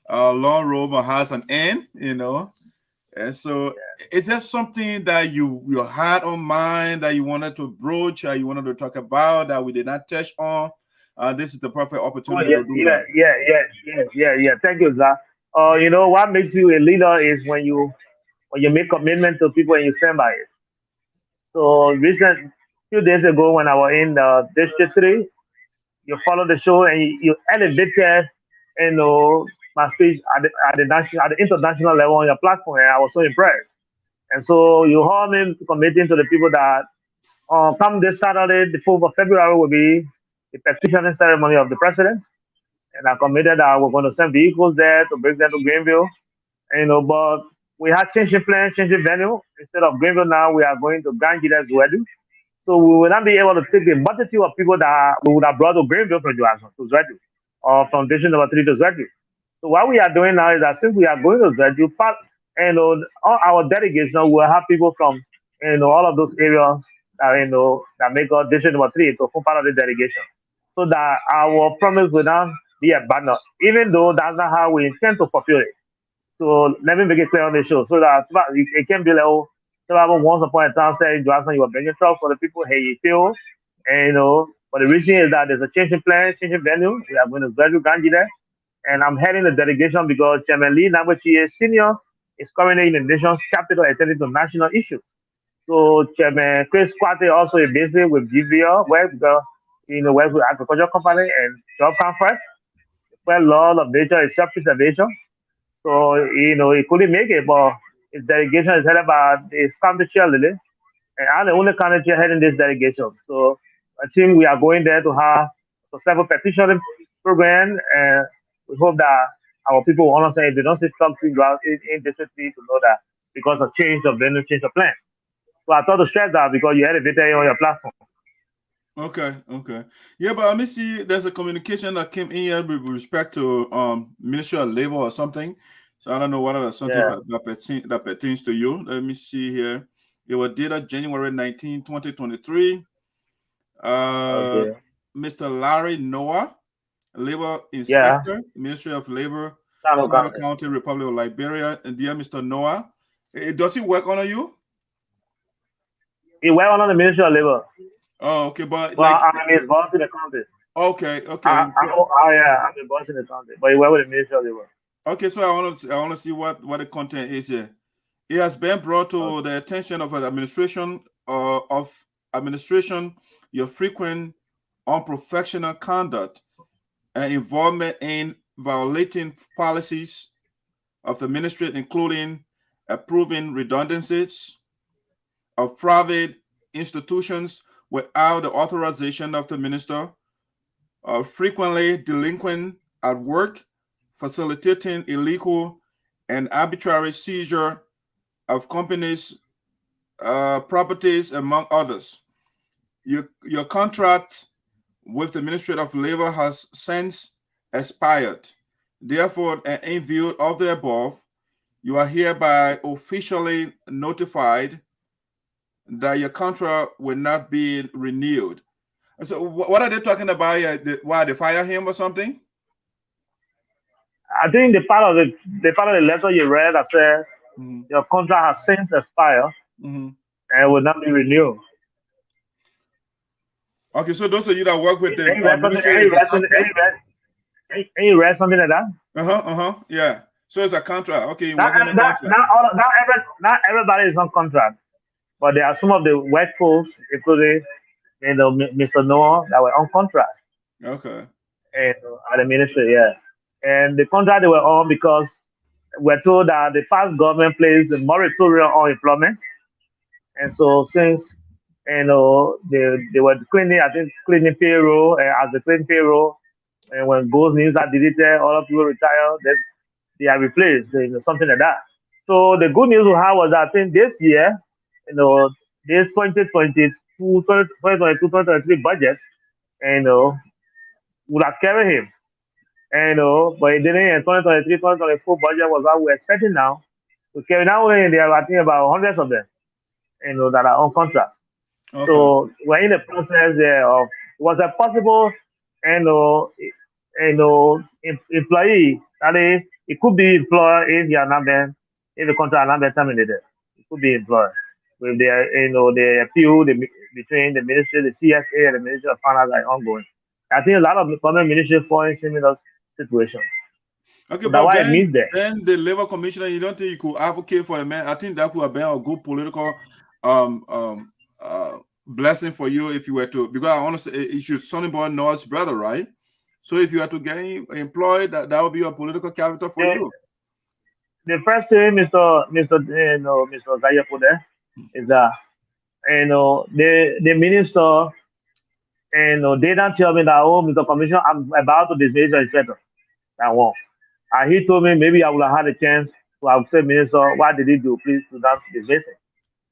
long road has an end, you know. And so is there something that you had on mind that you wanted to broach or you wanted to talk about that we did not touch on? This is the perfect opportunity to do that. Yeah. Thank you, sir. You know what makes you a leader is when you make commitment to people and you stand by it. So few days ago when I was in District 3, you follow the show and you elevated, you know, my speech at the national, at the international level on your platform, and I was so impressed. And so you hold me committing to the people that come this Saturday, the 4th of February, will be the petitioning ceremony of the president. And I committed that we're going to send vehicles there to bring them to Greenville. And, you know, but we had changing plans, changing venue. Instead of Greenville now, we are going to Ganjida's wedding. So we will not be able to take the multitude of people that we would have brought to Greenville from Johnson to Zwedu, or from District number 3 to Zwedu. So what we are doing now is that since we are going to Zwedu, you know, all our delegation will have people from, you know, all of those areas that, you know, that make up District number 3 to form part of the delegation. So that our promise will not be abandoned, even though that's not how we intend to fulfill it. So let me make it clear on the show so that it can be like, oh, Tababo once upon a time said, Johnson, you are bringing trucks for the people, hey, you feel, and you know, but the reason is that there's a changing plan, changing venue. We are going to Zwedu Ganji there, and I'm heading the delegation because Chairman Wlayee Nyantee Senior is currently in the nation's capital attending to national issues. So Chairman Chris Kwate also is busy with GVR, where because you know, works with agriculture company and job conference, where law of nature is self-preservation. So, you know, he couldn't make it, but his delegation is headed by his county chair, Lily. And I'm the only county chair heading this delegation. So I think we are going there to have a successful petitioning program. And we hope that our people will understand if they don't see something in District 3 to know that because of change of venue, change of plan. So I thought to stress that because you had a video on your platform. Okay. Yeah, but let me see. There's a communication that came in here with respect to Ministry of Labor or something. So I don't know whether that's something that pertains to you. Let me see here. It was dated January 19, 2023. Okay. Mr. Larry Noah, Labor Inspector, Ministry of Labor, Sinoe County, Republic of Liberia. And dear Mr. Noah, does he work under you? He works under the Ministry of Labor. Oh, okay, but well, like I'm his boss in the county. Okay. I'm the boss in the county, but he works with the Ministry of Labor. Okay, so I want to see what the content is here. It has been brought to the attention of the administration your frequent unprofessional conduct and involvement in violating policies of the ministry, including approving redundancies of private institutions without the authorization of the minister, frequently delinquent at work, facilitating illegal and arbitrary seizure of companies' properties, among others. Your contract with the Ministry of Labor has since expired. Therefore, in view of the above, you are hereby officially notified that your contract will not be renewed. So what are they talking about? Why they fire him or something? I think the part of the letter you read that said your contract has since expired and will not be renewed. Okay, so those of you that work with the you read something like that? Yeah. So it's a contract. Okay, not everybody is on contract, but there are some of the workforce, including Mr. Noah, that were on contract. Okay. And at the ministry, and the contract they were on because we're told that the past government placed a moratorium on employment, and so since they were cleaning payroll, and as they clean payroll, and when those names are deleted, all of people retire, then they are replaced, something like that. So the good news we have was that I think this year, this 2022, 2023 budget, would have carried him. But it didn't. And 2023, 2024 budget was what we're expecting now. To carry now, there are, I think, about hundreds of them, that are on contract. Okay. So we're in the process there of was a possible, employee. That is, it could be employed if you are not been if the contract not been terminated. It could be employed with the appeal between the ministry, the CSA, and the Ministry of Finance are ongoing. I think a lot of the government ministry fall in similar situation. Okay, So that's but why it means that. then the labor commissioner, you don't think you could advocate for a man? I think that could have been a good political blessing for you if you were to, because I honestly, it's your Sonnyboy Noah's brother, right? So if you had to get him employed, that would be a political capital for you. The first thing, Mr. Zayapude, is that the minister they don't tell me that, oh, Mr. Commissioner, I'm about to dismiss your inspector. I won't. And he told me maybe I would have had a chance to have said, Minister, what did he do? Please do not dismiss him.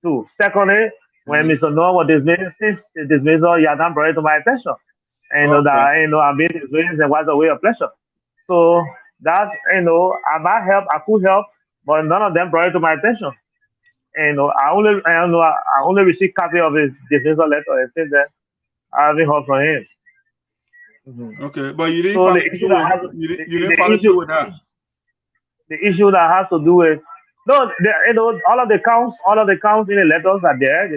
Two. Secondly, when Mr. Noah was dismissed, his dismissal, he had not brought it to my attention. And that I'm being dismissed and was a way of pleasure. So that's I might help, I could help, but none of them brought it to my attention. And I only received copy of his dismissal letter and said that I haven't heard from him. Okay, but you didn't follow through with that. The issue that has to do with all of the counts in the letters are there.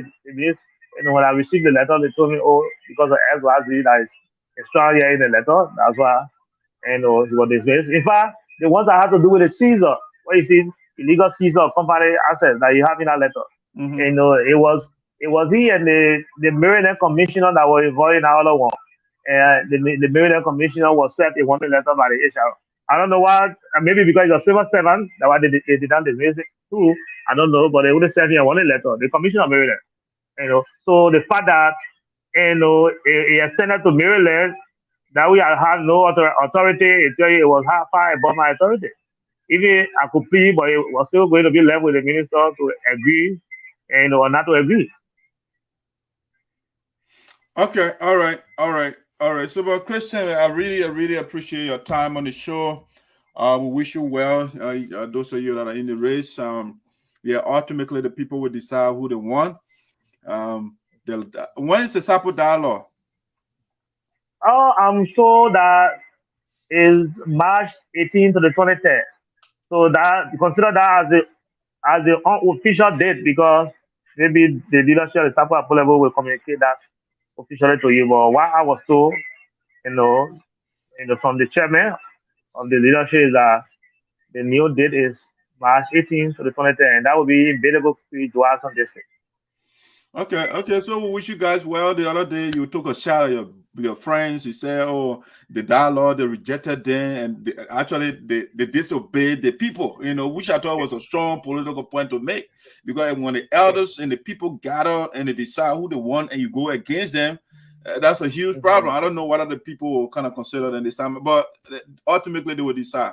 When I received the letter, they told me, oh, because of XYZ that is extra here in the letter, that's why he was dismissed. In fact, the ones that have to do with the seizure, what you see, illegal seizure of company assets that you have in that letter. It was he and the Maryland commissioner that were involved in our other one. And the Maryland commissioner was sent a warning letter by the HR. I don't know why, maybe because he's a civil servant, that why they did not dismiss it too. I don't know, but they would have sent me a warning letter. The commissioner of Maryland. So the fact that he extended to Maryland, that we have no authority, it was far above my authority. Even I could plead, but it was still going to be left with the minister to agree or not to agree. Okay, all right. So, but Christian, I really appreciate your time on the show. We wish you well. Those of you that are in the race, ultimately the people will decide who they want. When is the sample dialogue? Oh, I'm sure that is March 18th to the 23rd. So that consider that as the unofficial date, because maybe the leadership at the upper level will communicate that officially to you. But what I was told, from the chairman of the leadership is that the new date is March 18th to the 23rd, and that will be available to us on this. Okay. So we wish you guys well. The other day you took a shot at your friends. You said, "Oh, the dialogue, they rejected them, and they disobeyed the people." Which I thought was a strong political point to make, because when the elders and the people gather and they decide who they want, and you go against them, that's a huge problem. I don't know what other people will kind of consider in this time, but ultimately they will decide.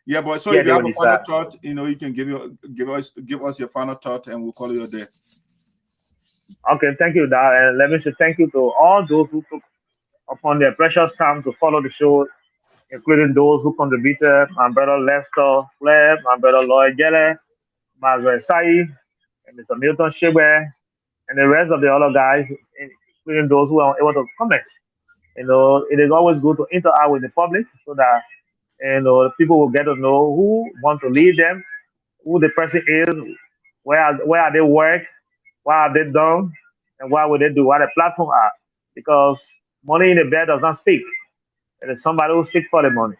Yeah, but so if you have a final thought, you can give us your final thought, and we'll call it a day. Okay, thank you, Dad. And let me say thank you to all those who took upon their precious time to follow the show, including those who contributed, my brother Lester Fleb, my brother Lloyd Jelly, my brother Sai, and Mr. Milton Shekpeh, and the rest of the other guys, including those who are able to comment. It is always good to interact with the public so that people will get to know who want to lead them, who the person is, where are they work, what have they done, and what will they do, what the platform are. Because money in the bed does not speak. It is somebody who speaks for the money.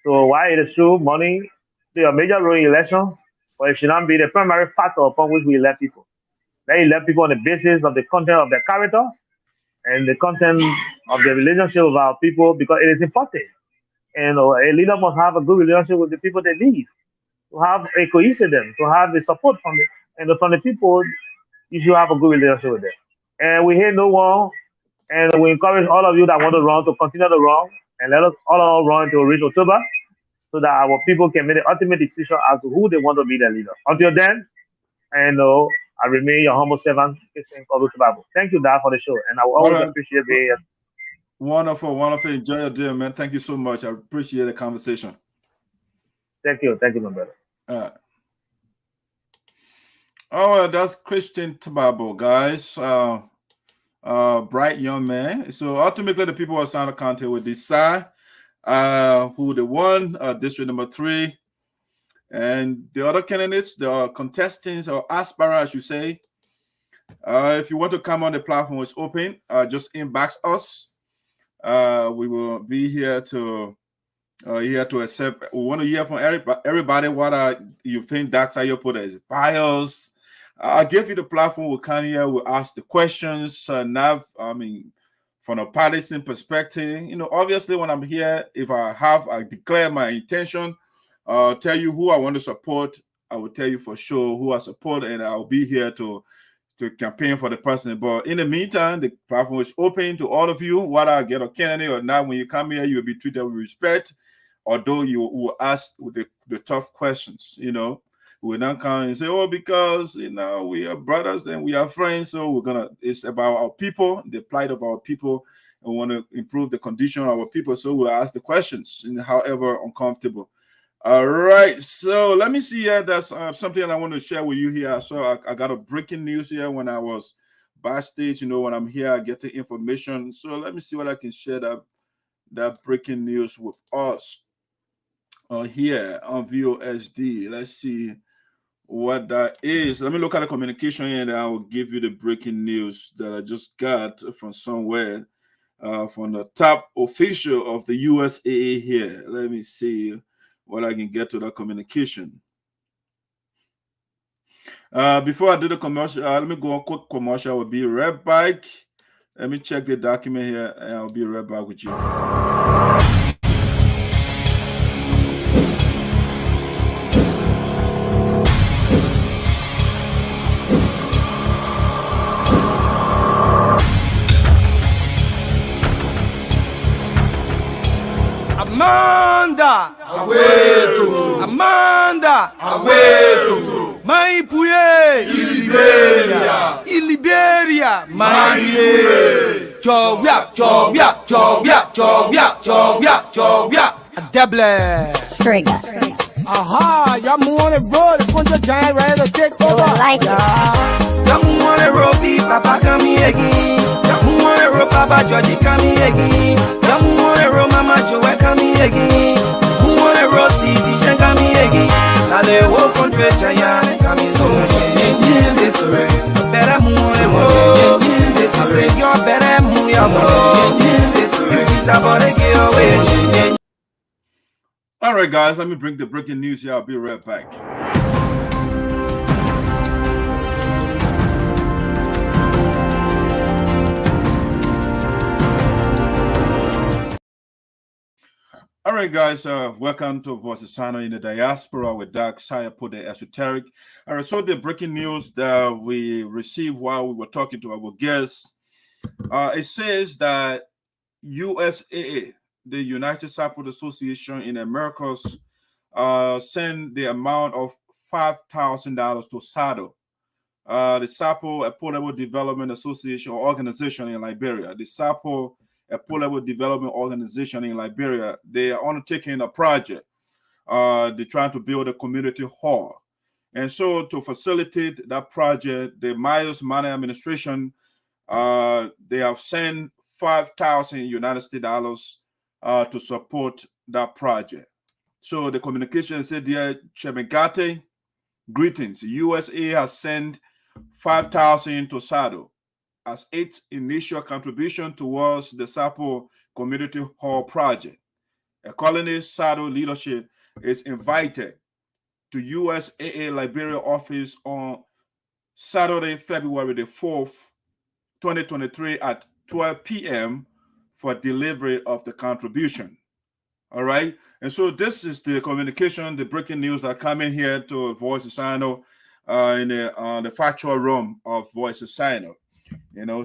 So why it is true, money play a major role in election, but it should not be the primary factor upon which we elect people. They elect people on the basis of the content of their character and the content of the relationship with our people, because it is important. And a leader must have a good relationship with the people they lead, to have a coincidence, to have the support from the people. You should have a good relationship with them. And we hate no one, and we encourage all of you that want to run to continue to run, and let us all run to reach October, so that our people can make the ultimate decision as to who they want to be their leader. Until then, I remain your humble servant, Christian Tababo. Thank you, Dad, for the show, and I will always appreciate being here. Wonderful. Enjoy your day, man. Thank you so much. I appreciate the conversation. Thank you, my brother. Oh, that's Christian Tababo, guys. bright young man. So ultimately, the people of Sinoe County will decide who they won, district number 3. And the other candidates, the contestants or aspirants, you say, if you want to come on the platform, it's open. Just inbox us. We will be here to accept. We want to hear from everybody what you think that's how you put it as bios. I'll give you the platform. We'll come here. We'll ask the questions. From a partisan perspective, obviously when I'm here, if I declare my intention, tell you who I want to support. I will tell you for sure who I support, and I'll be here to campaign for the person. But in the meantime, the platform is open to all of you. Whether I get a candidate or not, when you come here, you'll be treated with respect. Although you will ask the tough questions, we will not come and say, oh, because we are brothers and we are friends, so it's about our people, the plight of our people, and we want to improve the condition of our people. So we'll ask the questions, however uncomfortable. All right, so let me see here. That's something I want to share with you here. So I got a breaking news here when I was backstage. When I'm here, I get the information. So let me see what I can share that breaking news with us here on VOSD. Let's see what that is. Let me look at the communication here, and I will give you the breaking news that I just got from somewhere, from the top official of the USAA here. Let me see what I can get to that communication. Before I do the commercial, let me go on quick commercial. I will be right back. Let me check the document here, and I'll be right back with you. Amanda Aweto, Amanda Aweto, Maipuye Liberia, Maipuye, Jovia, Deble, Strigger. Aha, y'all want to roll, the punch giant ready to take over. Like y'all want to roll, Papa come here again. Y'all want to roll, Papa Georgie come here again. Y'all want to roll, Mama Joe come here again. Who want to roll, City Shen come here again. Now the whole country giant coming soon. Victory, better move, I say you're better move, you deserve to get away. All right, guys, let me bring the breaking news here. I'll be right back. All right, guys, welcome to Voices Sinoe in the Diaspora with Doug Sayaput, the Esoteric. All right, so the breaking news that we received while we were talking to our guests, it says that USAA, the United Support Association in Americas, sent the amount of $5,000 to SADO, the SAPO, a Poor-Level Development Association or organization in Liberia. The SAPO, a Poor-Level Development Organization in Liberia, they are undertaking a project. They're trying to build a community hall. And so to facilitate that project, the Myers Money Administration, they have sent 5,000 United States dollars to support that project. So the communication said, dear Chemegate, greetings. USA has sent 5,000 to SADO as its initial contribution towards the SAPO Community Hall project. Accordingly, SADO leadership is invited to USAA Liberia office on Saturday, February the 4th, 2023 at 12 p.m. for delivery of the contribution. All right. And so this is the communication, the breaking news that come in here to Voices Sinoe in the factual room of Voices Sinoe.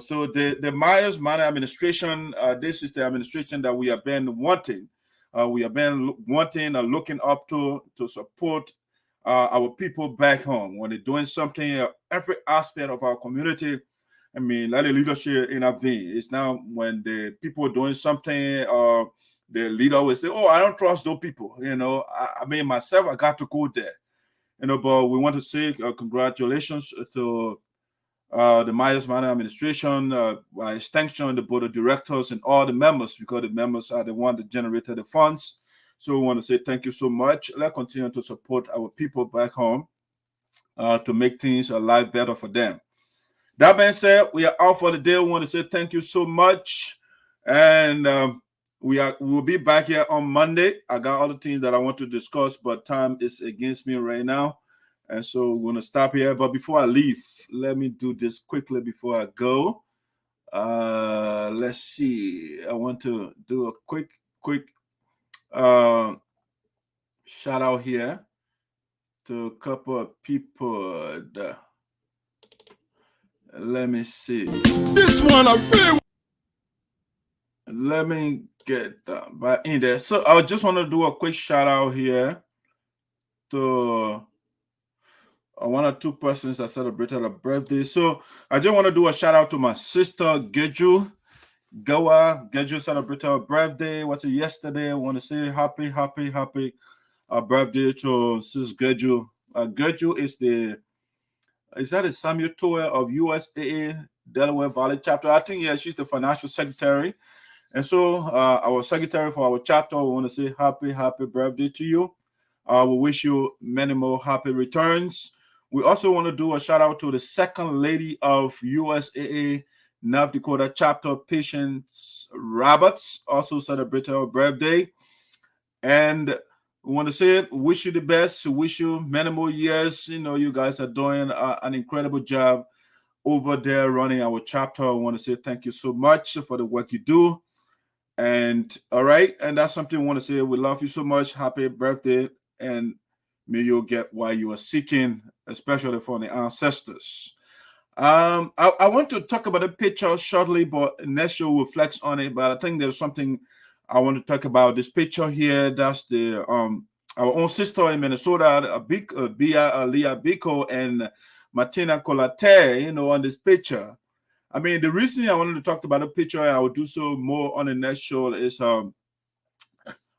So the Myers Money Administration, this is the administration that we have been wanting. We have been wanting and looking up to support our people back home when they're doing something, every aspect of our community. I mean, let the leadership intervene. It's now when the people are doing something, the leader will say, oh, I don't trust those people. I mean, myself, I got to go there. But we want to say congratulations to the Myers Manor administration, by extension, the board of directors, and all the members, because the members are the one that generated the funds. So we want to say thank you so much. Let's continue to support our people back home to make things a life better for them. That being said, we are out for the day. We want to say thank you so much. And we'll be back here on Monday. I got other things that I want to discuss, but time is against me right now. And so we're going to stop here. But before I leave, let me do this quickly before I go. Let's see. I want to do a quick shout out here to a couple of people. Let me see. This one I really. Let me get back in there. So I just want to do a quick shout out here to one or two persons that celebrated a birthday. So I just want to do a shout out to my sister Geju. Geju celebrated her birthday. Was it yesterday? I want to say happy birthday to Sis Geju. Geju is that the Samuel Tower of USAA Delaware Valley chapter? I think, yeah, she's the financial secretary. And so our secretary for our chapter, we want to say happy birthday to you. We wish you many more happy returns. We also want to do a shout out to the second lady of USAA North Dakota chapter, Patience Roberts, also celebrated her birthday. And we want to say wish you the best, wish you many more years. You know, you guys are doing an incredible job over there running our chapter. I want to say thank you so much for the work you do. And all right, and that's something we want to say. We love you so much. Happy birthday, and may you get what you are seeking, especially from the ancestors. I want to talk about the picture shortly, but next show will flex on it. But I think there's something I want to talk about. This picture here, that's the our own sister in Minnesota, Leah Biko and Martina Colate, you know, on this picture. I mean, the reason I wanted to talk about the picture, and I will do so more on the next show, is at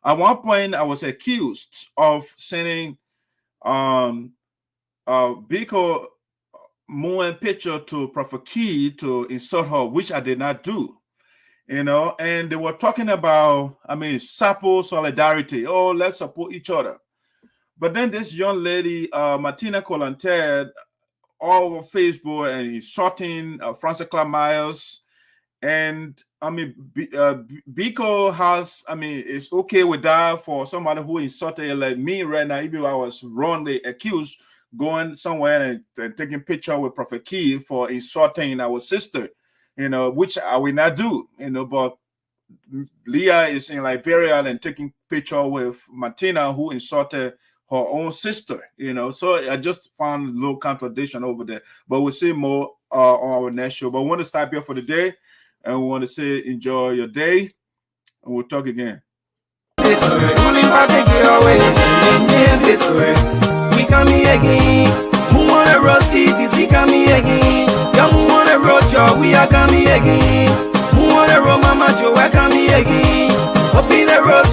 one point I was accused of sending Biko Moen picture to Prophet Key to insult her, which I did not do. You know, and they were talking about, I mean, Sapo solidarity. Oh, let's support each other. But then this young lady, Martina Colante, all over Facebook and insulting Francis Clark Myers. And I mean, Biko has, I mean, it's okay with that for somebody who insulted like me right now, even though I was wrongly accused going somewhere and taking picture with Prophet Key for insulting our sister, you know, which I will not do, you know, but Leah is in Liberia and taking picture with Martina, who insulted her own sister, you know. So I just found a little contradiction over there, but we'll see more on our next show. But we want to stop here for the day, and we want to say enjoy your day, and we'll talk again. We coming again. Who wanna roll cities? He coming again. Young who wanna roll job? We are coming again. Who wanna roll Mama Joe? We're coming again. Up in the road.